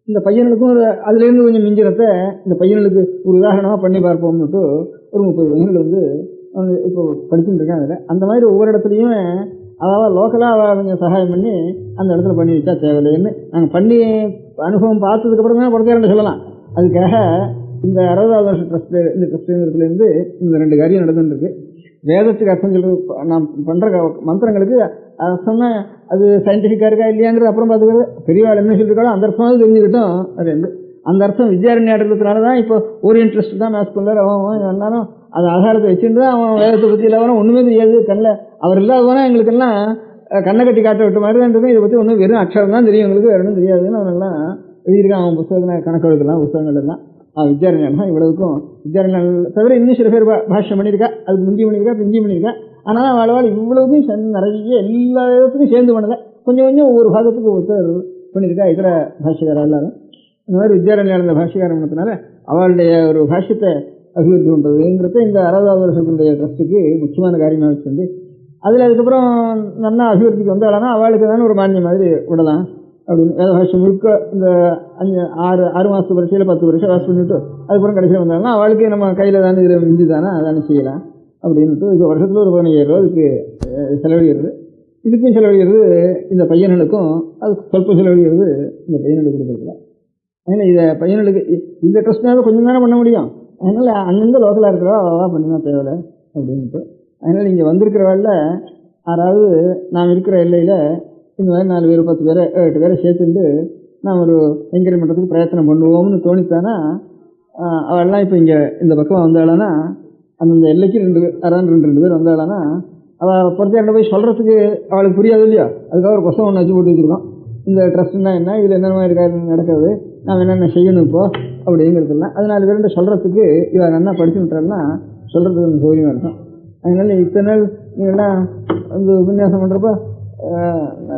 இந்த பையனுக்கும் அதுலேருந்து கொஞ்சம் மிஞ்சிறத்தை இந்த பையனுக்கு ஒரு உதாரணமாக பண்ணி பார்ப்போம்னுட்டு ஒரு 30 பையன்கள் இப்போ படிச்சுட்டு இருக்கேன். அதில் அந்த மாதிரி ஒவ்வொரு இடத்துலையும் அதாவது லோக்கலாக அவள் கொஞ்சம் சகாயம் பண்ணி அந்த இடத்துல பண்ணி வச்சா தேவையில்லைன்னு நாங்கள் பண்ணி அனுபவம் பார்த்ததுக்கப்புறம் தான் படத்தேரண்டு சொல்லலாம். அதுக்காக இந்த 60ஆவது வருஷ ட்ரஸ்ட்டு இந்த ட்ரஸ்ட்டுங்கிறதுலேருந்து இந்த 2 காரியம் நடந்துருக்கு. வேதத்துக்கு அர்த்தம் சொல்கிறது நான் பண்ணுற மந்திரங்களுக்கு அர்த்தம்னா அது சயின்டிஃபிக்காக இருக்கா இல்லையாங்கிறது அப்புறம் பார்த்துக்கிறது. பெரியவாள் என்ன சொல்லியிருக்காளோ அந்த அர்த்தமாவது தெரிஞ்சுக்கிட்டோம். அது அந்த அர்த்தம் வித்யாரண்யாடுறதுனால தான் இப்போ ஓரியன்ட் ட்ரஸ்ட் தான் மேத்ஸ் பண்ணார். அவன் எல்லாரும் அது ஆதாரத்தை வச்சுட்டு தான் அவன் வேதத்தை பற்றி இல்லாமல் ஒன்றுமே தெரியாது. கண்ணில் அவர் இல்லாதவனா எங்களுக்கெல்லாம் கண்ணை கட்டி காட்ட விட்ட மாதிரி தான் இருக்கும். இதை பற்றி ஒன்றும் வெறும் அக்ஷரம் தான் தெரியும், எங்களுக்கு வேறு ஒன்றும் தெரியாதுன்னு அவனெல்லாம் எழுதியிருக்கான். அவன் புத்தகத்தில் கணக்கு எழுதலாம் புத்தகங்கள் எல்லாம் வித்யாரண்யம் தான் இவ்வளவுக்கும். வித்யாரண்யம் தவிர இன்னும் சில பேர் பாஷ்யம் பண்ணியிருக்கா, அதுக்கு முந்தி பண்ணியிருக்கா, பிஞ்சி பண்ணியிருக்கா. ஆனால் வாழ்வாள் இவ்வளவுக்கும் நிறைய எல்லா விதத்துக்கும் சேர்ந்து பண்ணலை. கொஞ்சம் கொஞ்சம் ஒவ்வொரு பாகத்துக்கு ஒருத்தர் பண்ணியிருக்கா இதர பாஷ்யக்காரா எல்லாரும். இந்த மாதிரி வித்யாரண்யம் இருந்த பாஷ்யக்காரம் பண்ணதுனால அவளுடைய ஒரு பாஷ்யத்தை அபிவிருத்தி பண்ணுறதுங்கிறத இந்த 60ஆவது வருஷத்துடைய ட்ரஸ்ட்டுக்கு முக்கியமான காரியமாக வச்சுருந்து அதில் அதுக்கப்புறம் நல்லா அபிவிருத்திக்கு வந்தாலும் அவளுக்கு தானே ஒரு மானியம் மாதிரி விடலாம் அப்படின்னு வேத பாஷ்யம் முழுக்க இந்த 6 மாதத்து பரீட்சையில் 10 வருஷம் வாஸ் பண்ணிவிட்டு அதுக்கப்புறம் கடைசியில் வந்தாங்கன்னா அவளுக்கு நம்ம கையில் தானே இதில் மிஞ்சி தானே அதானே செய்யலாம் அப்படின்ட்டு இப்போ வருஷத்தில் ஒரு 15,000 ரூபா இதுக்கு செலவழிகிறது. இதுக்கும் செலவழிகிறது இந்த பையன்களுக்கும் அது சொல்ப செலவழிகிறது இந்த பையன்களுக்கு கொடுக்குறதுல. அதனால் இதை பையன்களுக்கு இந்த ட்ரஸ்ட்னால கொஞ்சம் தானே பண்ண முடியும். அதனால் அங்கங்கே லோக்கலாக இருக்கிறவா அவ்வளோதான் பண்ணினா தேவையில்லை அப்படின்ட்டு. அதனால் இங்கே வந்திருக்கிறவாளில் யாராவது நாம் இருக்கிற எல்லையில் இந்த மாதிரி 4 பேர் 10 பேரை 8 பேரை சேர்த்துட்டு நாம் ஒரு என்கரேஜ் பண்ணுறதுக்கு பிரயத்தனம் பண்ணுவோம்னு தோணித்தானா அவள்லாம் இப்போ இங்கே இந்த பக்கம் வந்தாளானா அந்தந்த எல்லைக்கு 2 பேர் வந்தாளானா அவள் பொறுத்த போய் சொல்கிறதுக்கு அவளுக்கு புரியாது இல்லையா? அதுக்காக ஒரு புத்தகம் ஒன்று வச்சு போட்டு வச்சுருக்கோம். இந்த ட்ரஸ்ட்னா என்ன, இதில் என்ன மாதிரி காரியம் நடக்கிறது, நாம் என்னென்ன செய்யணும் இப்போ அப்படிங்கிறதுலாம் அது 4 பேர்கிட்ட சொல்கிறதுக்கு இவள் நல்லா படிச்சு விட்டாள்னா சொல்கிறதுக்கு கொஞ்சம் சௌரியமாக இருக்கும். அதனால இத்தனை நாள் நீங்கள்லாம் உபன்யாசம் பண்ணுறப்ப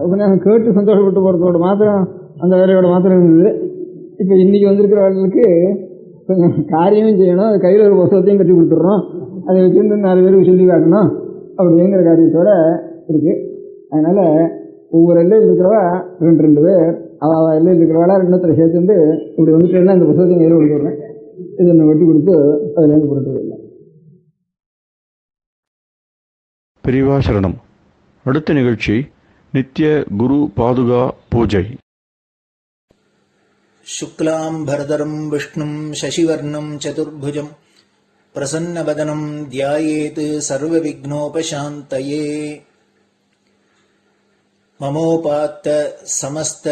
உபன்யாசம் கேட்டு சந்தோஷப்பட்டு போகிறதோட மாத்திரம் அந்த வேலையோட மாத்திரம் இருந்தது. இப்போ இன்றைக்கி வந்திருக்கிறவர்களுக்கு கொஞ்சம் காரியமும் செய்யணும், அது கையில் ஒரு புத்தகத்தையும் கட்டி கொடுத்துட்றோம், அதை வச்சுருந்து 4 பேருக்கு சொல்லி காட்டணும் அப்படிங்கிற காரியத்தோடு இருக்குது. அதனால் ஒவ்வொரு எல்லையில் இருக்கிறவா 2 பேர் அவள் எல்லையில் இருக்கிறவாளா 2 சேர்த்துட்டு இப்படி வந்துட்டேன்னா இந்த புத்தகத்தையும் கையில் கொடுத்துட்றேன், இது ஒன்று வெட்டி கொடுத்து அதுலேருந்து பொருட்டு இல்லை. பெரியவா சரணம். அடுத்த நிகழ்ச்சி நித்திய குரு பாதுகா பூஜை. शुक्लां भरदरं विष्णुं शशिवर्णं चतुर्भुजं प्रसन्नवदनं ध्यायेत् सर्वविघ्नोपशान्तये. ममोपात्त समस्त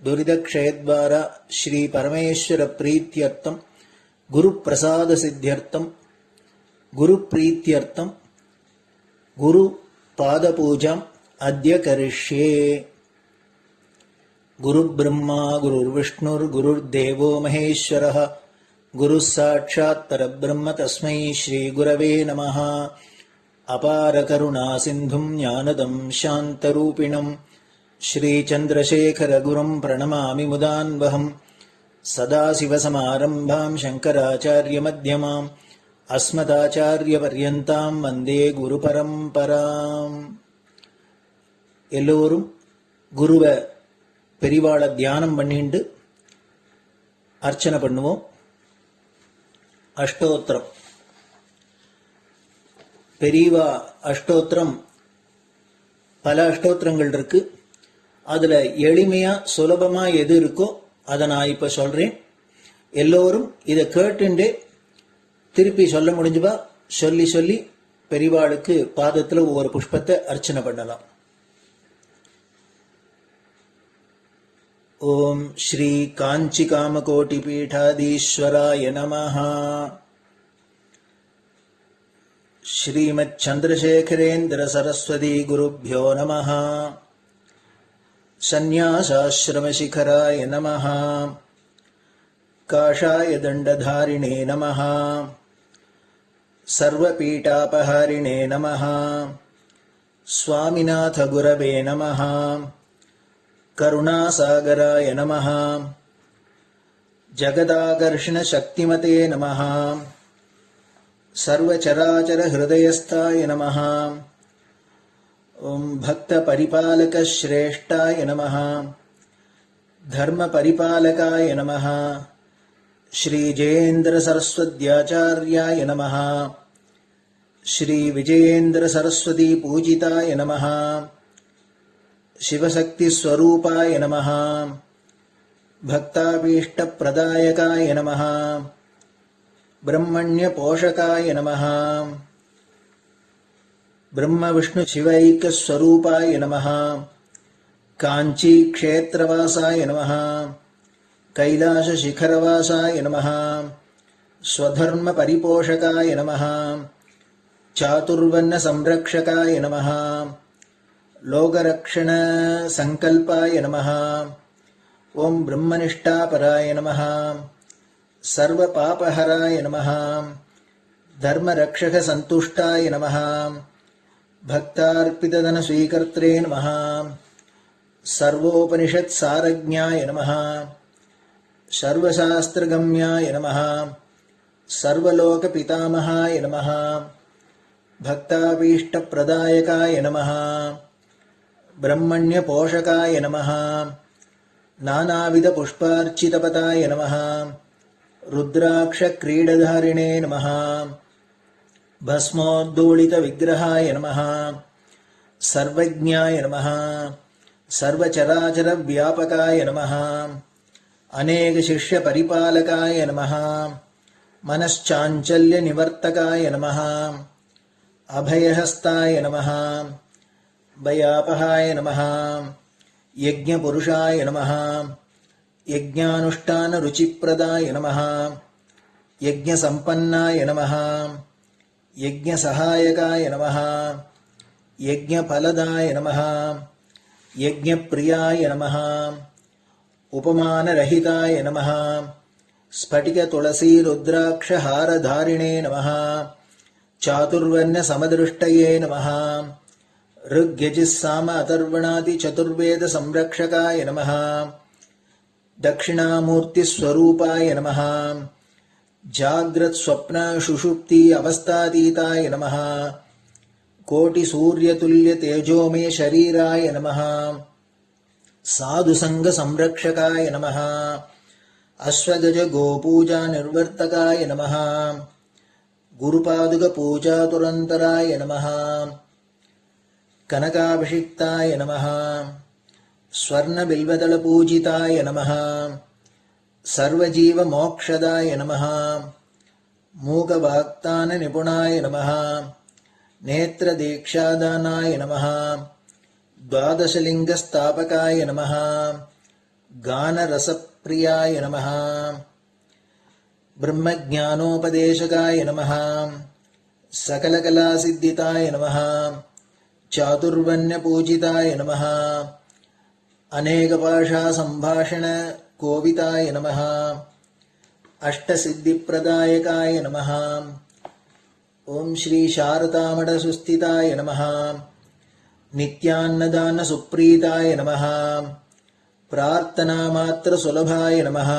दुरितक्षयद्वारा श्री परमेश्वर प्रीत्यर्थं गुरुप्रसाद सिद्ध्यर्थं गुरुप्रीत्यर्थं गुरुपादपूजाम् अद्य करिष्ये. गुरुब्रह्मा गुरुर्विष्णुर्गुरुर्देवो महेश्वरः गुरुः साक्षात् परब्रह्म तस्मै श्रीगुरवे नमः। अपारकरुणासिन्धुं ज्ञानदं शान्तरूपिणं श्रीचन्द्रशेखरगुरुं प्रणमामि मुदान्वहम्। सदाशिवसमारम्भां शङ्कराचार्यमध्यमाम् अस्मदाचार्यपर्यन्तां वन्दे குருபரம்பராம். எல்லோரும் குருவை பெரிவாளை தியானம் பண்ணிண்டு அர்ச்சனை பண்ணுவோம். அஷ்டோத்திரம். பெரியவா அஷ்டோத்திரம் பல அஷ்டோத்திரங்கள் இருக்கு. அதுல எளிமையா சுலபமா எது இருக்கோ அதை நான் இப்ப சொல்றேன். எல்லோரும் இதை கேட்டுண்டே திருப்பி சொல்ல முடிஞ்சுபா சொல்லி சொல்லி பெரியவாளுக்கு பாதத்துல ஒவ்வொரு புஷ்பத்தை அர்ச்சனை பண்ணலாம். ஓம் ஸ்ரீ காஞ்சி காமகோட்டி பீடாதீஸ்வராய நமஹ. ஸ்ரீமத் சந்திரசேகரேந்திர சரஸ்வதி குருभ्यो நமஹ. சந்நியாசாஸ்ரமசிகராய நமஹ. காஷாய தண்டதாரிணே நமஹ. சர்வபீடாபஹாரிணே நமஹ. स्वामिनाथ गुरवे नमः. करुणासागराय नमः. जगदाकर्षण शक्तिमते नमः. सर्वचराचर हृदयस्थाय नमः. ओम भक्त परिपालक श्रेष्ठाय नमः. धर्म परिपालकाय नमः. श्री जयेन्द्र सरस्वत्याचार्याय नमः. श्री विजयेन्द्र सरस्वती पूजिताय नमः. शिवशक्ति स्वरूपाय नमः. भक्ताभीष्ट प्रदायकाय नमः. ब्रह्मण्य पोषकाय नमः. ब्रह्म विष्णु शिवैक्य स्वरूपाय नमः. कांची क्षेत्रवासाय नमः. कैलाश शिखरवासाय नमः. स्वधर्म परिपोषकाय नमः. चातुर्वर्ण संरक्षकाय नमः. लोकरक्षण संकल्पाय नमः. ओम ब्रह्मनिष्ठापराय नमः. सर्वपापहराय नमः. धर्मरक्षक संतुष्टाय नमः. भक्तार्पितधन स्वीकर्त्रे नमः. सर्वोपनिषत् सारज्ञाय नमः. सर्वशास्त्रगम्याय नमः. सर्वलोक पितामहाय नमः. भक्ताभीष्ट प्रदायकाय नमः. ब्रह्मण्य पोषकाय नमः. नानाविध पुष्पार्चितपताय नमः. रुद्राक्ष क्रीडधारिणे नमः. भस्मोद्धूलित विग्रहाय नमः. सर्वज्ञाय नमः. सर्वचराचर व्यापकाय नमः. अनेक शिष्य परिपालकाय नमः. मनश्चाञ्चल्य निवर्तकाय नमः. अभयहस्ताय नमः. भयापहाय नमः. यज्ञपुरुषाय नमः. यज्ञानुष्ठान रुचिप्रदाय नमः. यज्ञसम्पन्नाय नमः. यज्ञसहायकाय नमः. यज्ञफलदाय नमः. यज्ञप्रियाय नमः. उपमानरहिताय नमः. स्फटिक तुलसी रुद्राक्ष हारधारिणे नमः. चातुर्वर्ण समदृष्टये नमः. ऋग्यजुस्साम अथर्वणादि चतुर्वेद संरक्षकाय नमः. दक्षिणामूर्ति स्वरूपाय नमः. जाग्रत् स्वप्न सुषुप्ति अवस्थातीताय नमः. कोटि सूर्यतुल्य तेजोमय शरीराय नमः. साधु संग संरक्षकाय नमः. अश्वगज गोपूजा निर्वर्तकाय नमः. गुरुपादुक पूजा तुरंतराय नमः. कनकाभिषिक्ताय नमः. स्वर्ण बिल्वदल पूजिताय नमः. सर्वजीव मोक्षदाय नमः. मूकवाक्तान निपुणाय नमः. नेत्र दीक्षादानाय नमः. द्वादशलिंग स्थापकाय नमः. गान रसप्रियाय नमः. ब्रह्मज्ञानोपदेशकाय नमः. सकलकलासिद्धिताय नमः. चातुर्वण्य पूजिताय नमः. अनेक भाषा संभाषण कोविताय नमः. अष्टसिद्धिप्रदायकाय नमः। ॐ श्री शारदामठसुस्थिताय नमः। नित्यान्नदानसुप्रीताय नमः। प्रार्थनामात्रसुलभाय नमः।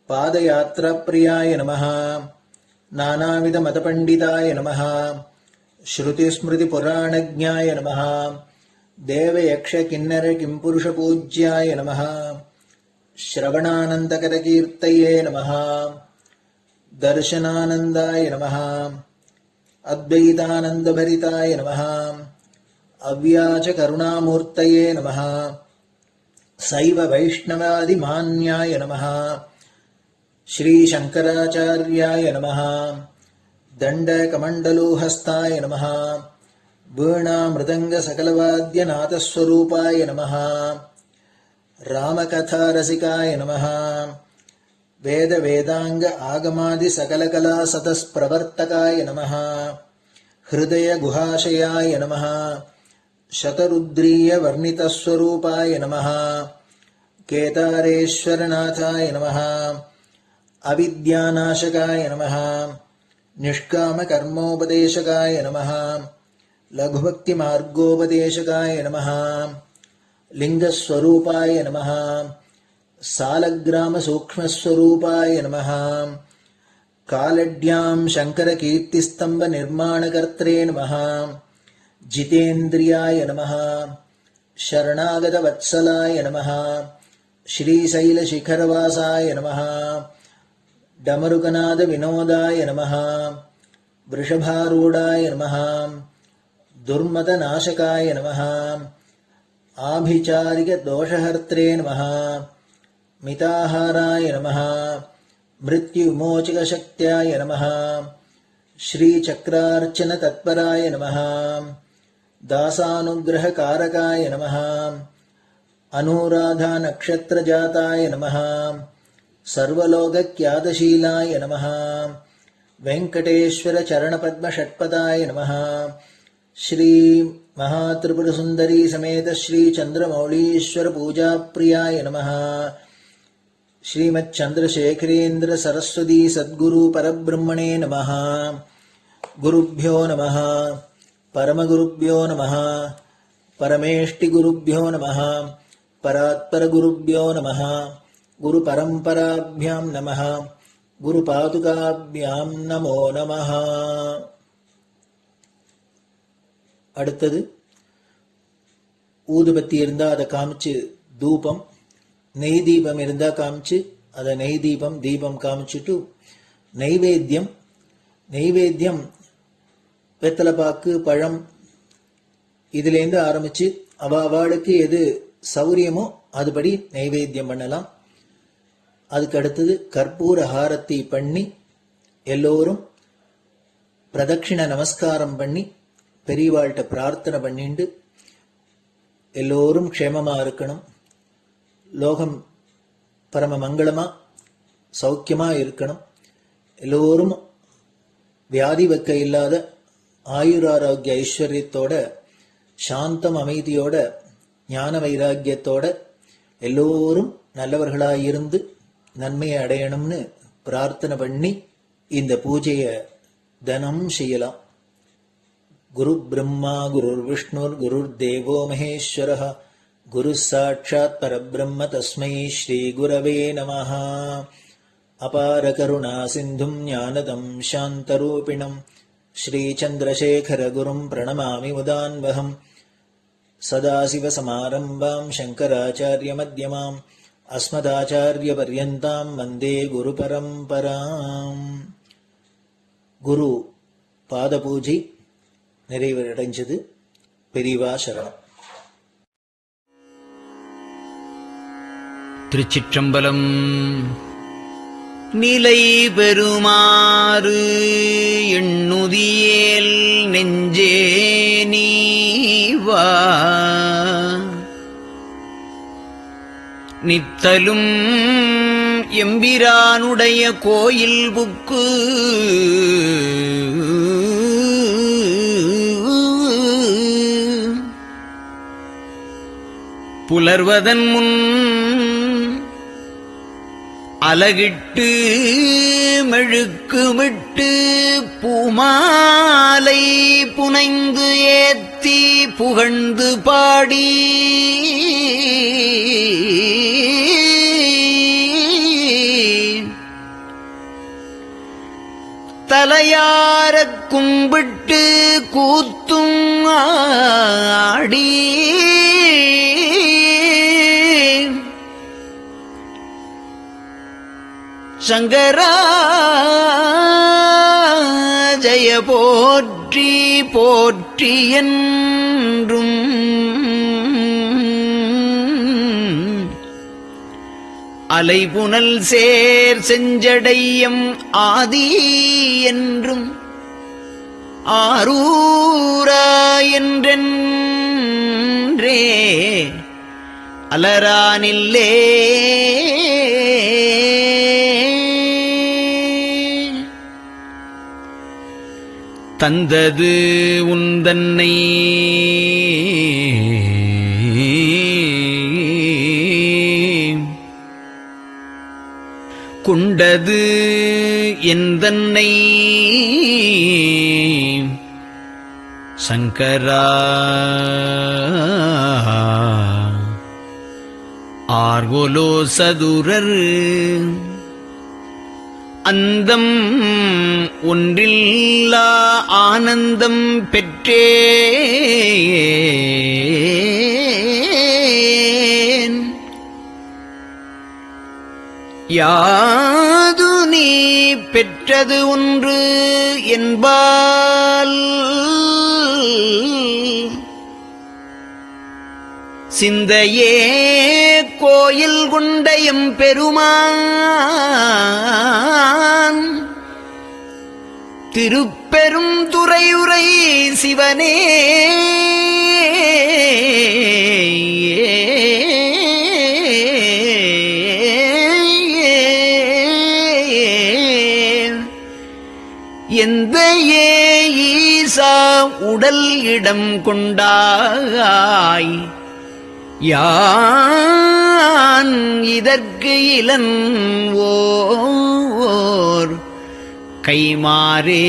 पादयात्राप्रियाय नमः। नानाविधमतपण्डिताय नमः। श्रुतिस्मृतिपुराणज्ञाय नमः। देवयक्षकिन्नरकिंपुरुषपूज्याय नमः। श्रवणानन्दकरकीर्तये नमः। दर्शनानन्दाय नमः। अद्वैतानन्दभरिताय नमः। अव्याजकरुणामूर्तये नमः। शैव वैष्णवादिमान्याय नमः। श्रीशङ्कराचार्याय नमः। दण्डकमण्डलोहस्ताय नमः। वीणामृदङ्गसकलवाद्यनाथस्वरूपाय नमः। रामकथारसिकाय नमः। वेदवेदाङ्ग आगमादिसकलकलासतस्प्रवर्तकाय नमः। हृदयगुहाशयाय नमः। शतरुद्रीयवर्णितस्वरूपाय नमः। केदारेश्वरनाथाय नमः। अविद्यानाशकाय नमः। निष्कामकर्मोपदेशकाय नमः। लघुभक्तिमार्गोपदेशकाय नमः। लिङ्गस्वरूपाय नमः। सालग्रामसूक्ष्मस्वरूपाय नमः। कालड्यां शङ्करकीर्तिस्तम्भनिर्माणकर्त्रे नमः। जितेन्द्रियाय नमः। शरणागतवत्सलाय नमः। श्रीशैलशिखरवासाय नमः। डमरुकनादविनोदाय नमः। वृषभारूढाय नमः। दुर्मदनाशकाय नमः। आभिचारिकदोषहर्त्रे नमः। मिताहाराय नमः। मृत्युविमोचकशक्त्याय नमः। श्रीचक्रार्चनतत्पराय नमः। दासानुग्रहकारकाय नमः। अनुराधानक्षत्रजाताय नमः। सर्वलोकख्यातशीलाय नमः। वेङ्कटेश्वरचरणपद्मषट्पदाय नमः। श्री महात्रिपुरसुन्दरी समेत श्री चन्द्रमौलीश्वर पूजाप्रियाय नमः। श्रीमच्चन्द्रशेखरेन्द्र सरस्वती सद्गुरु परब्रह्मणे नमः। गुरुभ्यो नमः। परमगुरुभ्यो नमः। परमेष्टिगुरुभ्यो नमः। परात्परगुरुभ्यो नमः। गुरुपरम्पराभ्यां नमः। गुरुपादुकाभ्यां नमो நமः. அடுத்தது ஊதுபத்தி இருந்தா அதை காமிச்சு தூபம், நெய் தீபம் இருந்தா காமிச்சு அதை நெய் தீபம் தீபம் காமிச்சுட்டு நெய்வேத்தியம் வெத்தலைப்பாக்கு பழம் இதுலேருந்து ஆரம்பிச்சு அவளுக்கு எது சௌரியமோ அதுபடி நைவேத்தியம் பண்ணலாம். அதுக்கு அடுத்தது கற்பூர ஹாரத்தி பண்ணி எல்லோரும் பிரதட்சிண நமஸ்காரம் பண்ணி பெரியவாள்கிட்ட பிரார்த்தனை பண்ணிண்டு எல்லோரும் க்ஷேமமா இருக்கணும், லோகம் பரம மங்களமா சௌக்கியமா இருக்கணும், எல்லோரும் வியாதி வெக்க இல்லாத ஆயுராரோக்கிய ஐஸ்வர்யத்தோட சாந்தம் அமைதியோட ஞான வைராக்கியத்தோட எல்லோரும் நல்லவர்களாயிருந்து நன்மையை அடையணும்னு பிரார்த்தனை பண்ணி இந்த பூஜையை தினம் செய்யலாம். குரு பிரம்மா குருர் விஷ்ணுர் குருர் தேவோ மகேஸ்வரः குரு சாட்சாத் பரபிரம்ம தஸ்மை ஸ்ரீ குரவே நமः. அபார கருணா சிந்தும் ஞானதம் சாந்தரூபிணம் ஸ்ரீ சந்திரசேகர குரும் பிரணமாமி முதான்வகம். சதாசிவசமாரம்பாம் சங்கராச்சாரிய மத்யமாம் அஸ்மதாச்சாரிய பர்யந்தாம் வந்தே குரு பரம்பராம். குரு பாத பூஜை நிறைவடைஞ்சது. பெரியவா சரணம். திருச்சிற்றம்பலம். நிலை பெறுமாறு எண்ணுதியேல் நெஞ்சே நீவா, நித்தலும் எம்பிரானுடைய கோயில் புக்கு புலர்வதன் முன் அலகிட்டு மெழுக்குமிட்டு பூமாலை புனைந்து ஏத்தி புகழ்ந்து பாடி தலையாரக் கும்பிட்டு கூத்தும் ஆடி சங்கரா ஜய போற்றி போற்றி என்றும் அலைபுனல் சேர் செஞ்சடையம் ஆதி என்றும் ஆரூரா என்றென்றே அலரானில்லே தந்தது உந்தன்னை கொண்டது எந்தன்னை சங்கரா ஆர்கோலோ சதுரர் அந்தம் ஒன்றில்லா ஆனந்தம் பெற்றேன் யாது நீ பெற்றது ஒன்று என்பால் சிந்தையே கோயில் கொண்டயம் பெருமான் திருப்பெரும் துறையுரை சிவனே எந்த ஈசா உடல் இடம் கொண்டாய் யான் இதற்கு இலன் ஓர் கைமாறே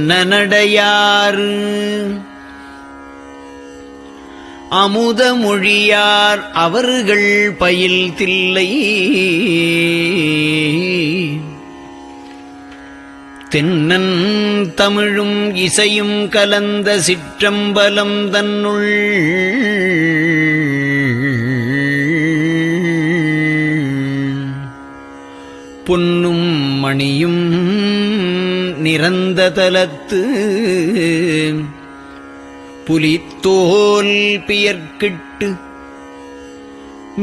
அன்னநடையார் அமுத மொழியார் அவர்கள் பயில் தில்லை தென்னன் தமிழும் இசையும் கலந்த சிற்றம்பலம் தன்னுள் பொன்னும் மணியும் நிறந்த தலத்து புலித்தோல் பியர்க்கிட்டு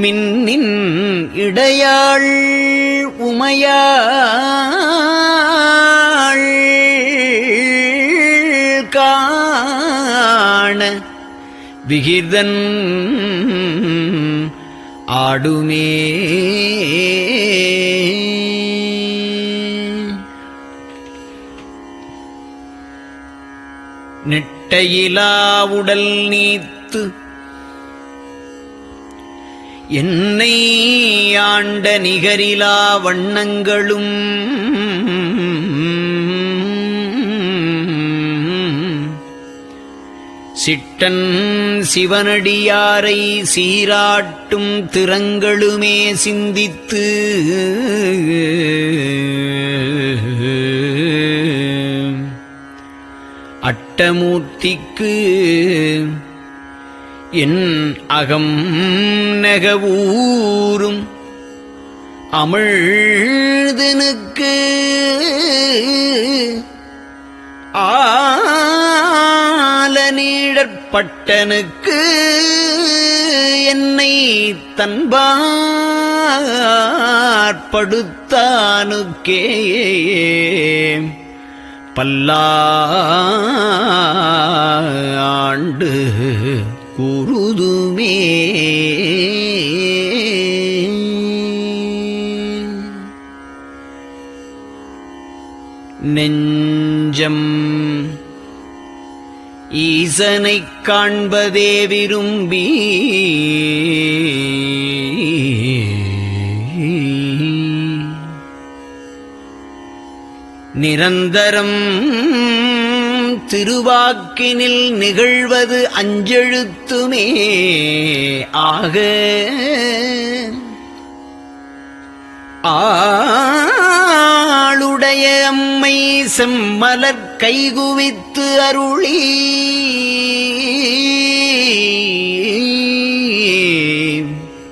மின்னின் இடையாள் உமையாள் காண விகிர்தன் ஆடுமே நெட்டையிலா உடல் நீத்து என்னை ஆண்ட நிகரிலா வண்ணங்களும் சிட்டன் சிவனடியாரை சீராட்டும் திறங்களுமே சிந்தித்து அட்டமூர்த்திக்கு என் அகம் நெகவூரும் அமிழ்தனுக்கு ஆலநீழற்பட்டனுக்கு என்னை தன்பாற்படுத்தானுக்கே பல்லாண்டு குருதுமே நெஞ்சம் ஈசனைக் காண்பதே விரும்பி நிரந்தரம் திருவாக்கினில் நிகழ்வது அஞ்செழுத்துமே ஆக ஆளுடைய அம்மை செம்மலர் கைகுவித்து அருளி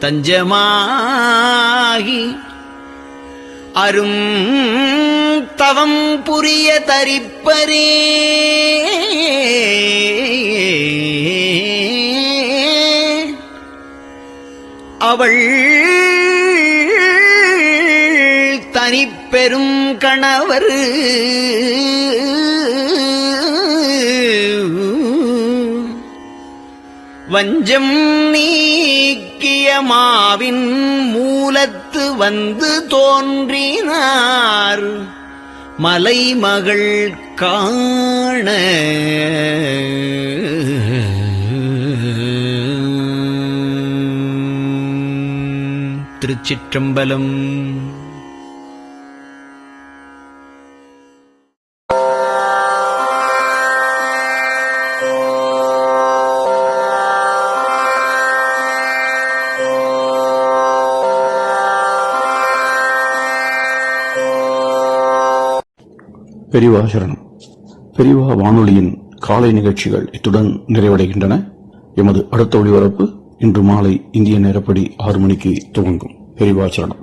தஞ்சமாகி அரும் தவம் புரிய தரிப்பரே அவள் தனிப்பெரும் கணவர் வஞ்சம் நீக்கிய மாவின் மூலத்து வந்து தோன்றினார் மலைமகள் காண திருச்சிற்றம்பலம். பெரியவா சரணம். பெரியவா வானொலியின் காலை நிகழ்ச்சிகள் இத்துடன் நிறைவடைகின்றன. எமது அடுத்த ஒளிபரப்பு இன்று மாலை இந்திய நேரப்படி 6 மணிக்கு துவங்கும். பெரியவா சரணம்.